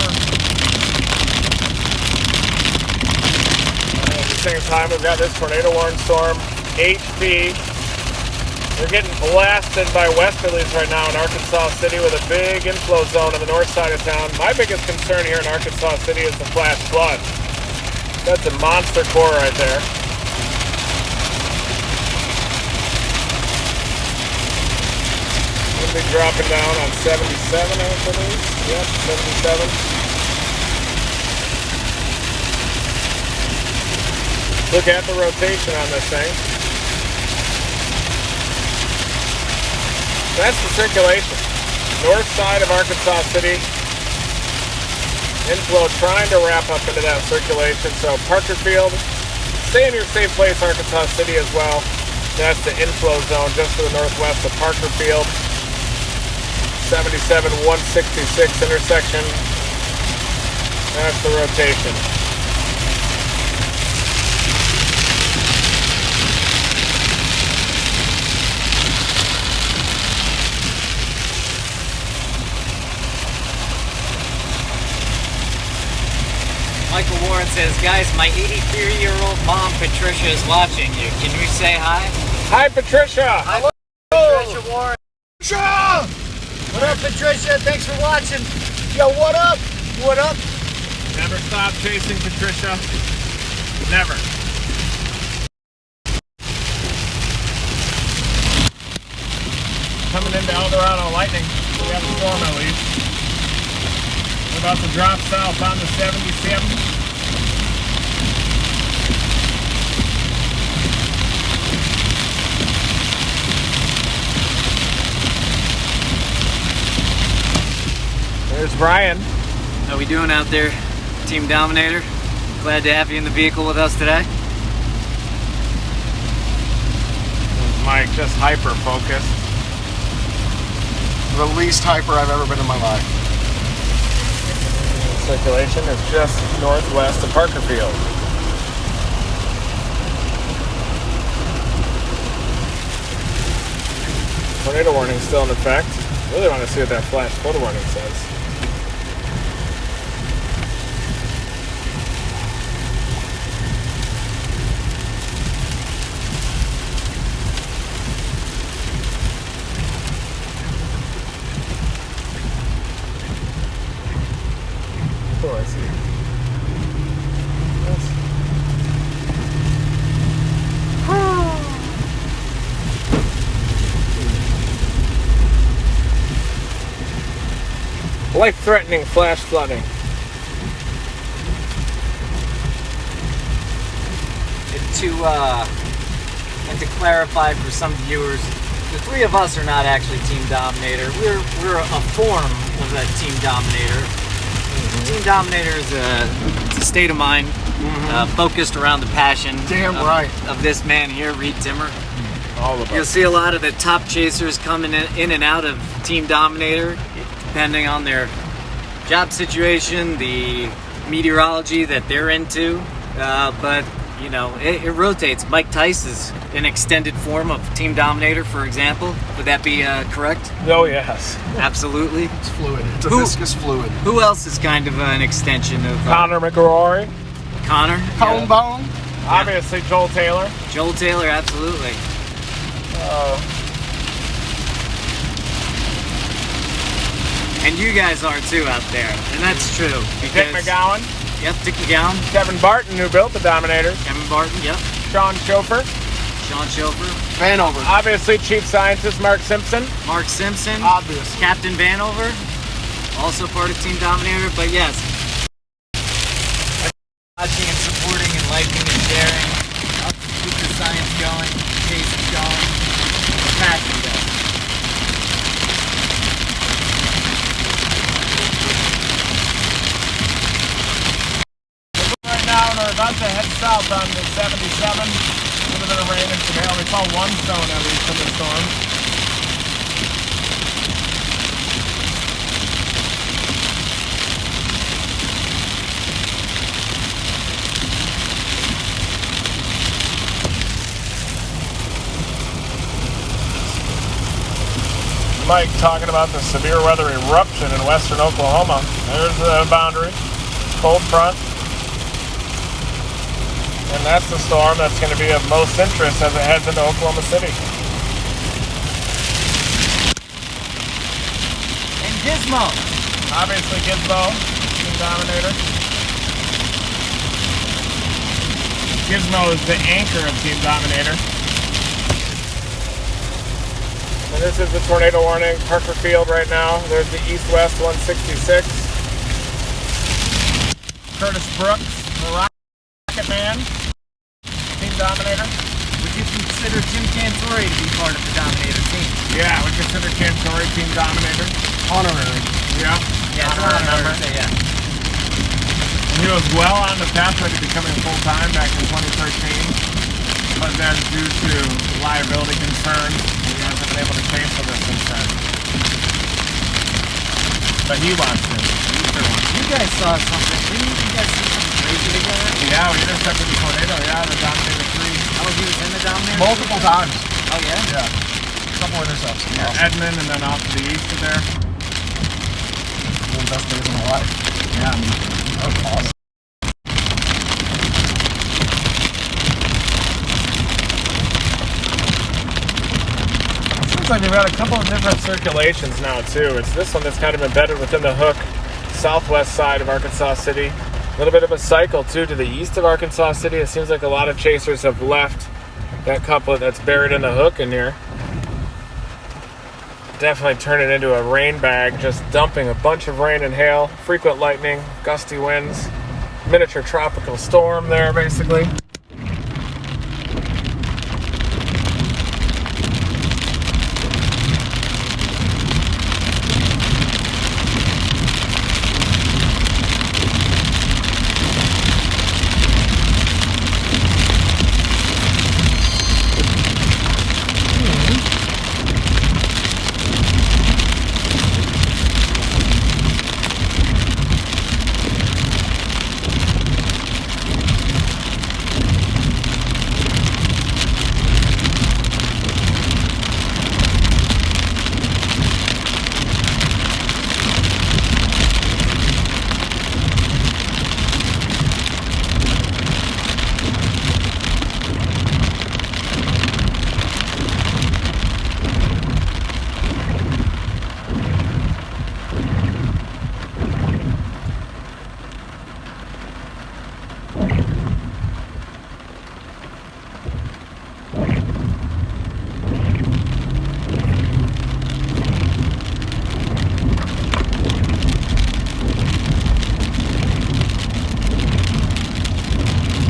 At the same time, we've got this tornado warning storm, HP. We're getting blasted by westerlies right now in Arkansas City with a big inflow zone on the north side of town. My biggest concern here in Arkansas City is the flash flood. That's a monster core right there. We'll be dropping down on 77, I believe. Yep, 77. Look at the rotation on this thing. That's the circulation. North side of Arkansas City. Inflow trying to wrap up into that circulation. So Parker Field, stay in your safe place, Arkansas City as well. That's the inflow zone just to the northwest of Parker Field. 77, 166 intersection. That's the rotation. Michael Warren says, guys, my 83-year-old mom, Patricia, is watching you. Can we say hi? Hi, Patricia. Hi, Patricia Warren. Patricia! What up, Patricia? Thanks for watching. Yo, what up? What up? Never stop chasing Patricia. Never. Coming into Eldorado Lightning. We have a storm at least. about to drop south on the 77. There's Brian. How we doing out there, Team Dominator? Glad to have you in the vehicle with us today. Mike, just hyper focused. The least hyper I've ever been in my life. Circulation is just northwest of Parkerfield. Tornado warning still in effect. Really want to see what that flash photo warning says. Oh, I see. Life-threatening flash flooding. And to clarify for some viewers, the three of us are not actually Team Dominator. We're a form of a Team Dominator. Team Dominator is it's a state of mind focused around the passion of this man here, Reed Timmer. All of us. You'll see a lot of the top chasers coming in and out of Team Dominator, depending on their job situation, the meteorology that they're into. But, you know, it rotates. Mike Tice is an extended form of Team Dominator, for example. Would that be correct? Oh, yes. Absolutely. It's fluid. It's a viscous fluid. Who else is kind of an extension of... Connor McRory. Connor? Cone bone. Obviously, Joel Taylor. Joel Taylor, absolutely. And you guys are too out there, and that's true. Dick McGowan. Yep, Dick McGowan. Kevin Barton, who built the Dominator. Kevin Barton, yep. Sean Schofer. Sean Schofer. Vanover. Obviously, Chief Scientist Mark Simpson. Mark Simpson. Obvious. Captain Vanover, also part of Team Dominator, but yes. Watching and supporting and liking and sharing. Help keep the science going, the chase going, the passion going. Right now, and we're about to head south on the 77. A little bit of rain and some hail. We saw one stone at least in the storm. Mike talking about the severe weather eruption in western Oklahoma. There's the boundary. Cold front. And that's the storm that's going to be of most interest as it heads into Oklahoma City. And Gizmo. Obviously Gizmo, Team Dominator. Gizmo is the anchor of Team Dominator. And this is the tornado warning, Parkerfield right now. There's the east-west 166. Curtis Brooks, the Rocket Man, Team Dominator. Would you consider Jim Cantori to be part of the Dominator team? Yeah, we consider Cantori Team Dominator. Honorary. Yeah. Yeah, it's not a number. Yeah. And he was well on the pathway to becoming full-time back in 2013. But then due to liability concerns, he hasn't been able to chase for this since then. But he wants to. You guys saw something. Didn't you guys see something crazy together? Yeah, we intercepted the tornado. Yeah, the Dominator 3. Oh, he was in the Dominator? Multiple times. Oh, yeah? Yeah. Couple intercepts. Yeah, Edmond, and then off to the east of there. One of the best days of my life. Yeah. That was awesome. Seems like we've got a couple of different circulations now too. It's this one that's kind of embedded within the hook, southwest side of Arkansas City. A little bit of a cycle too to the east of Arkansas City. It seems like a lot of chasers have left that couplet that's buried in the hook in here. definitely turn it into a rain bag, just dumping a bunch of rain and hail, frequent lightning, gusty winds, miniature tropical storm there, basically.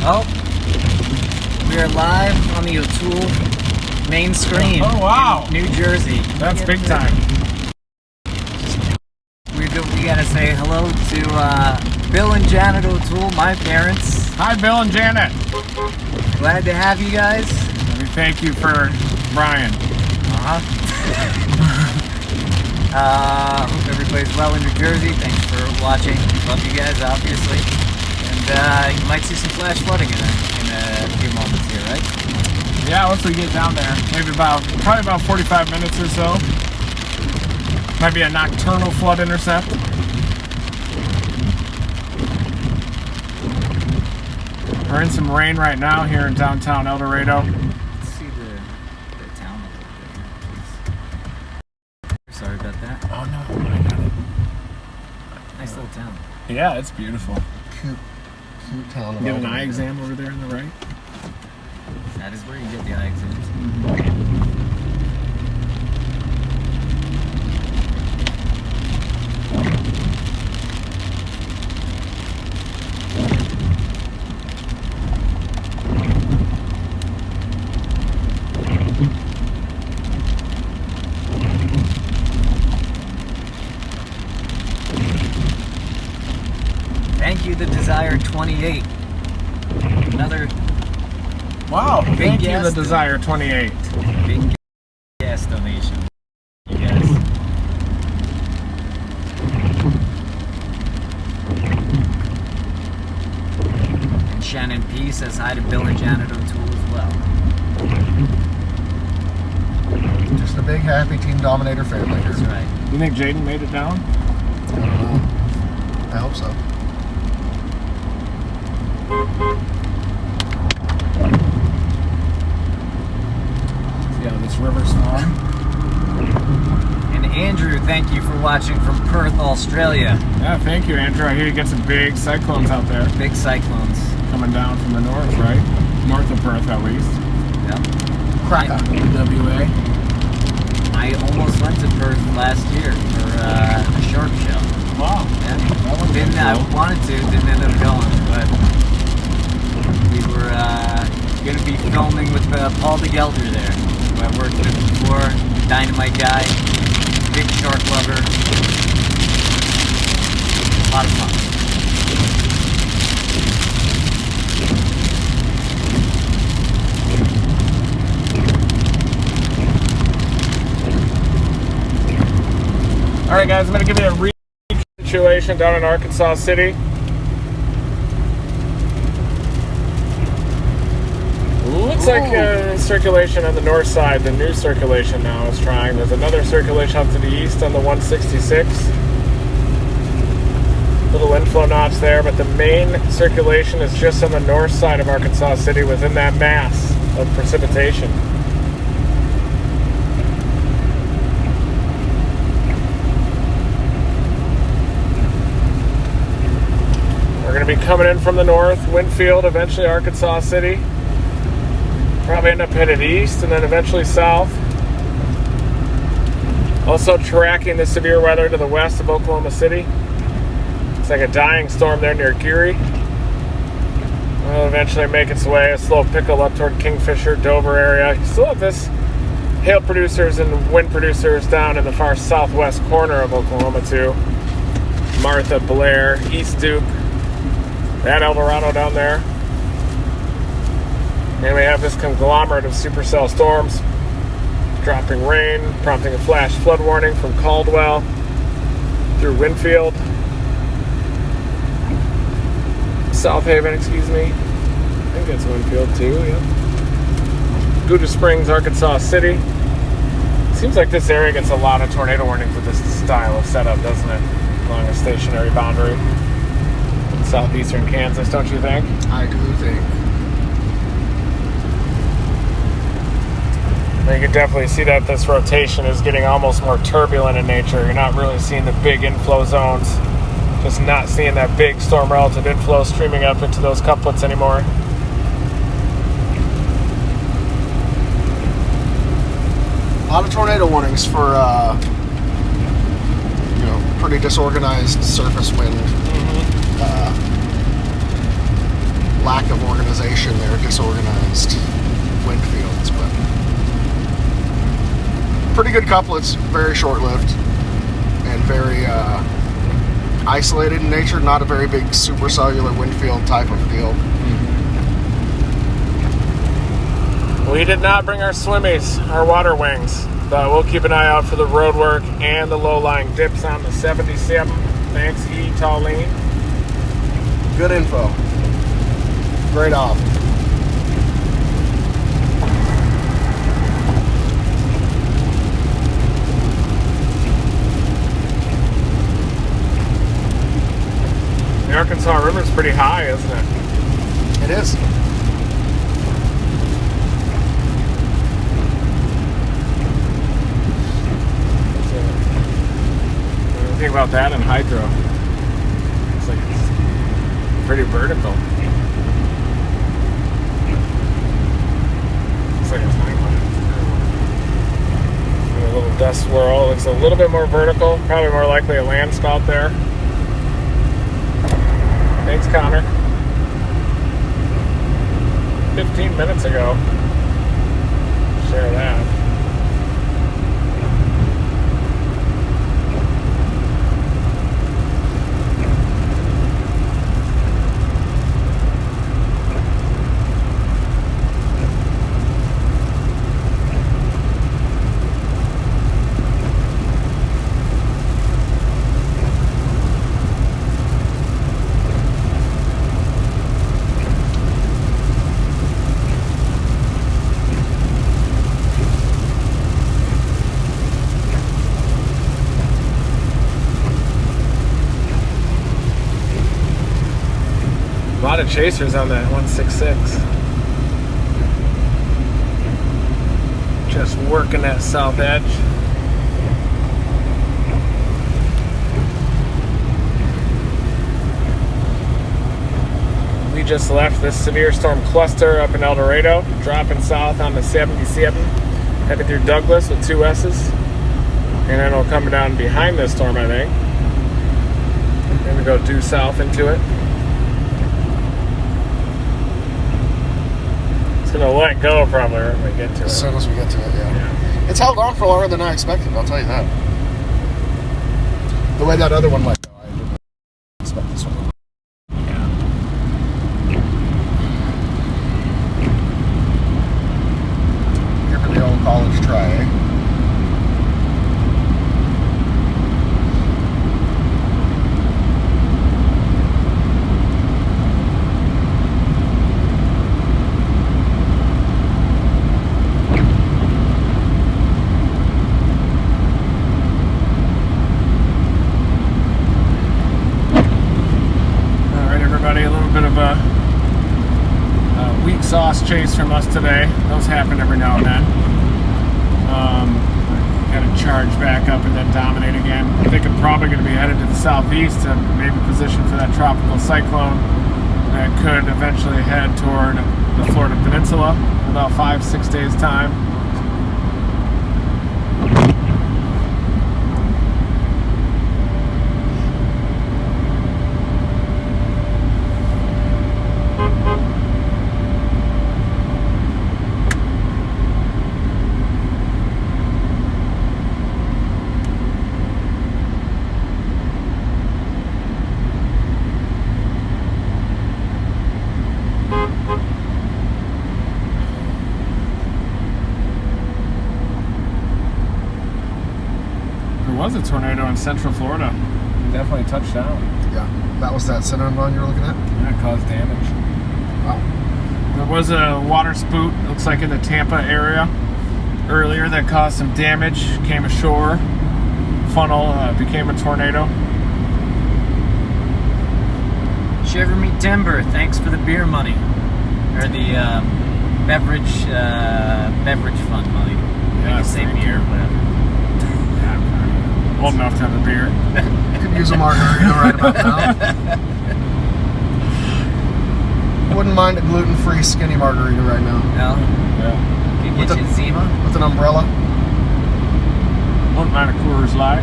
Oh, we are live on the O'Toole main screen. Oh, wow. In New Jersey. That's big time. We gotta say hello to Bill and Janet O'Toole, my parents. Hi, Bill and Janet. Glad to have you guys. We thank you for Brian. Hope everybody's well in New Jersey. Thanks for watching. Love you guys, obviously. And you might see some flash flooding in a few moments here, right? Yeah, once we get down there, probably about 45 minutes or so. Might be a nocturnal flood intercept. We're in some rain right now here in downtown El Dorado. Let's see the town a little bit. Sorry about that. Oh no, I got it. Nice little town. Yeah, it's beautiful. Cute town. You get an eye exam over there on the right. That is where you get the eye exams. Thank you, the Desire 28. Another Wow, thank you, gas the Desire 28. big gas donation. You guys. And Shannon P says hi to Bill and Janet O'Toole as well. Just a big happy Team Dominator family here. That's right. You think Jaden made it down? I don't know. I hope so. See how this river's flowing? And Andrew, thank you for watching from Perth, Australia. Yeah, thank you, Andrew. I hear you get some big cyclones out there Big cyclones. coming down from the north, right? North of Perth, at least. Yep. Cracker. WA. I almost went to Perth last year for a shark show. Wow. Yeah. That was Didn't I cool. wanted to, didn't end up going, but we were going to be filming with Paul DeGelder there, who I worked with before, dynamite guy, big shark lover. A lot of fun. All right, guys, I'm going to give you a situation down in Arkansas City. Looks like circulation on the north side. The new circulation now is trying. There's another circulation up to the east on the 166. Little inflow notch there, but the main circulation is just on the north side of Arkansas City within that mass of precipitation. We're going to be coming in from the north, Winfield, eventually Arkansas City. Probably end up headed east and then eventually south. Also tracking the severe weather to the west of Oklahoma City. It's like a dying storm there near Geary. It'll eventually make its way, a slow pickle up toward Kingfisher, Dover area. You still have this hail producers and wind producers down in the far southwest corner of Oklahoma too. Martha, Blair, East Duke, that El Dorado down there. And we have this conglomerate of supercell storms. Dropping rain, prompting a flash flood warning from Caldwell through Winfield. South Haven, excuse me. I think it's Winfield too, yeah. Gouda Springs, Arkansas City. Seems like this area gets a lot of tornado warnings with this style of setup, doesn't it? Along a stationary boundary. In southeastern Kansas, don't you think? I do think. You can definitely see that this rotation is getting almost more turbulent in nature. You're not really seeing the big inflow zones. Just not seeing that big storm relative inflow streaming up into those couplets anymore. A lot of tornado warnings for, pretty disorganized surface wind. Lack of organization there, disorganized wind fields, but pretty good couplets, very short-lived and very isolated in nature, not a very big supercellular wind field type of deal. We did not bring our swimmies, our water wings, but we'll keep an eye out for the road work and the low-lying dips on the 77. Thanks, E. Tallene. Good info. Great off. The Arkansas River's pretty high, isn't it? It is. What do you think about that in hydro? It's like it's pretty vertical. Looks like it's high. A little dust swirl. Looks a little bit more vertical. Probably more likely a land spout there. Thanks, Connor. 15 minutes ago. Share that. A lot of chasers on that 166. Just working that south edge. We just left this severe storm cluster up in El Dorado, dropping south on the 77, headed through Douglas with 2 S's. And then it'll come down behind this storm, I think. Then we go due south into it. Gonna let go probably when we get to it. As soon as we get to it, yeah. It's held on for longer than I expected, I'll tell you that. The way that other one let go, I didn't expect this one. Yeah. Here for the old college try, eh? Sauce chase from us today. Those happen every now and then. Got to charge back up and then dominate again. I think I'm probably going to be headed to the southeast and maybe position for that tropical cyclone that could eventually head toward the Florida Peninsula in about 5-6 days time. There was a tornado in Central Florida. It definitely touched down. Yeah, that was that cinnamon bun you were looking at? Yeah, it caused damage. Wow. There was a water spout, looks like in the Tampa area earlier, that caused some damage, came ashore. Funnel became a tornado. Shiver me timber. Thanks for the beer money, or the beverage fund money. Yeah, I can say thank beer, you. whatever. Old enough to have a beer. Could use a margarita right about now. Wouldn't mind a gluten-free skinny margarita right now. No, Yeah. can get you Zima. With an umbrella. Wouldn't mind a Coors Light.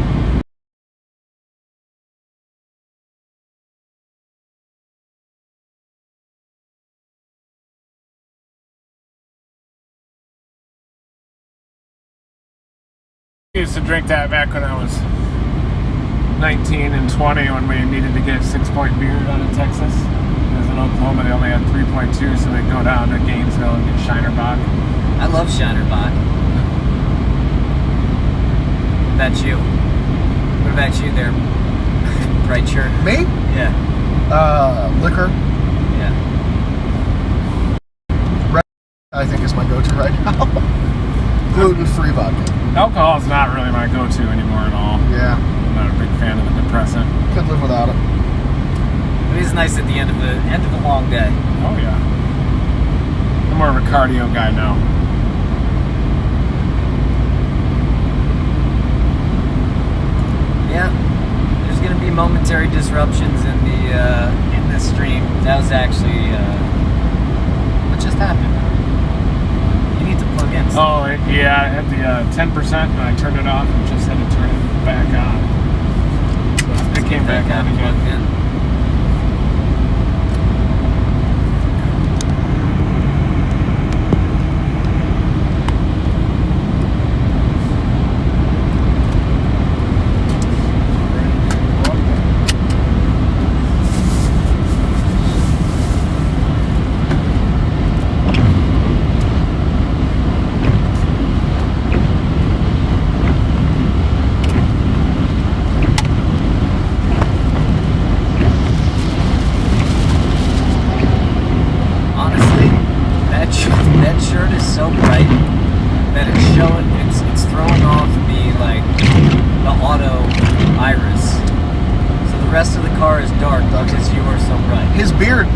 I used to drink that back when I was 19 and 20 when we needed to get 6-point beer out of Texas. Because in Oklahoma they only had 3.2, so they'd go down to Gainesville and get Shiner Bock. I love Shinerbach. What about you? What about you there? Bright shirt. Me? Yeah. Liquor. Yeah. I think is my go-to right now. Gluten-free vodka. Alcohol is not really my go-to anymore at all. Yeah. I'm not a big fan of the depressant. Could live without it. It is nice at the end of a long day. Oh yeah. I'm more of a cardio guy now. Yeah. There's gonna be momentary disruptions in this stream. That was actually what just happened. You need to plug in. Oh yeah, I had the 10% and I turned it off and just had to turn it back on. It came back on again. Plugged in.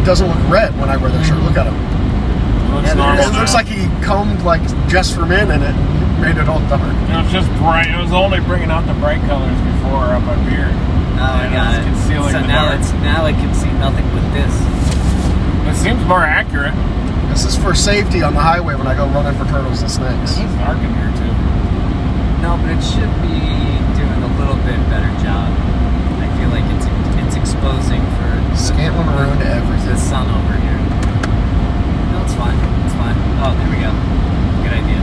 Doesn't look red when I wear that shirt. Look at him. It looks like he combed like just for men and it made it all dark. It was just bright. It was only bringing out the bright colors before of my beard. Oh, I got it. Concealing so the now dark. now I can see nothing with this. It seems more accurate. This is for safety on the highway when I go running for turtles and snakes. It's dark in here too. No, but it should be doing a little bit better job. I feel like it's exposing for Scantlin ruined everything. the sun over here. No, it's fine. It's fine. Oh, there we go. Good idea.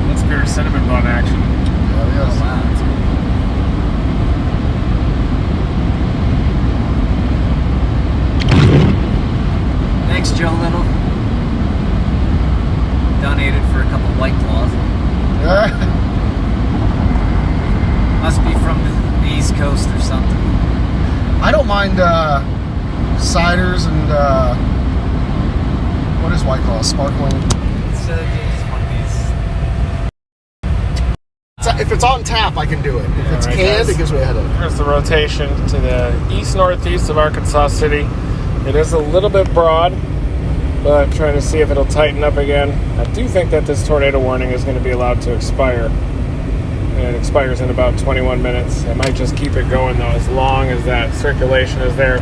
That's pure cinnamon bun action. Yeah, Oh, wow. Thanks, Joe Little. Donated for a couple White Claws. Must be from the East Coast or something. I don't mind ciders and what is White Claw? Sparkling. It's one of these. If it's on tap, I can do it. If it's right, canned, guys. it gives me a headache. Here's the rotation to the east-northeast of Arkansas City. It is a little bit broad, but I'm trying to see if it'll tighten up again. I do think that this tornado warning is going to be allowed to expire. And it expires in about 21 minutes. I might just keep it going, though, as long as that circulation is there.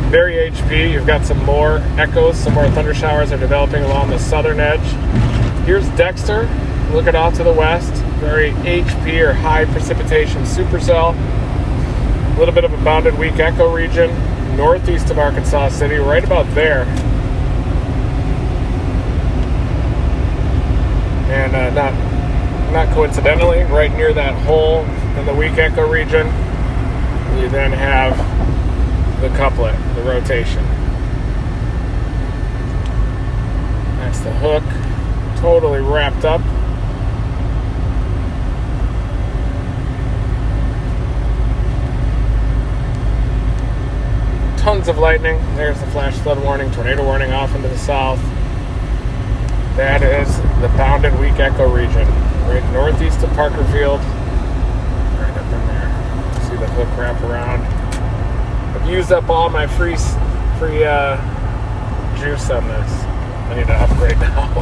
Very HP. You've got some more echoes. Some more thunder showers are developing along the southern edge. Here's Dexter. Looking off to the west. Very HP or high precipitation supercell. A little bit of a bounded weak echo region. Northeast of Arkansas City, right about there. And not coincidentally, right near that hole in the weak echo region, you then have the couplet, the rotation. That's the hook, totally wrapped up. Tons of lightning. There's the flash flood warning, tornado warning off into the south. That is the bounded weak echo region, right northeast of Parker Field, right up in there. See the hook wrap around. I've used up all my free juice on this. I need to upgrade now.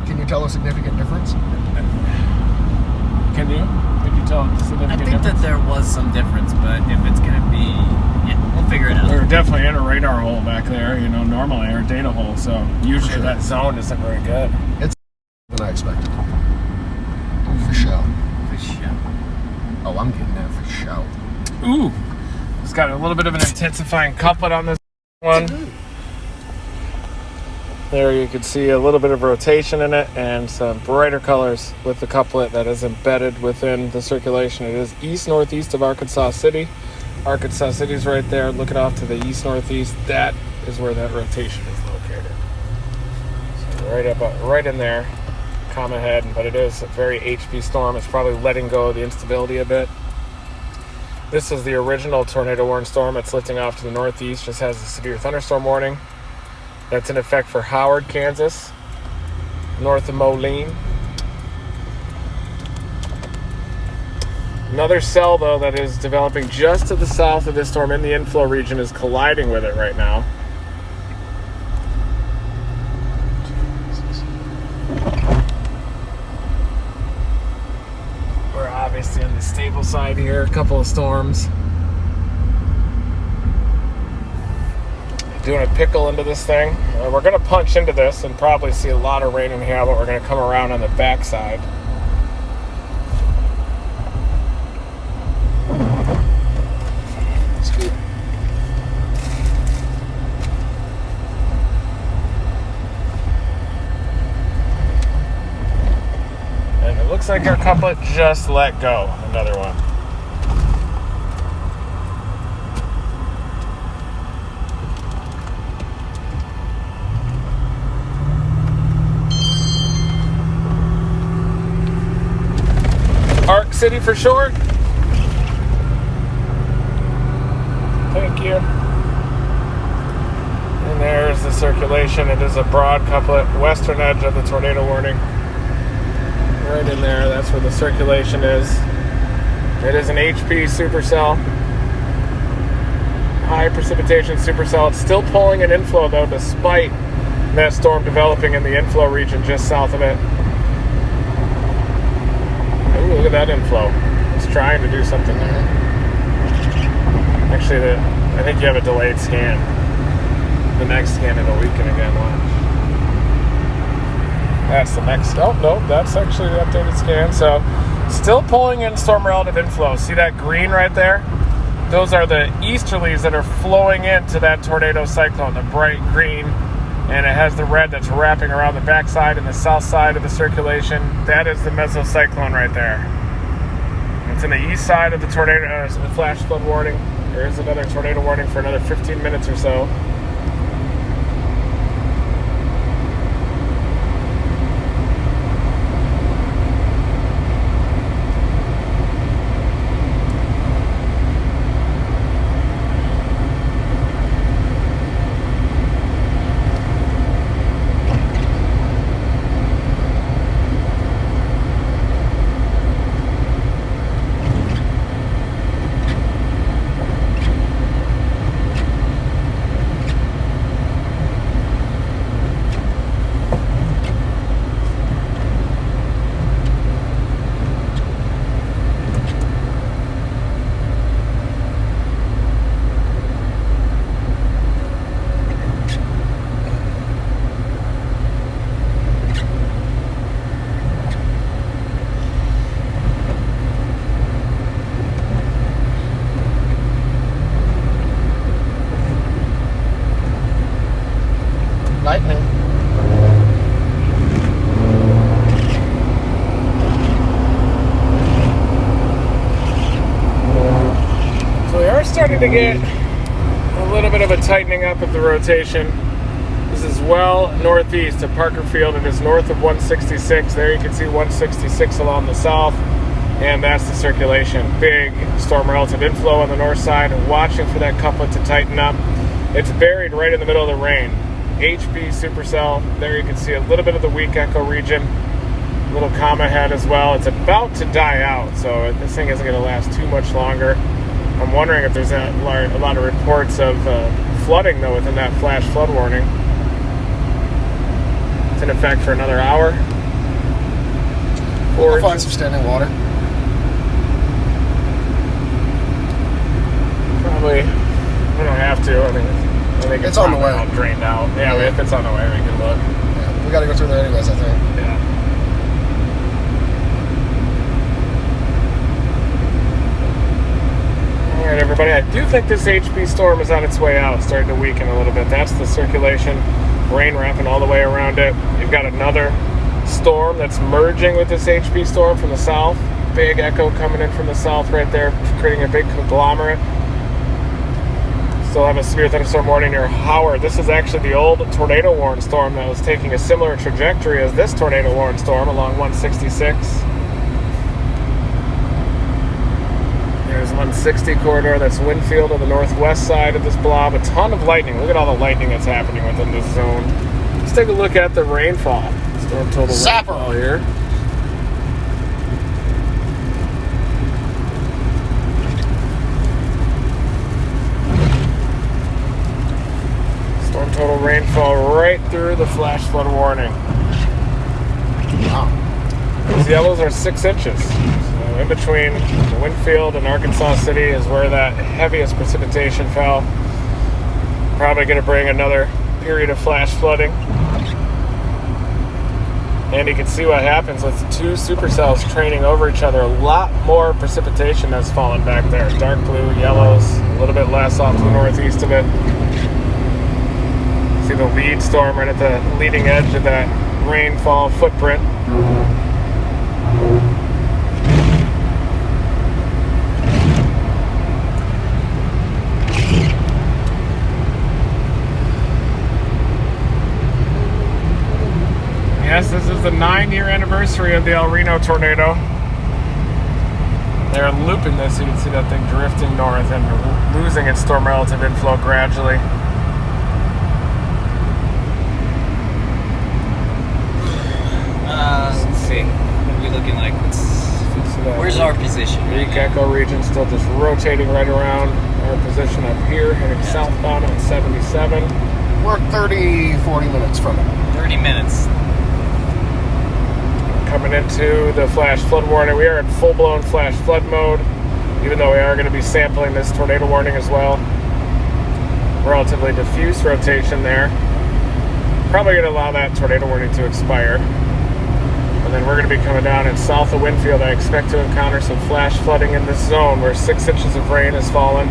Can you tell a significant difference? Can you? Could you tell a significant I think difference? that there was some difference, but if it's going to be, yeah, we'll figure it out. We're definitely in a radar hole back there, normally, or a data hole, so usually that zone isn't very good. It's than I expected. For sure. For sure. Oh, I'm getting that for sure. Ooh, it's got a little bit of an intensifying couplet on this one. There you can see a little bit of rotation in it and some brighter colors with the couplet that is embedded within the circulation. It is east-northeast of Arkansas City. Arkansas City is right there, looking off to the east-northeast. That is where that rotation is located. So right in there, calm ahead, but it is a very HP storm. It's probably letting go of the instability a bit. This is the original tornado warning storm. It's lifting off to the northeast, just has a severe thunderstorm warning. That's in effect for Howard, Kansas, north of Moline. Another cell, though, that is developing just to the south of this storm in the inflow region is colliding with it right now. We're obviously on the stable side here, a couple of storms. Doing a pickle into this thing. We're going to punch into this and probably see a lot of rain in here, but we're going to come around on the back side. Scoop. And it looks like our couplet just let go. Another one. Arc City for short. Thank you. And there's the circulation. It is a broad couplet, western edge of the tornado warning. Right in there, that's where the circulation is. It is an HP supercell. High precipitation supercell. It's still pulling an inflow, though, despite that storm developing in the inflow region just south of it. Ooh, look at that inflow. It's trying to do something there. Actually, I think you have a delayed scan. The next scan it'll weaken again. Watch. That's the next. Oh, no, that's actually the updated scan. So, still pulling in storm relative inflow. See that green right there? Those are the easterlies that are flowing into that tornado cyclone, the bright green. And it has the red that's wrapping around the backside and the south side of the circulation. That is the mesocyclone right there. It's in the east side of the tornado, the flash flood warning. There is another tornado warning for another 15 minutes or so. starting to get a little bit of a tightening up of the rotation. This is well northeast of Parker Field. It is north of 166. There you can see 166 along the south, and that's the circulation. Big storm relative inflow on the north side, and watching for that couplet to tighten up. It's buried right in the middle of the rain. HB supercell. There you can see a little bit of the weak echo region. A little comma head as well. It's about to die out, so this thing isn't going to last too much longer. I'm wondering if there's a lot of reports of flooding, though, within that flash flood warning. It's in effect for another hour. I'll find some standing water. Probably, we don't have to. I think it's on the way. All drained out. Yeah, Yeah. if it's on the way, we can look. Yeah, we got to go through there anyways, I think. Yeah. All right, everybody. I do think this HB storm is on its way out, starting to weaken a little bit. That's the circulation, rain wrapping all the way around it. You've got another storm that's merging with this HB storm from the south. Big echo coming in from the south right there, creating a big conglomerate. Still have a severe thunderstorm warning near Howard. This is actually the old tornado warning storm that was taking a similar trajectory as this tornado warning storm along 166. There's 160 corridor. That's Winfield on the northwest side of this blob. A ton of lightning. Look at all the lightning that's happening within this zone. Let's take a look at the rainfall. Storm total rainfall here. Storm total rainfall right through the flash flood warning. Wow. These yellows are 6 inches. So in between Winfield and Arkansas City is where that heaviest precipitation fell. Probably going to bring another period of flash flooding. And you can see what happens with two supercells training over each other. A lot more precipitation has fallen back there. Dark blue, yellows, a little bit less off to the northeast of it. See the lead storm right at the leading edge of that rainfall footprint. Yes, this is the 9-year anniversary of the El Reno tornado. They're looping this, so you can see that thing drifting north and losing its storm relative inflow gradually. Let's see. What are we looking like? Where's our position? Weak echo region still just rotating right around our position up here, heading southbound on 77. We're 40 minutes from it. 30 minutes. Coming into the flash flood warning. We are in full-blown flash flood mode, even though we are going to be sampling this tornado warning as well. Relatively diffuse rotation there. Probably going to allow that tornado warning to expire. And then we're going to be coming down in south of Winfield. I expect to encounter some flash flooding in this zone where 6 inches of rain has fallen.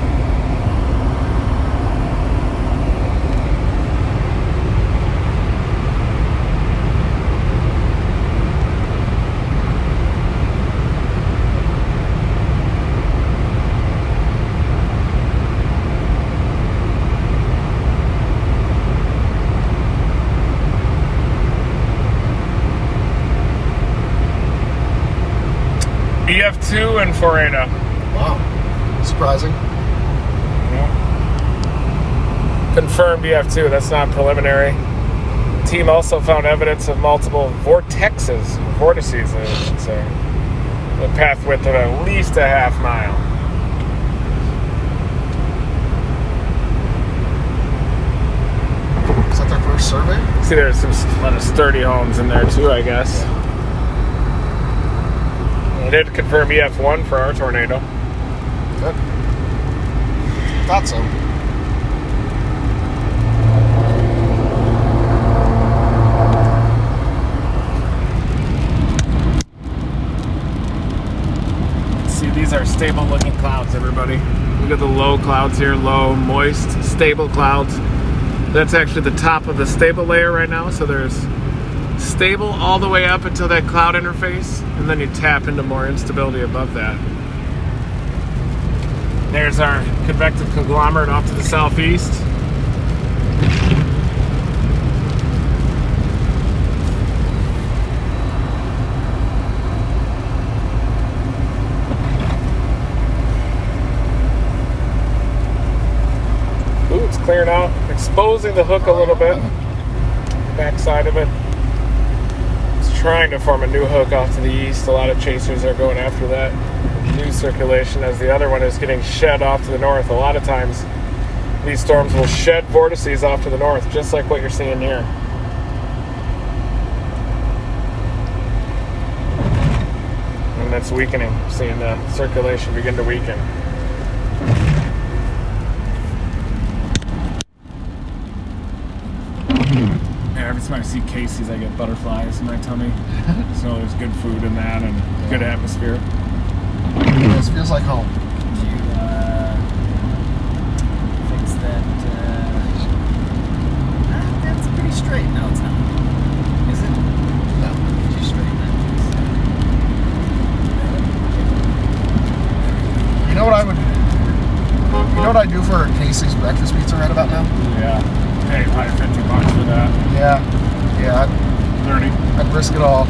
EF2 and 4/8. Wow. Surprising. Confirmed EF2. That's not preliminary. The team also found evidence of multiple vortices. It's a path width of at least a half mile. Is that their first survey? See, there's a lot of sturdy homes in there too, I guess. I did confirm EF1 for our tornado. Good. Thought so. See, these are stable looking clouds, everybody. Look at the low clouds here, low, moist, stable clouds. That's actually the top of the stable layer right now, so there's stable all the way up until that cloud interface, and then you tap into more instability above that. There's our convective conglomerate off to the southeast. Ooh, it's clearing out, exposing the hook a little bit. Back side of it. It's trying to form a new hook off to the east. A lot of chasers are going after that new circulation as the other one is getting shed off to the north. A lot of times these storms will shed vortices off to the north, just like what you're seeing here. And that's weakening. Seeing the circulation begin to weaken. Every time I see Casey's, I get butterflies in my tummy. So there's good food in that and good atmosphere. This feels like home. Did you fix that? That's pretty straight. No, it's not. Is it? No. Did you straighten that? You know what I would? You know what I do for Casey's breakfast pizza right about now? Yeah. Hey, probably $50 for that. Yeah. 30. I'd risk it all.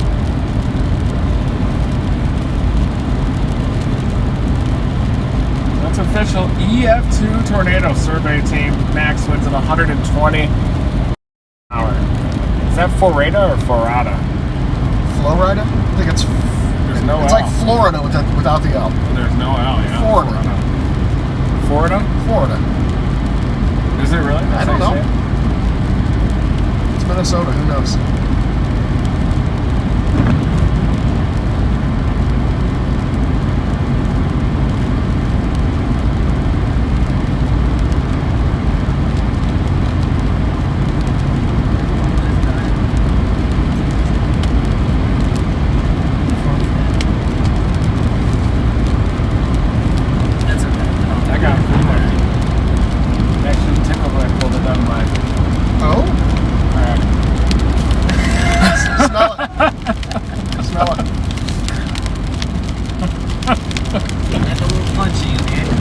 That's official EF2 tornado survey team. Max winds of 120 an hour. Is that Florida or Florida? Florida? I think it's. There's no It's L. like Florida without the L. There's no L, yeah. Florida. Florida? Is it really? I don't know. It's Minnesota. Who knows? That's okay. I got it. It actually tickled when I pulled it down my. Oh? Alright. Smell it. Smell it. That's a little punchy in here.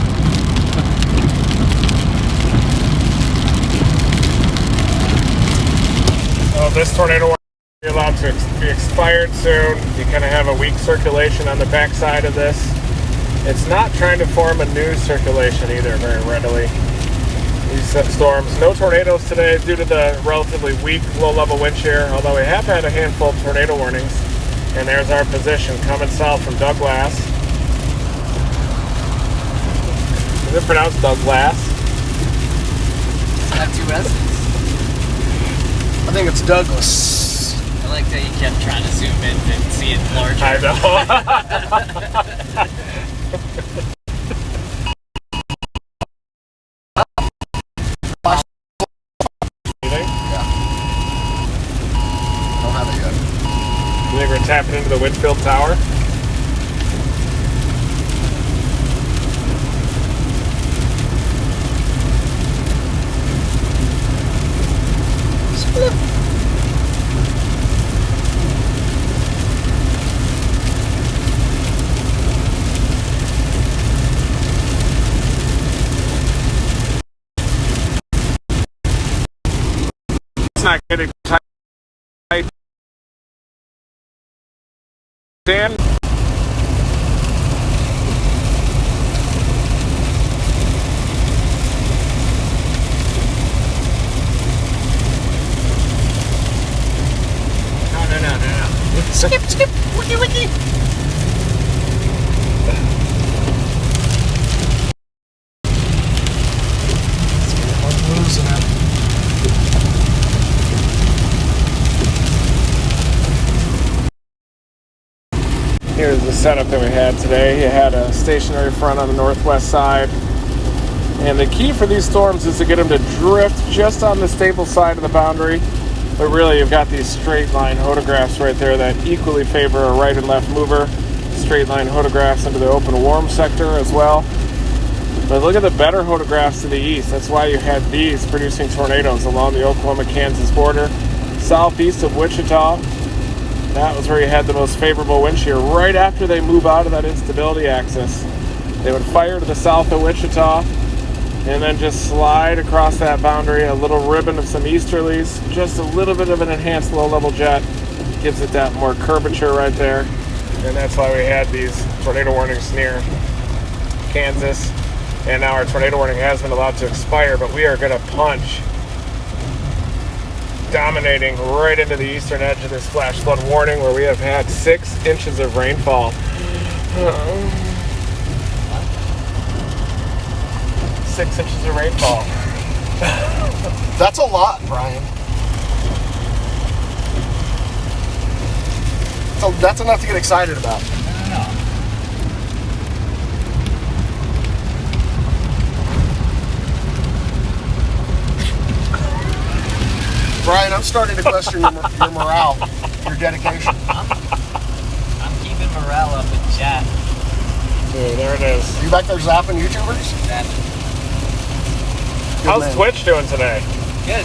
Well, this tornado warning is allowed to be expired soon. You kind of have a weak circulation on the backside of this. It's not trying to form a new circulation either very readily. These storms, no tornadoes today due to the relatively weak low-level wind shear, although we have had a handful of tornado warnings. And there's our position coming south from Douglas. Is it pronounced Douglas? Got 2 S's. I think it's Douglas. I like that you kept trying to zoom in and see it larger. I know. Don't have it yet. You think we're tapping into the Winfield Tower? It's not getting tight. Dan? No. Skip, wiki, wiki. I'm losing it. Here's the setup that we had today. You had a stationary front on the northwest side. And the key for these storms is to get them to drift just on the stable side of the boundary. But really, you've got these straight line photographs right there that equally favor a right and left mover. Straight line photographs into the open warm sector as well. But look at the better photographs to the east. That's why you had these producing tornadoes along the Oklahoma-Kansas border. Southeast of Wichita, that was where you had the most favorable wind shear right after they move out of that instability axis. They would fire to the south of Wichita and then just slide across that boundary, a little ribbon of some easterlies, just a little bit of an enhanced low-level jet. Gives it that more curvature right there. And that's why we had these tornado warnings near Kansas. And now our tornado warning has been allowed to expire, but we are going to punch, dominating right into the eastern edge of this flash flood warning, where we have had 6 inches of rainfall. 6 inches of rainfall. That's a lot, Brian. So that's enough to get excited about. Brian, I'm starting to question your morale, your dedication. I'm keeping morale up in chat. Dude, there it is. You back there zapping YouTubers? Good How's man. Twitch doing today? Good.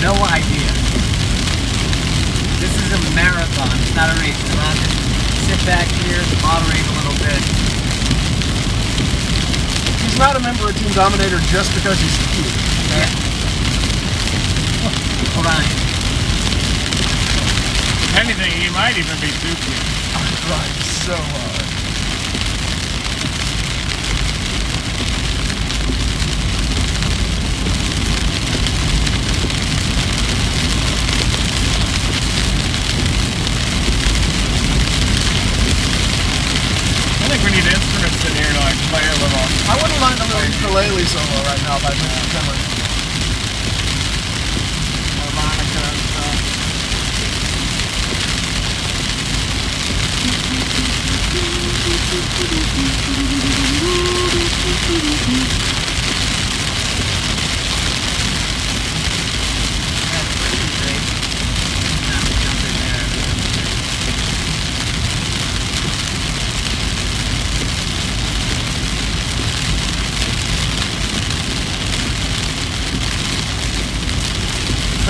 No idea. This is a marathon. It's not a race. I'm allowed to sit back here and moderate a little bit. He's not a member of Team Dominator just because he's cute. Okay? Yeah. Hold on. If anything, he might even be too cute. I'm trying so hard. I think we need instruments in here to like play a little. I wouldn't mind a little ukulele solo right now by Mr. Timmer. Harmonica and stuff.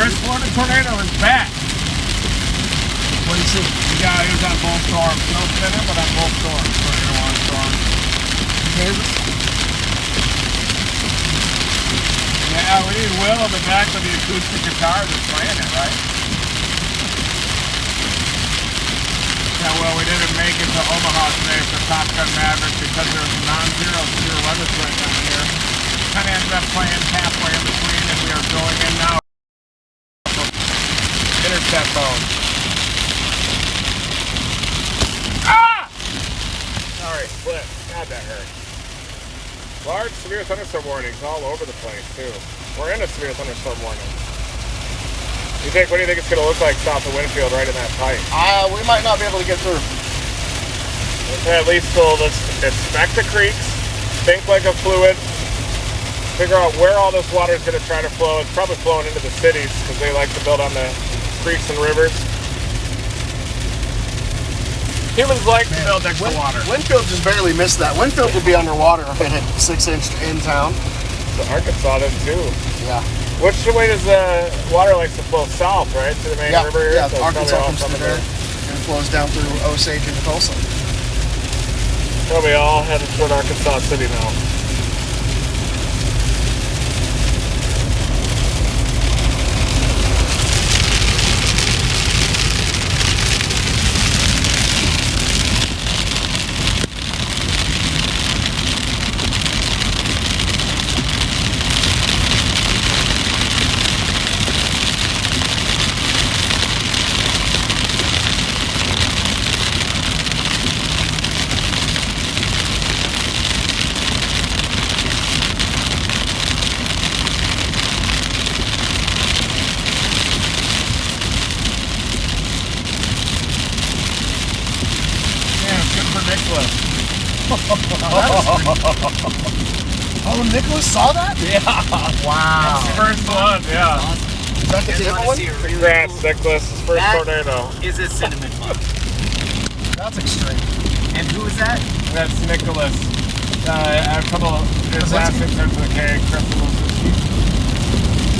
Chris Florida Tornado is back. What do you see? Yeah, he was on both storms. No spinner, but on both storms. Tornado on storm. Kansas? Yeah, we need Will in the back with the acoustic guitar that's playing it, right? Yeah, well, we didn't make it to Omaha today for Top Gun Maverick because there was non-zero severe weather threat down here. Kind of ended up playing halfway in between, and we are going in now. Intercept phone. Ah! Sorry, split. God, that hurt. Large severe thunderstorm warnings all over the place, too. We're in a severe thunderstorm warning. What do you think it's going to look like south of Winfield right in that pipe? We might not be able to get through. They at least told us inspect the creeks, think like a fluid, figure out where all this water is going to try to flow. It's probably flowing into the cities because they like to build on the creeks and rivers. Humans like to build next to water. Winfield just barely missed that. Winfield would be underwater if it had 6 inch in town. So Arkansas does too. Yeah. Which way does the water like to flow south, right? To the main Yeah, river here? yeah. So it's Arkansas probably all comes through coming there in. and flows down through Osage into Tulsa. Probably all headed toward Arkansas City now. Oh, Nicholas saw that? Yeah. Wow. First one, yeah. Is that the table one? Congrats, Nicholas. His first tornado. Is a cinnamon bun. That's extreme. And who is that? That's Nicholas. I have a couple. His last name starts with a K.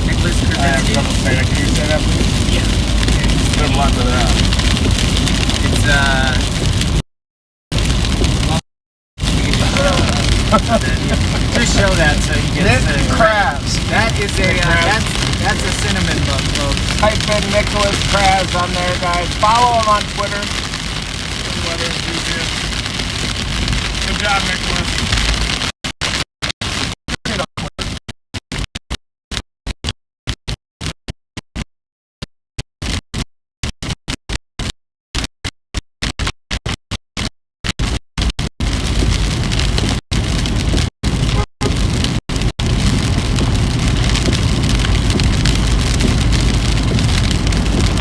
Nicholas I have Krasinski? trouble saying it. Can you say that, please? Yeah. Good luck with that. It's just show that so you get Nick to Krabs. That is a that's a cinnamon bun, folks. Type in Nicholas Krabs on there, guys. Follow him on Twitter. Good job, Nicholas.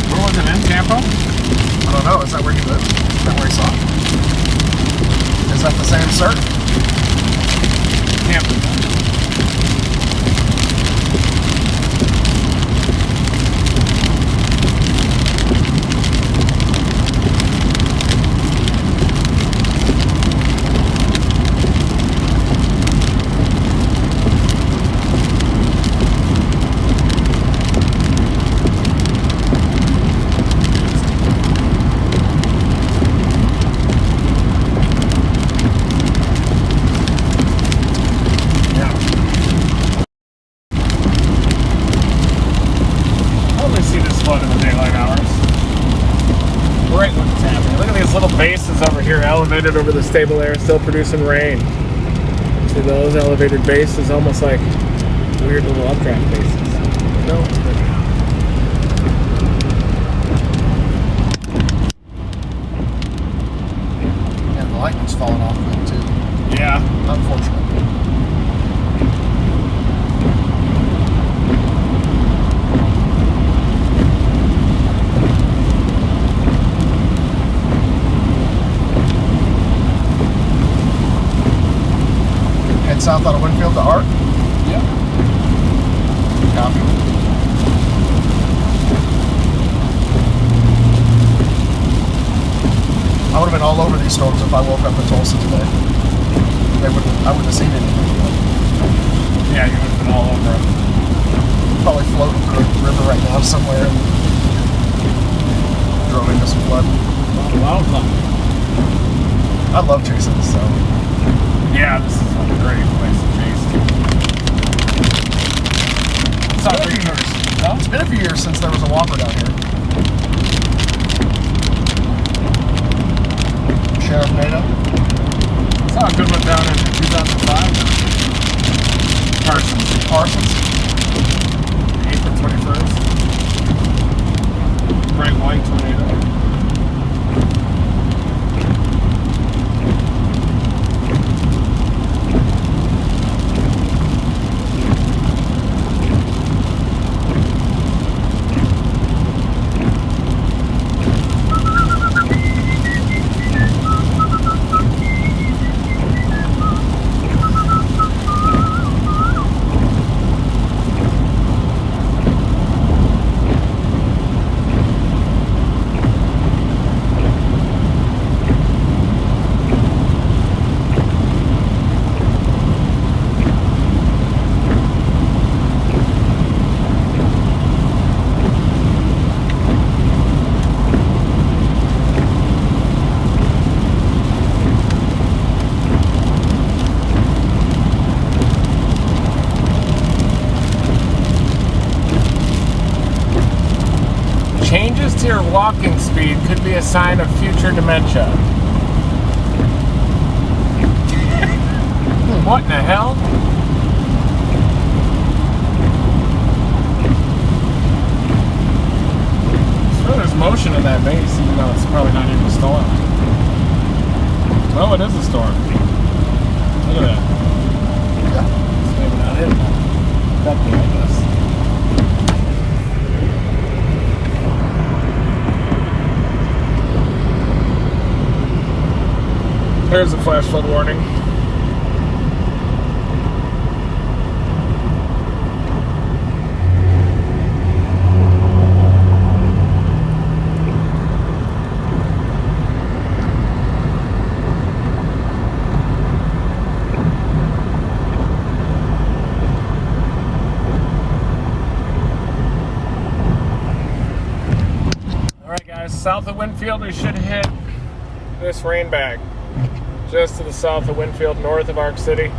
Where was it, in Tampa? I don't know. Is that where he lives? Is that where he saw it? Is that the same cert? Tampa. Bases over here elevated over the stable area, still producing rain. See those elevated bases, almost like weird little updraft bases. No. And the lightning's falling off of it too. Yeah. Unfortunately. South out of Winfield to Art? Yep. Copy. I would have been all over these storms if I woke up in Tulsa today. I wouldn't have seen anything. Yeah, you would have been all over them. Probably floating through a river right now somewhere and drove into some flood. A lot of fun. I love chasing this, so. Yeah, this is a great place to chase. It's been a few years. No? It's been a few years since there was a Whopper down here. Sheriff Nato. Saw a good one down in 2005. Parsons. April 21st. Bright white tornado. Changes to your walking speed could be a sign of future dementia. What in the hell? So there's motion in that base, even though it's probably not even a storm. Oh, it is a storm. Look at that. Yeah. It's maybe not it. That behind us. There's a flash flood warning. south of Winfield, we should hit this rain bag. Just to the south of Winfield, north of Arc City.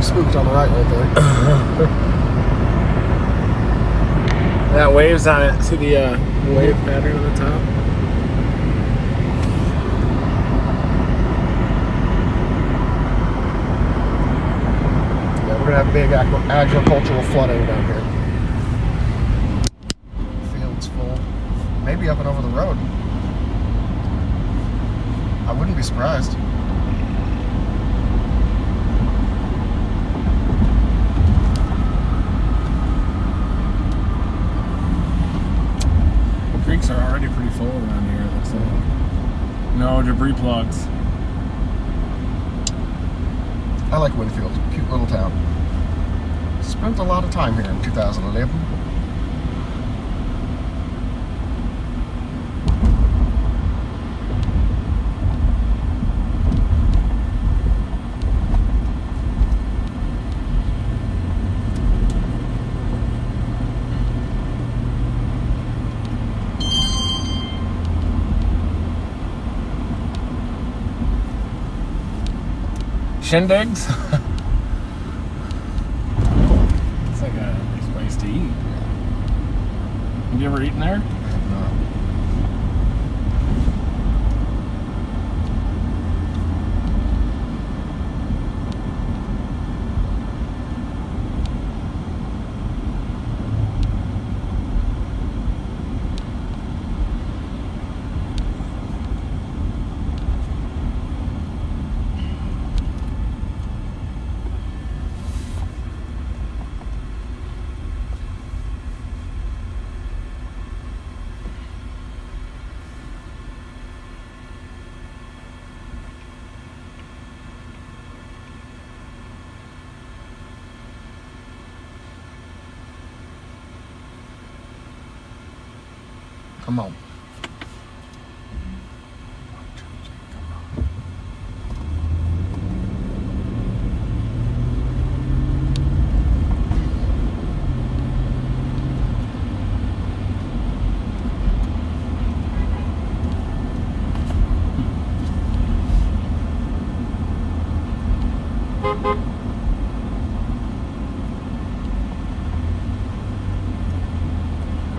Spooked on the right there. That waves on it. See the wave pattern on the top? Yeah, we're gonna have big agricultural flooding down here. Fields full. Maybe up and over the road. I wouldn't be surprised. Creeks are already pretty full around here, it looks like. No debris plugs. I like Winfield. Cute little town. Spent a lot of time here in 2011. Shindigs. It's like a nice place to eat. Have you ever eaten there? No. Come on.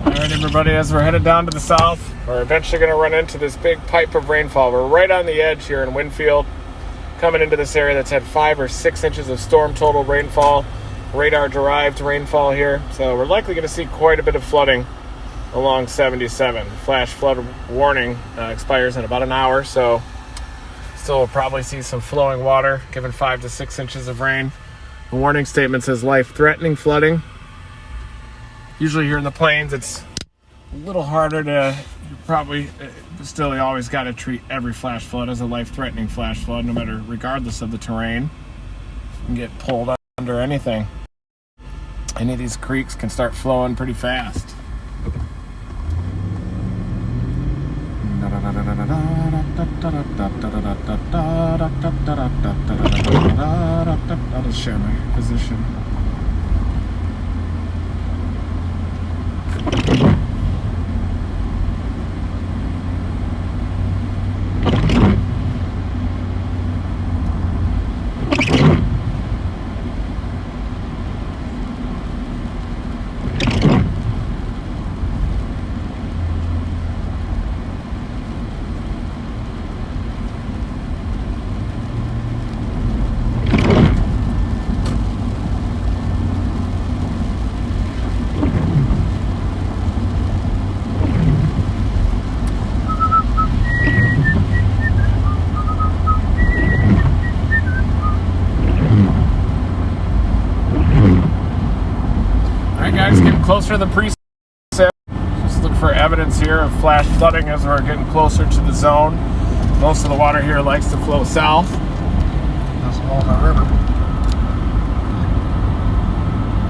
Alright everybody, as we're headed down to the south, we're eventually going to run into this big pipe of rainfall. We're right on the edge here in Winfield, coming into this area that's had 5 or 6 inches of storm total rainfall, radar-derived rainfall here. So we're likely going to see quite a bit of flooding along 77. Flash flood warning expires in about an hour, so still we'll probably see some flowing water, given 5 to 6 inches of rain. The warning statement says life-threatening flooding. Usually here in the plains, it's a little harder to still you always got to treat every flash flood as a life-threatening flash flood, no matter, regardless of the terrain. You can get pulled under anything. Any of these creeks can start flowing pretty fast. I'll just share my position. closer to the preset. Just look for evidence here of flash flooding as we're getting closer to the zone. Most of the water here likes to flow south. That's the Walnut River.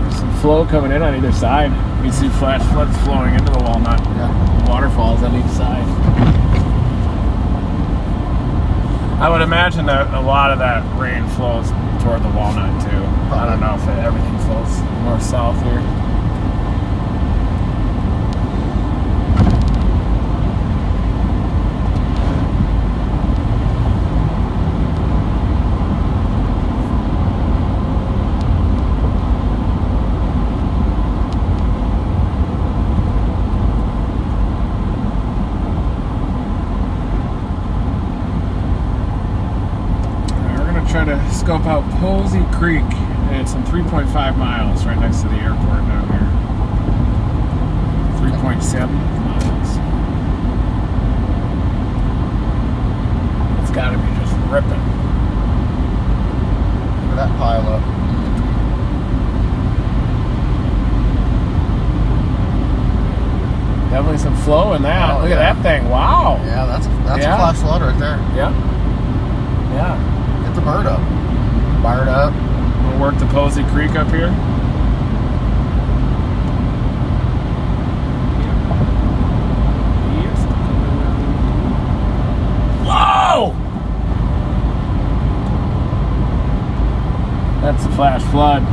There's some flow coming in on either side. You can see flash floods flowing into the Walnut. Yeah. Waterfalls on each side. I would imagine that a lot of that rain flows toward the Walnut too. I don't know if everything flows north-south here. Try to scope out Posey Creek. It's in 3.5 miles right next to the airport down here. 3.7 miles. It's got to be just ripping. Look at that pile up. Definitely some flow in that. Oh, Look yeah. at that thing. Wow. Yeah, that's Yeah. a flash flood right there. Yep. Yeah. Get the bird up. Bird up. We'll work the Posey Creek up here. Whoa! That's a flash flood.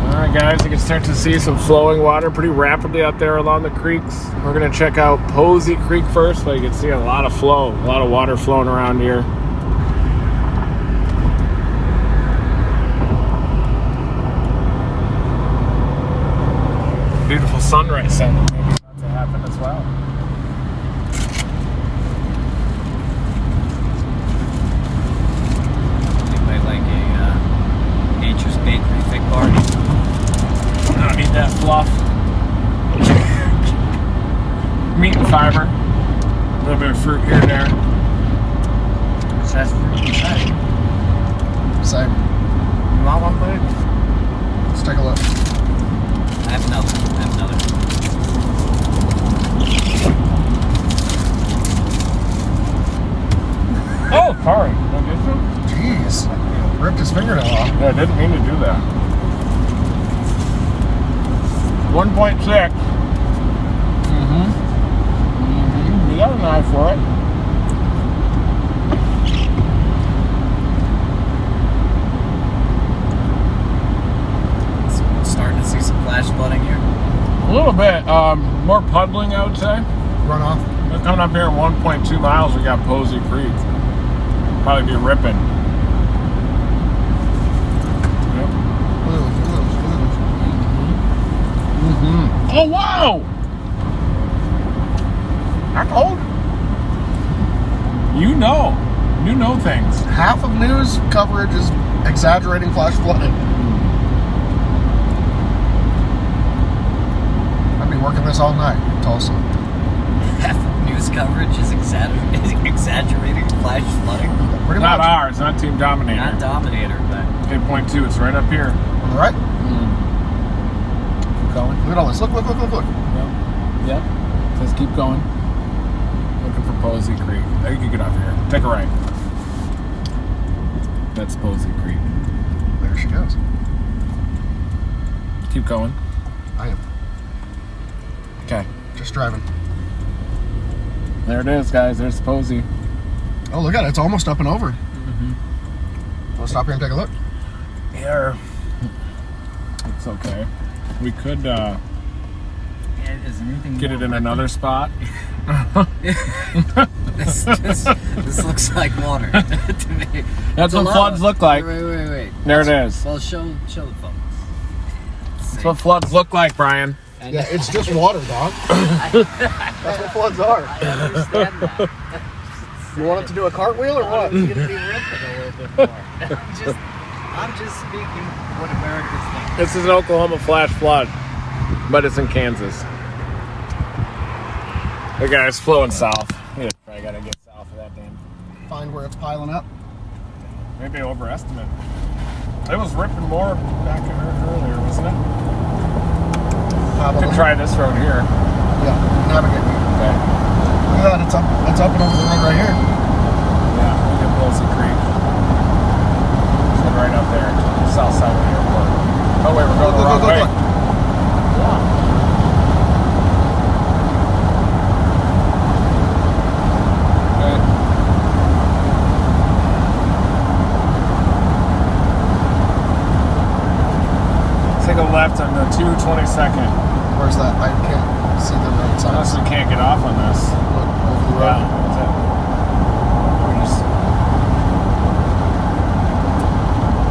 Alright guys, you can start to see some flowing water pretty rapidly out there along the creeks. We're going to check out Posey Creek first, but you can see a lot of flow, a lot of water flowing around here. Beautiful sunrise setting, maybe about to happen as well. Anybody like a Nature's Bakery fig bar? I don't need that fluff. Meat and fiber. A little bit of fruit here and there. Which has fruit inside. Same. You want one, buddy? Let's take a look. I have another. Oh, sorry. Don't get some? Jeez. Ripped his fingernail off. Yeah, I didn't mean to do that. 1.6. You got a knife for it. So we're starting to see some flash flooding here. A little bit. More puddling, I would say. Runoff. We're coming up here at 1.2 miles. We got Posey Creek. Probably be ripping. Yep. Oh, wow! I told you. You know things. Half of news coverage is exaggerating flash flooding. I'd be working this all night in Tulsa. Half of news coverage is exaggerating flash flooding. Pretty Not much. ours, not Team Dominator. Not Dominator, but Okay, point 2, it's right up here. On the right. Keep going. Look at all this. Look. Yep. Says keep going. Looking for Posey Creek. There you can get off here. Take a right. That's Posey Creek. There she goes. Keep going. I am. Okay. Just driving. There it is, guys. There's Posey. Oh, look at it. It's almost up and over. Let's stop here and take a look. Here. It's okay. We could yeah, is there anything get more it in ripping? another spot. This looks like water to me. That's what Below. floods look like. Wait. There it is. Well, show the folks. That's what floods look like, Brian. Yeah, it's just water, dog. That's what floods are. I understand that. You want it to do a cartwheel or what? It's gonna be ripping a little bit more. I'm just speaking what America's thinking. This is an Oklahoma flash flood, but it's in Kansas. The guy's flowing south. Yeah, probably gotta get south of that damn. Find where it's piling up. Maybe overestimate. It was ripping more back earlier, wasn't it? Probably. Could try this road here. Yeah, navigate. Okay. Look at that, it's up and over the road right here. Yeah, look at Wilson Creek. It's right up there, south side of the airport. Oh wait, we're going the wrong way. Yeah. Okay. Take a left on the 222nd. Where's that? I can't see the road Unless signs. we can't get off on this. Look over the road. Yeah, that's it.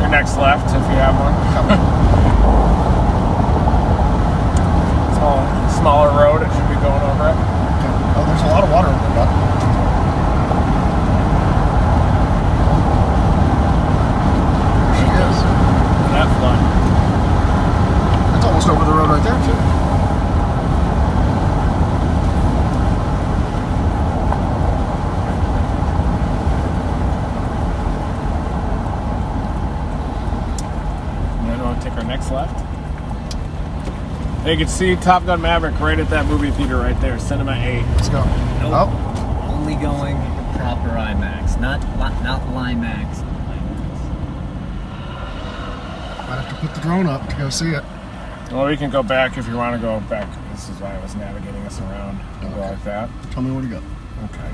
Your next left, if you have one. Smaller road, it should be going over it. Oh, there's a lot of water over there, bud. There she is. That flood. It's almost over the road right there, too. And then we'll take our next left. You can see Top Gun Maverick right at that movie theater right there, Cinema 8. Let's go. Nope. Oh, Only going proper IMAX, not Limax. might have to put the drone up to go see it. Well, we can go back if you want to go back. This is why I was navigating us around. We'll go Okay. like that. Tell me where to go. Okay.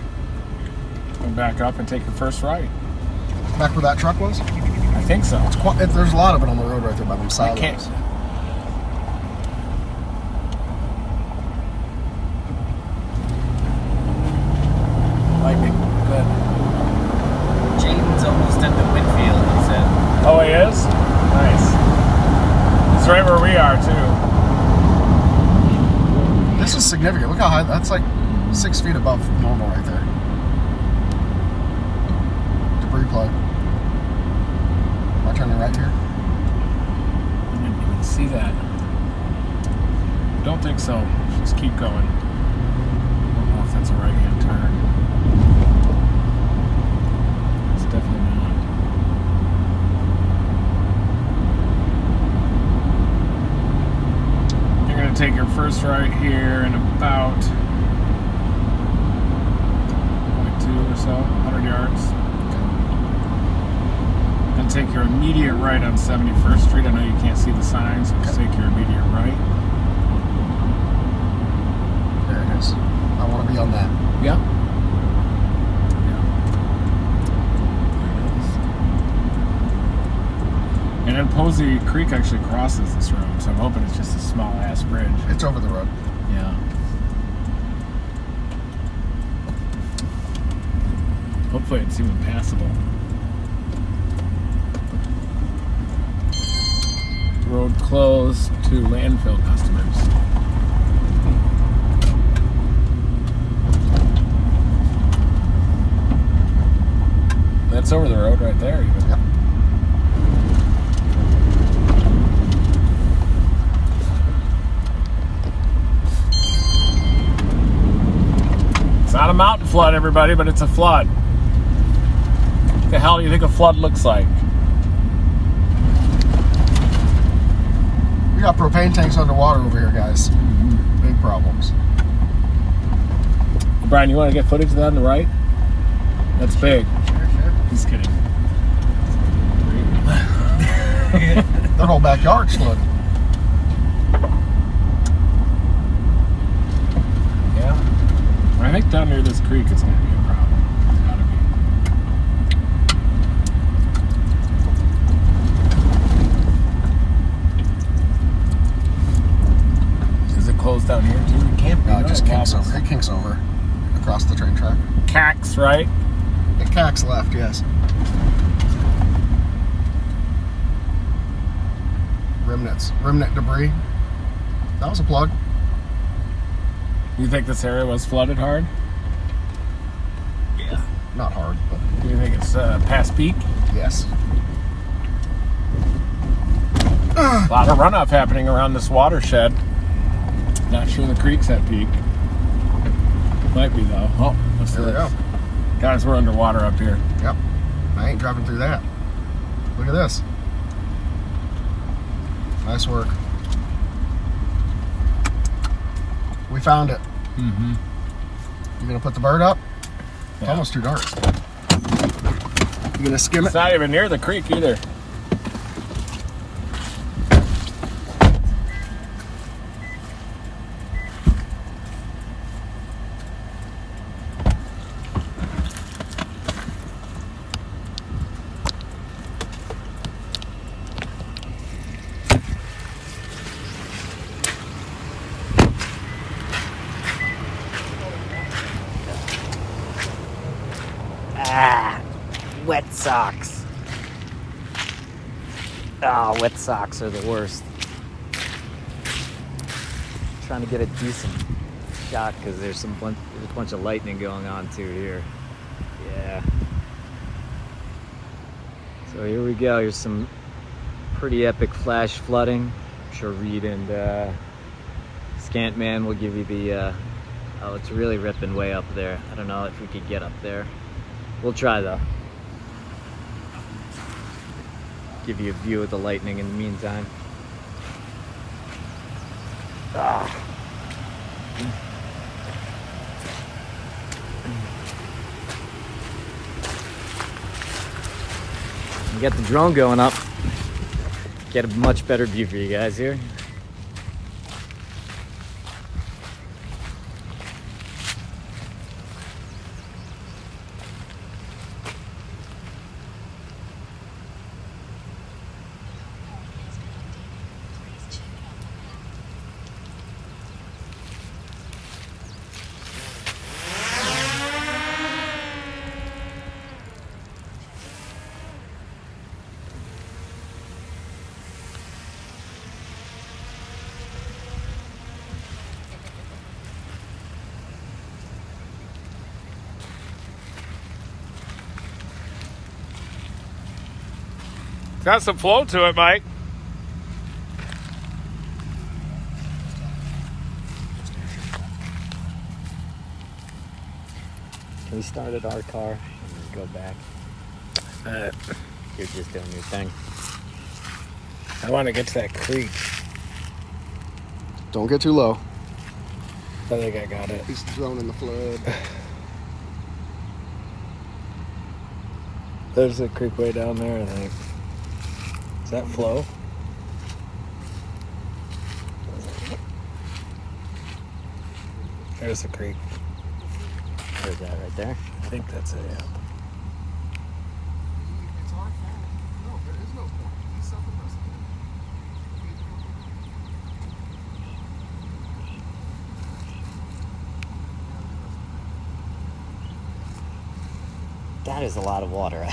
Go back up and take your first right. Back where that truck was? I think so. There's a lot of it on the road right there by them I silos. can't. Lightning. Good. Jaden's almost at the Whitfield, he said. Oh, he is? Nice. It's right where we are, too. This is significant. Look how high. That's like 6 feet above normal right there. Debris plug. Am I turning right here? I didn't even see that. Don't think so. Just keep going. I don't know if that's a right-hand turn. It's definitely not. You're going to take your first right here in about 0.2 or so, 100 yards. Then take your immediate right on 71st Street. I know you can't see the signs, so just take your immediate right. There it is. I want to be on that. Yeah. And then Posey Creek actually crosses this road, so I'm hoping it's just a small ass bridge. It's over the road. Yeah. Hopefully it's even passable. Road closed to landfill customers. That's over the road right there even. Yep. It's not a mountain flood, everybody, but it's a flood. What the hell do you think a flood looks like? We got propane tanks underwater over here, guys. Big problems. Brian, you want to get footage of that on the right? That's big. Sure. He's kidding. Their whole backyard's flooded. Yeah. I think down near this creek it's going to be a problem. It's gotta be. Is it closed down here too? It can't be. No, it just kinks wobbles. over. It kinks over across the train track. Cax, right? It cacks left, yes. Remnant debris. That was a plug. You think this area was flooded hard? Yeah. Not hard, but Do you think it's past peak? yes. A lot of runoff happening around this watershed. Not sure the creek's at peak. Might be though. Oh, what's There we this? go. Guys, we're underwater up here. Yep. I ain't driving through that. Look at this. Nice work. We found it. Mm-hmm. You gonna put the bird up? It's Yeah. almost too dark. You gonna skim It's it? not even near the creek either. Wet socks. Oh, wet socks are the worst. Trying to get a decent shot because there's a bunch of lightning going on too here. Yeah. So here we go. Here's some pretty epic flash flooding. I'm sure Reed and Scantman will give you the. Oh, it's really ripping way up there. I don't know if we could get up there. We'll try though. Give you a view of the lightning in the meantime. We got the drone going up. Get a much better view for you guys here. Got some flow to it, Mike. Can we start at our car and go back? You're just doing your thing. I want to get to that creek. Don't get too low. I think I got it. He's thrown in the flood. There's a creek way down there, I think. Is that flow? There's the creek. Where's that right there? I think that's it, yeah. It's our fault. No, there is no point. He's self-impressive. That is a lot of water.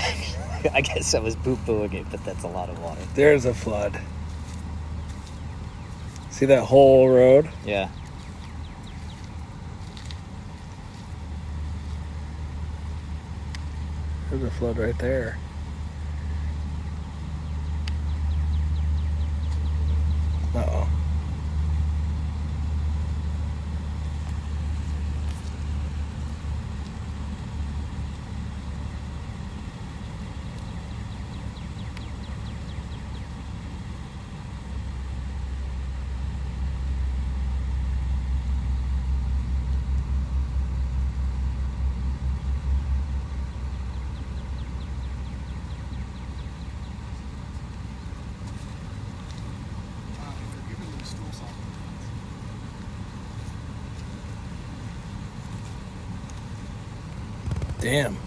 I guess I was poo-pooing it, but that's a lot of water. There's a flood. See that whole road? Yeah. There's a flood right there. Uh-oh. Damn. Look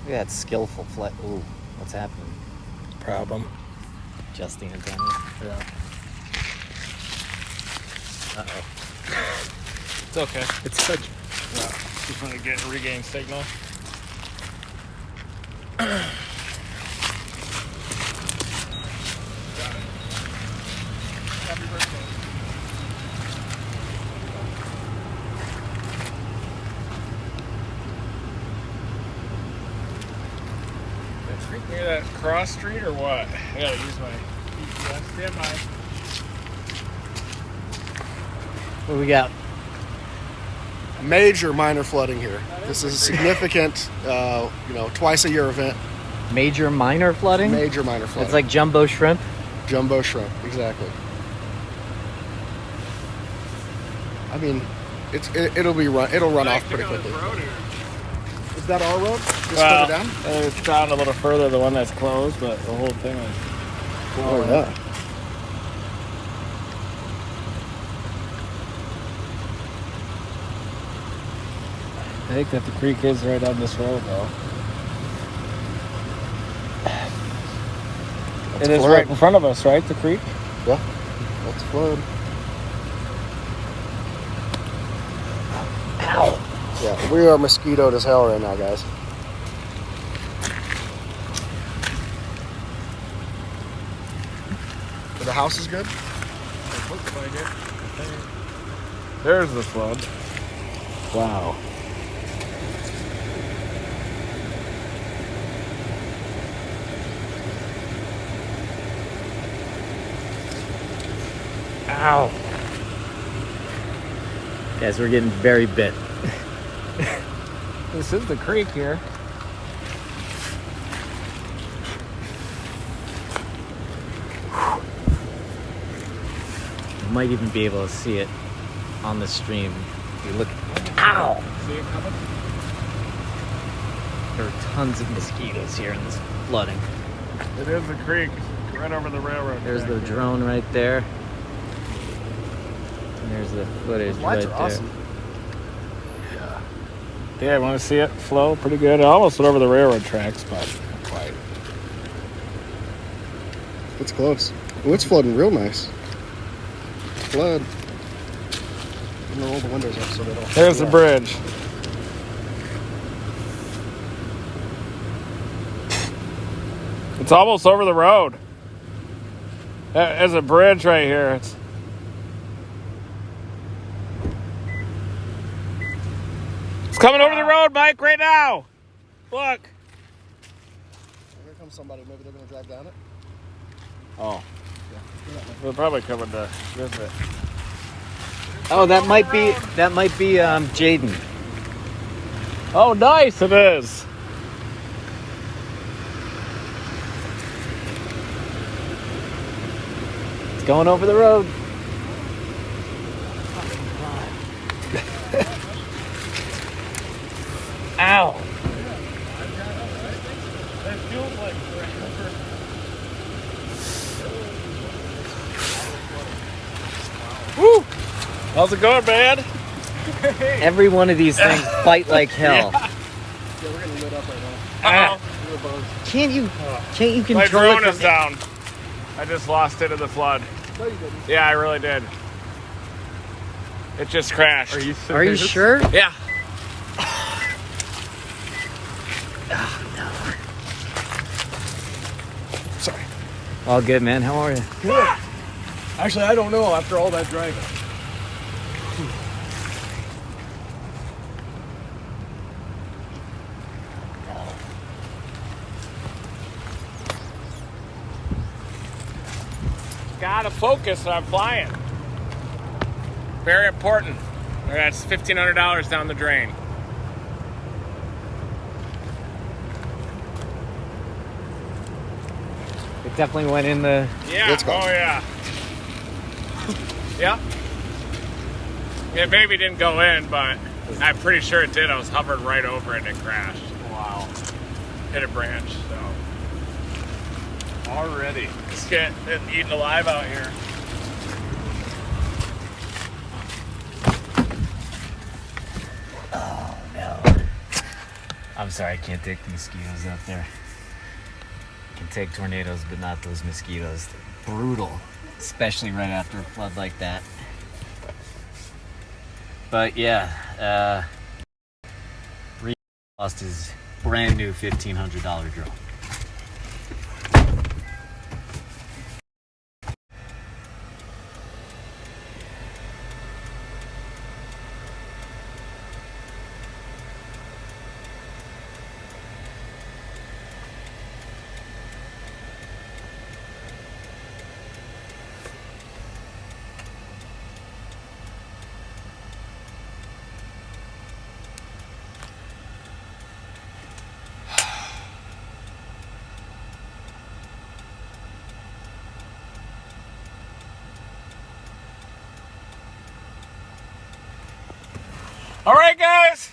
at that skillful flight. Ooh, what's happening? Problem. Adjusting antenna. Yeah. Uh-oh. It's okay. It's such. No. Just want to regain signal. Happy birthday. That creek near that cross street or what? I gotta use my GPS. Stand by. What do we got? Major minor flooding here. This is a significant, twice a year event. Major, minor flooding? Major, minor flooding. It's like jumbo shrimp? Jumbo shrimp, exactly. I mean, it'll run off pretty quickly. Is that our road? Just further down? It's down a little further, the one that's closed, but the whole thing is. Oh yeah. I think that the creek is right on this road, though. It is right in front of us, right? The creek? Yeah. That's flood. Ow! Yeah, we are mosquitoed as hell right now, guys. But the house is good? It looks like it. There's the flood. Wow. Ow! Guys, we're getting very bit. This is the creek here. You might even be able to see it on the stream. If you look. Ow! See it coming? There are tons of mosquitoes here in this flooding. It is the creek, right over the railroad. There's the drone right there. And there's the footage right Lights there. are awesome. Yeah, I want to see it flow pretty good. I almost went over the railroad tracks, but not quite. It's close. Oh, it's flooding real nice. Flood. I'm gonna roll the windows up so they don't. There's the bridge. It's almost over the road. There's a bridge right here. It's coming over the road, Mike, right now. Look. Here comes somebody. Maybe they're gonna drive down it. Oh. They're probably coming to visit. Oh, that might be Jaden. Oh, nice it is. It's going over the road. Ow! Woo! How's it going, man? Every one of these things fight like hell. Yeah, we're getting lit up right now. Can't you control My drone it is down. I just lost it in the flood. No, you didn't. Yeah, I really did. It just crashed. Are you sure? Yeah. Sorry. All good, man. How are you? Good. Actually, I don't know after all that driving. Gotta focus when I'm flying. Very important. That's $1,500 down the drain. It definitely went in the. Yeah. It's gone. Oh yeah. Yep. It maybe didn't go in, but I'm pretty sure it did. I was hovering right over it and it crashed. Wow. Hit a branch. So. Already. Just get eaten alive out here. Oh no. I'm sorry, I can't take the mosquitoes out there. I can take tornadoes, but not those mosquitoes. They're brutal, especially right after a flood like that. But yeah, Reed lost his brand new $1,500 drone. All right, guys.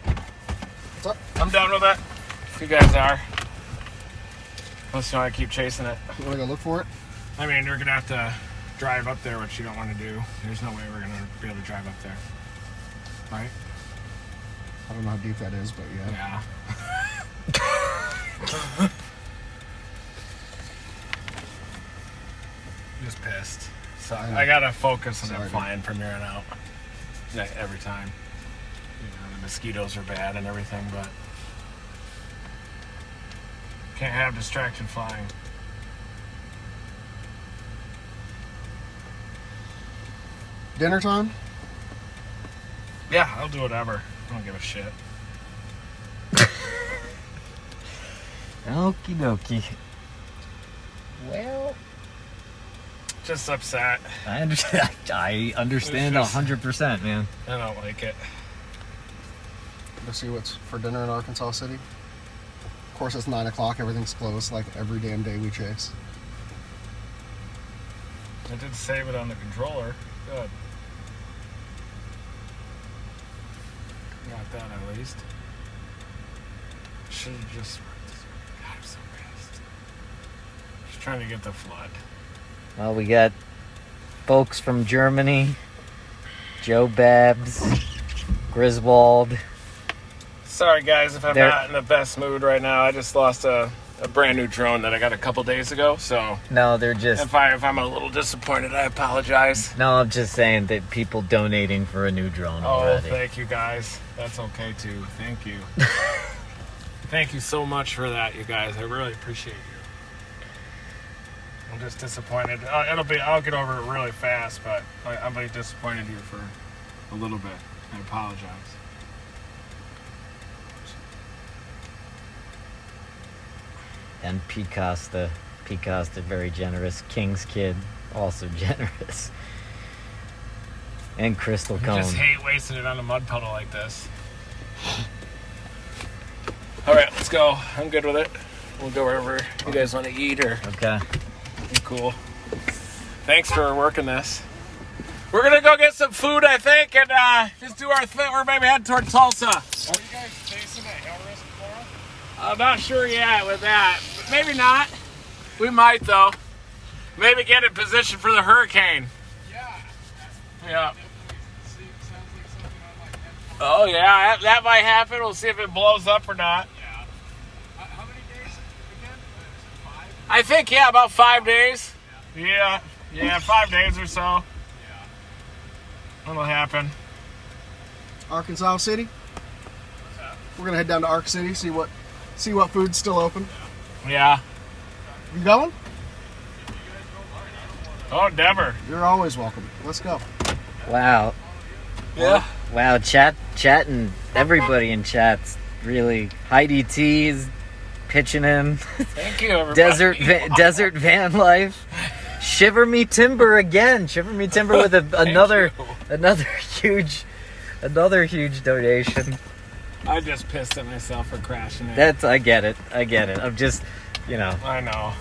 What's up? I'm done with it. If you guys are. Unless you want to keep chasing it. You want to go look for it? I mean, you're going to have to drive up there, which you don't want to do. There's no way we're going to be able to drive up there. Right? I don't know how deep that is, but yeah. Yeah. Just pissed. So I gotta focus on it flying from here on out. Yeah, every time. You know, the mosquitoes are bad and everything, but can't have distraction flying. Dinner time? Yeah, I'll do whatever. I don't give a shit. Okie dokie. Well, Just upset. I understand. I understand It's just- 100%, man. I don't like it. Go see what's for dinner in Arkansas City. Of course, it's 9 o'clock. Everything's closed like every damn day we chase. I did save it on the controller. Good. Got that at least. Should have just. God, I'm so pissed. Just trying to get the flood. Well, we got folks from Germany, Joe Babs, Griswold. Sorry, guys, if I'm They're- not in the best mood right now. I just lost a brand new drone that I got a couple days ago. So No, they're just. if I'm a little disappointed, I apologize. No, I'm just saying that people donating for a new drone Oh, already. thank you, guys. That's okay too. Thank you. Thank you so much for that, you guys. I really appreciate you. I'm just disappointed. I'll get over it really fast, but I'll be disappointed here for a little bit. I apologize. And Picosta, very generous. King's Kid, also generous. And Crystal I Cone. just hate wasting it on a mud puddle like this. All right, let's go. I'm good with it. We'll go wherever you guys want to eat or Okay. be cool. Thanks for working this. We're gonna go get some food, I think, and just do our thing. We're maybe head toward Tulsa. Are you guys facing a hail risk tomorrow? I'm not sure yet with that. Maybe not. We might though. Maybe get in position for the hurricane. Yeah. Oh yeah, that might happen. We'll see if it blows up or not. Yeah. How many days again? Is it 5? I think about 5 days. Yeah, 5 days or so. Yeah. That'll happen. Arkansas City. What's that? We're gonna head down to Ark City, see what food's still open. Yeah. You going? Oh, Denver. You're always welcome. Let's go. Wow. Yeah. Wow, chatting, everybody in chat's really. Heidi T is pitching in. Thank you, everybody. Desert van life. Shiver Me Timber again. Shiver Me Timber with another huge donation. I just pissed at myself for crashing it. I get it. I'm just, I know.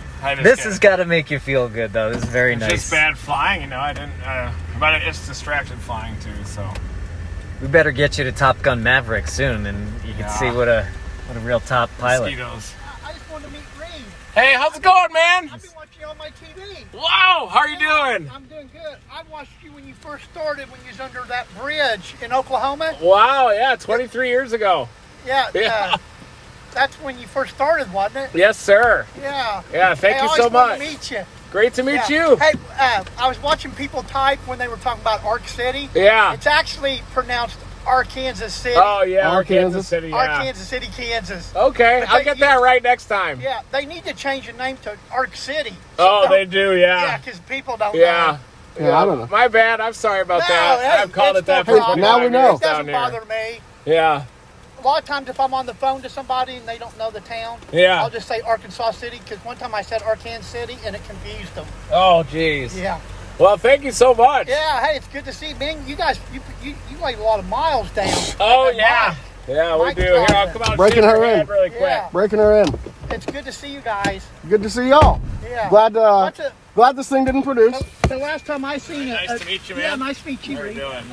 this has got to make you feel good though. This is very It's nice. just bad flying, I didn't. But it's distracted flying too. So We better get you to Top Gun Maverick soon, and you can see what a real top pilot. mosquitoes. I just wanted to meet Ray. Hey, how's it going, man? I've been watching you on my TV. Wow, how are you doing? I'm doing good. I watched you when you first started, when you was under that bridge in Oklahoma. Wow, yeah, 23 years ago. Yeah. Yeah. That's when you first started, wasn't it? Yes, sir. Yeah. Yeah, thank Hey, you I so always wanted much. to meet you. Great to meet Yeah. you. Hey, I was watching people type when they were talking about Ark City. Yeah. It's actually pronounced Arkansas City. Oh, yeah, Arkansas. Kansas City, yeah. Arkansas City, Kansas. Okay, But I'll they- get that right next time. Yeah, they need to change the name to Ark City. Oh, don't- they do, Yeah, yeah. because people don't Yeah. know. Yeah, I don't know. My bad. I'm sorry about No, that. hey, I've called it's it that no for problem. Now we 25 know. years It doesn't down here. bother me. Yeah. A lot of times if I'm on the phone to somebody and they don't know the town, Yeah. I'll just say Arkansas City, because one time I said Arkansas City and it confused them. Oh, jeez. Yeah. Well, thank you so much. Yeah, hey, it's good to see, man. You guys, you laid a lot of miles down. Oh, That yeah. bike. Yeah, we Mike do. Here, I'll drives come out and Breaking shake her your in. hand really quick. Yeah. Breaking her in. It's good to see you guys. Good to see y'all. Yeah. Glad Glad this thing didn't produce. The last time I seen it. Nice to meet you, man. Yeah, nice to meet you. How are you Reed.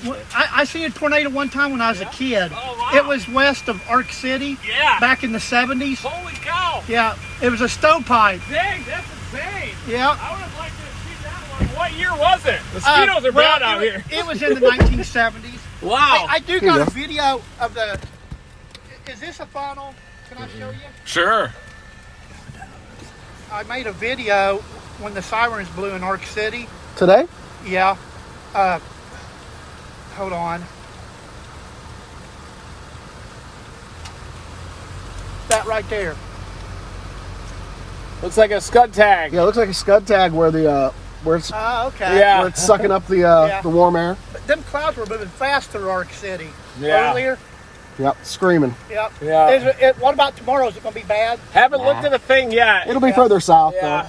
doing? I seen a tornado one time when I was a kid. Oh, wow. It was west of Arc City. Yeah. Back in the 70s. Holy cow! Yeah, it was a stovepipe. Dang, that's insane. Yeah. I would have liked to have seen that one. What year was it? Mosquitoes are bad out here. It was in the 1970s. Wow. I do got a video of the. Is this a funnel? Can I show you? Sure. I made a video when the sirens blew in Arc City. Today? Yeah. Hold on. That right there. Looks like a scud tag. Yeah, it looks like a scud tag where the where it's Okay. Yeah. where it's sucking up the the warm air. But them clouds were moving fast through Arc City Yeah. earlier. Yep, screaming. Yep. Yeah. What about tomorrow? Is it going to be bad? Haven't looked at the thing yet. It'll be further south Yeah.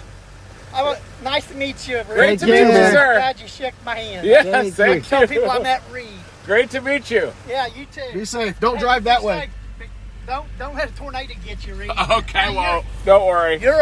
Nice to meet you. Reed. Great to Thank meet you, you, man. sir. Glad you shook my hand. Yes, thank Tell people I you. met Reed. Great to meet you. Yeah, you too. Be safe. Don't Hey, drive be that way. safe. Don't let a tornado get you, Reed. Okay, Hey, well, don't worry. you're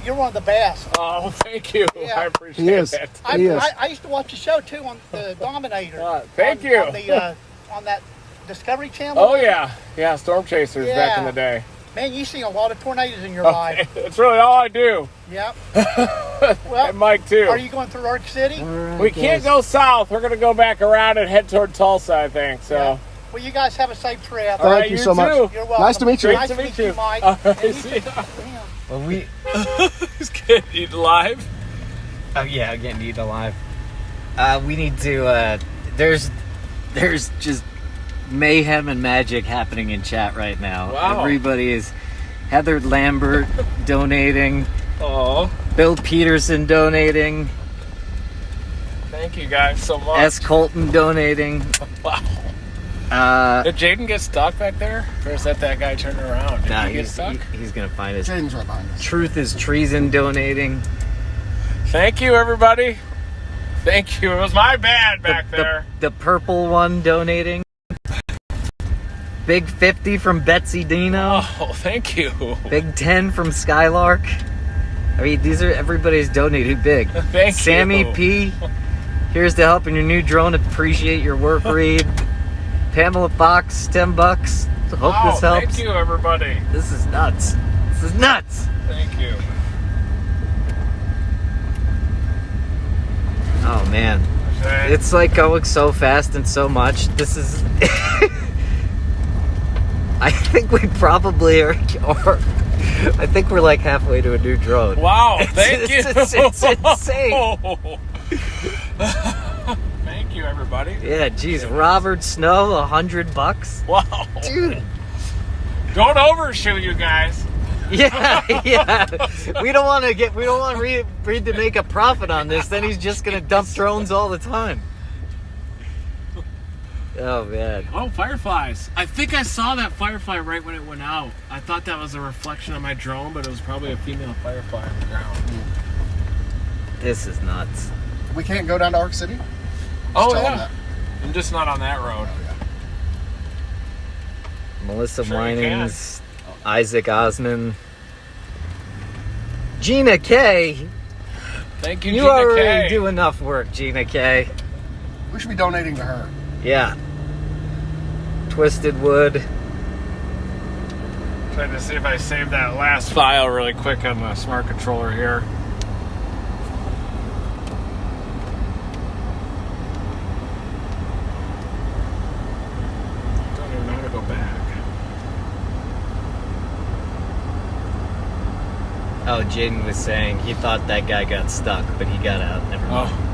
you're one of the best. Oh, thank you. Yeah. I appreciate He is. it. He is. I used to watch the show too on the Dominator. Thank on, you. On, the, on that Discovery Channel. Oh, yeah. Storm chasers back in Yeah. the day. Man, you've seen a lot of tornadoes in your life. It's really all I do. Yep. And Well, Mike, too. are you going through Arc City? We can't go south. We're going to go back around and head toward Tulsa, I think. So, Yeah. Well, you guys have a safe trip. All right, Thank you you so much. too. You're welcome. Nice to meet you. Nice to meet you, Mike. All right, And you see too. ya. Damn. Well, we. He's getting eaten alive. Oh yeah, getting eaten alive. We need to. There's just mayhem and magic happening in chat right now. Wow. Everybody is. Heather Lambert donating. Oh, Bill Peterson donating. thank you guys so much. S. Colton donating. Wow. Did Jaden get stuck back there? Or is that guy turning around? Did Nah, he get stuck? he's gonna find us. Jaden's right behind us. Truth is Treason donating. Thank you, everybody. Thank you. It was my bad back there. The purple one donating. Big 50 from Betsy Dino. Oh, thank you. Big 10 from Skylark. I mean, these are everybody's donated big. Thank Sammy you. P. Here's to helping your new drone. Appreciate your work, Reed. Pamela Fox, $10. Hope Wow, this helps. thank you, everybody. This is nuts. This is nuts. Thank you. Oh man, Okay. it's like going so fast and so much. This is. I think we probably are. I think we're like halfway to a new drone. Wow, thank you. It's insane. Thank you, everybody. Yeah, geez, Robert Snow, $100. Wow. Dude. Don't overshoot, you guys. Yeah. We don't want Reed to make a profit on this. Then he's just gonna dump drones all the time. Oh man. Oh, fireflies. I think I saw that firefly right when it went out. I thought that was a reflection of my drone, but it was probably a female firefly on the ground. This is nuts. We can't go down to Arc City? Oh, tell them yeah. that. I'm just not on that road. Melissa Sure you Winings, Isaac Osman, Gina K. Thank you, You Gina already K. do enough work, Gina K. We should be donating to her. Yeah. Twisted Wood. Trying to see if I saved that last file really quick on the smart controller here. Don't even know how to go back. Oh, Jaden was saying he thought that guy got stuck, but he got out. Never mind. Oh.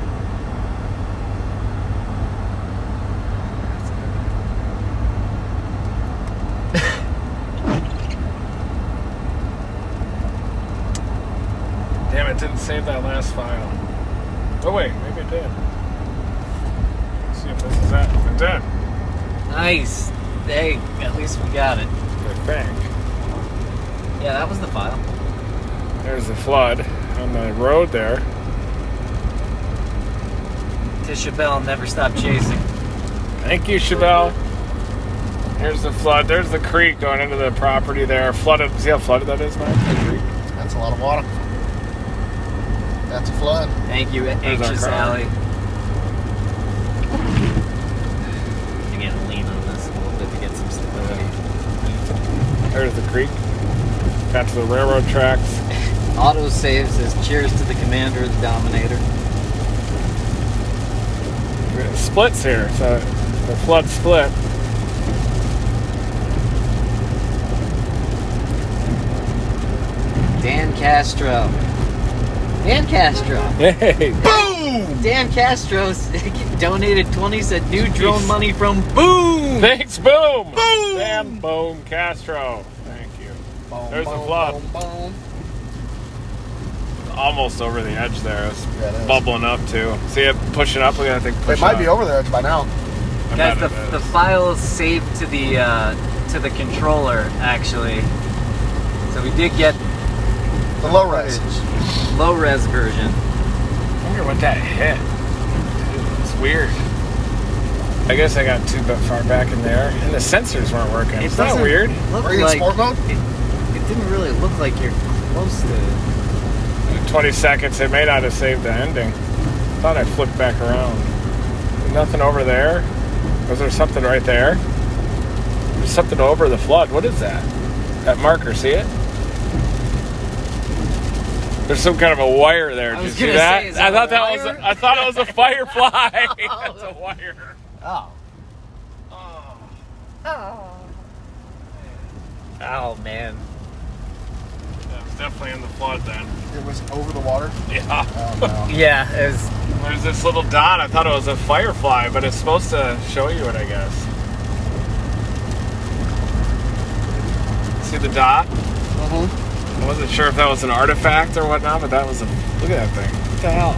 Damn, it didn't save that last file. Oh wait, maybe it did. Let's see if this is that. It did. Nice. Hey, at least we got it. I think. Yeah, that was the file. There's the flood on the road there. Tisha Bell never stopped chasing. Thank you, Chevelle. Here's the flood. There's the creek going into the property there. Flooded. See how flooded that is, man? The creek. That's a lot of water. That's a flood. Thank you, Anxious car. Alley. I'm gonna lean on this a little bit to get some stability. There's the creek. Got to the railroad tracks. Autosave says cheers to the commander of the Dominator. It splits here, so the flood split. Dan Castro. Dan Castro. Hey! Boom! Dan Castro donated 20, said new drone money from Boom! Thanks, Boom! Boom! Sam Boom Castro. Thank you. Boom, There's the boom, flood. boom, boom. Almost over the edge there. It's Yeah, it is. bubbling up too. See it pushing up? Look at that thing pushing It might up. be over there by now. I Guys, bet the it is. file is saved to the controller, actually. So we did get The low res. low-res version. I wonder what that hit. It's weird. I guess I got too far back in there, and the sensors weren't working. It's not doesn't weird. look Are you in like sport mode? it didn't really look like you're close to. 20 seconds. It may not have saved the ending. Thought I flipped back around. Nothing over there. Was there something right there? There's something over the flood. What is that? That marker. See it? There's some kind of a wire there. Did you was see gonna that? say, is that I thought a that wire? was. I thought it was a firefly. That's a wire. Oh. Oh man. That was definitely in the flood then. It was over the water. Yeah. Oh no. Yeah, it was. There's this little dot. I thought it was a firefly, but it's supposed to show you it, I guess. See the dot? Mm-hmm. I wasn't sure if that was an artifact or whatnot, but that was a. Look at that thing. What the hell?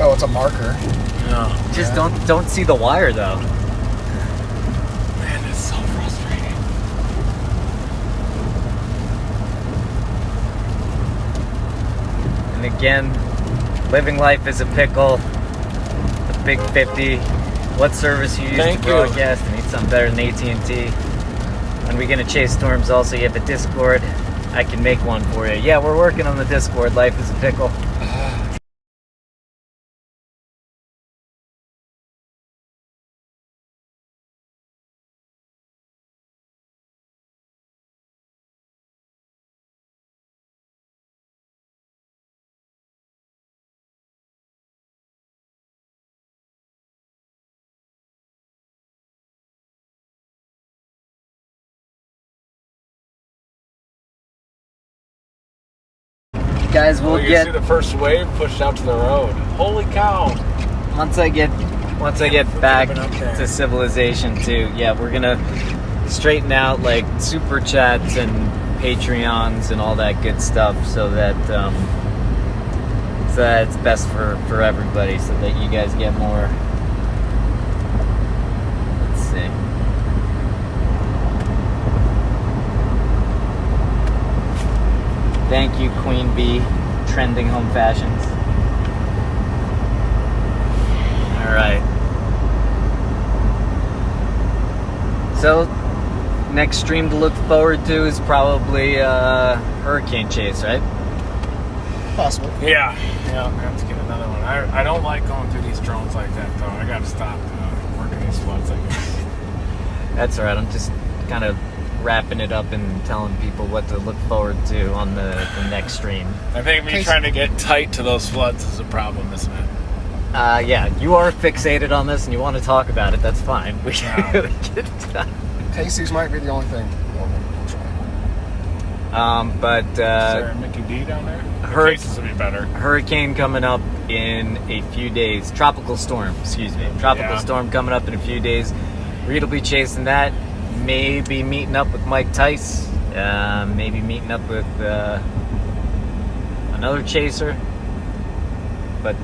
Oh, it's a marker. No. Just don't see the wire though. Man, it's so frustrating. And again, living life is a pickle. The Big 50. What service you use Thank to you. broadcast? I need something better than AT&T. When we gonna chase storms? Also, you have a Discord. I can make one for you. Yeah, we're working on the Discord. Life is a pickle. Guys, we'll you get see the first wave pushed out to the road. Holy cow! once I get back Up there. to civilization too. Yeah, we're gonna straighten out like super chats and Patreons and all that good stuff, so that it's best for everybody, so that you guys get more. Let's see. Thank you, Queen Bee, Trending Home Fashions. All right. So, next stream to look forward to is probably Hurricane Chase, right? Possible. Yeah, I have to get another one. I don't like going through these drones like that, though. I gotta stop working these floods, I guess. That's all right. I'm just kind of wrapping it up and telling people what to look forward to on the next stream. I think me trying to get tight to those floods is a problem, isn't it? Yeah, you are fixated on this and you want to talk about it. That's fine. We Yeah. can get it done. Casey's might be the only thing. But Is there a Mickey D down there? Hurt- Cases would be better. hurricane coming up in a few days. Tropical storm, excuse me. Tropical Yeah. storm coming up in a few days. Reed will be chasing that. Maybe meeting up with Mike Tice. Maybe meeting up with another chaser. But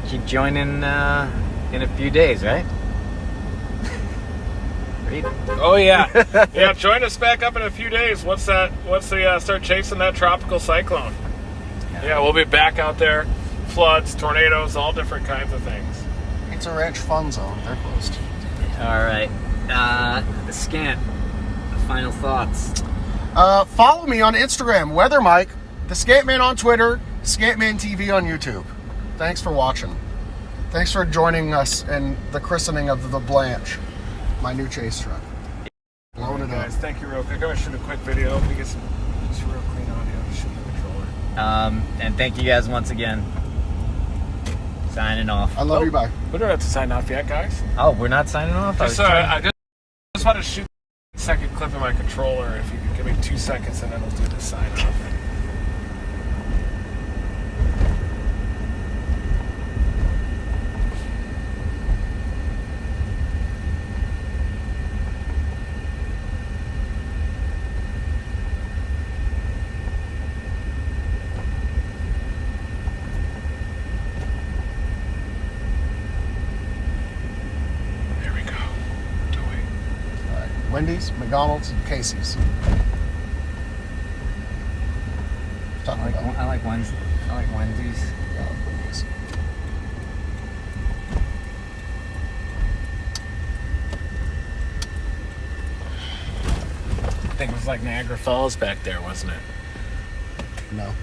keep joining in a few days, right? Reed? Oh yeah, yeah. Join us back up in a few days. Once they start chasing that tropical cyclone. Yeah, we'll be back out there. Floods, tornadoes, all different kinds of things. It's a ranch fun zone. They're closed. All right. Scant. Final thoughts. Follow me on Instagram, Weather Mike, the Scantman on Twitter, Scantman TV on YouTube. Thanks for watching. Thanks for joining us in the christening of the Blanche, my new chase truck. Blowing it up. Guys, thank you real quick. I'm going to shoot a quick video. We get some just real clean audio to shoot the controller. And thank you guys once again. Signing off. I love you, bye. We don't have to sign off yet, guys. Oh, we're not signing off? I just want to shoot a second clip of my controller. If you could give me 2 seconds, and then we'll do the sign off. Wendy's, McDonald's, and Casey's. I like Wendy's. I think it was like Niagara Falls back there, wasn't it? No.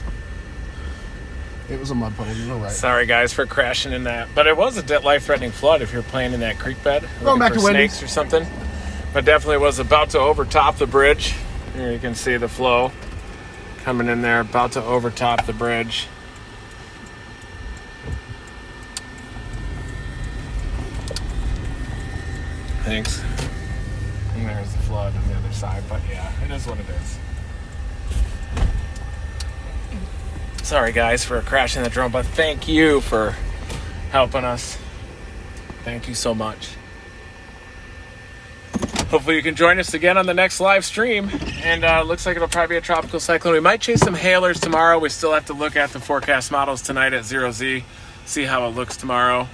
It was a mud puddle, you're right. Sorry, guys, for crashing in that. But it was a life-threatening flood if you're playing in that creek bed. Going back for to Wendy's. snakes or something. But definitely was about to overtop the bridge. Here you can see the flow coming in there, about to overtop the bridge. Thanks. And there's the flood on the other side, but yeah, it is what it is. Sorry guys for crashing the drone, but thank you for helping us. Thank you so much. Hopefully you can join us again on the next live stream. And looks like it'll probably be a tropical cyclone. We might chase some hailers tomorrow. We still have to look at the forecast models tonight at 0Z. See how it looks tomorrow.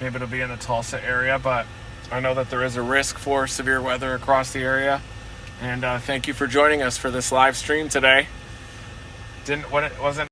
Maybe it'll be in the Tulsa area, but I know that there is a risk for severe weather across the area. And thank you for joining us for this live stream today. Wasn't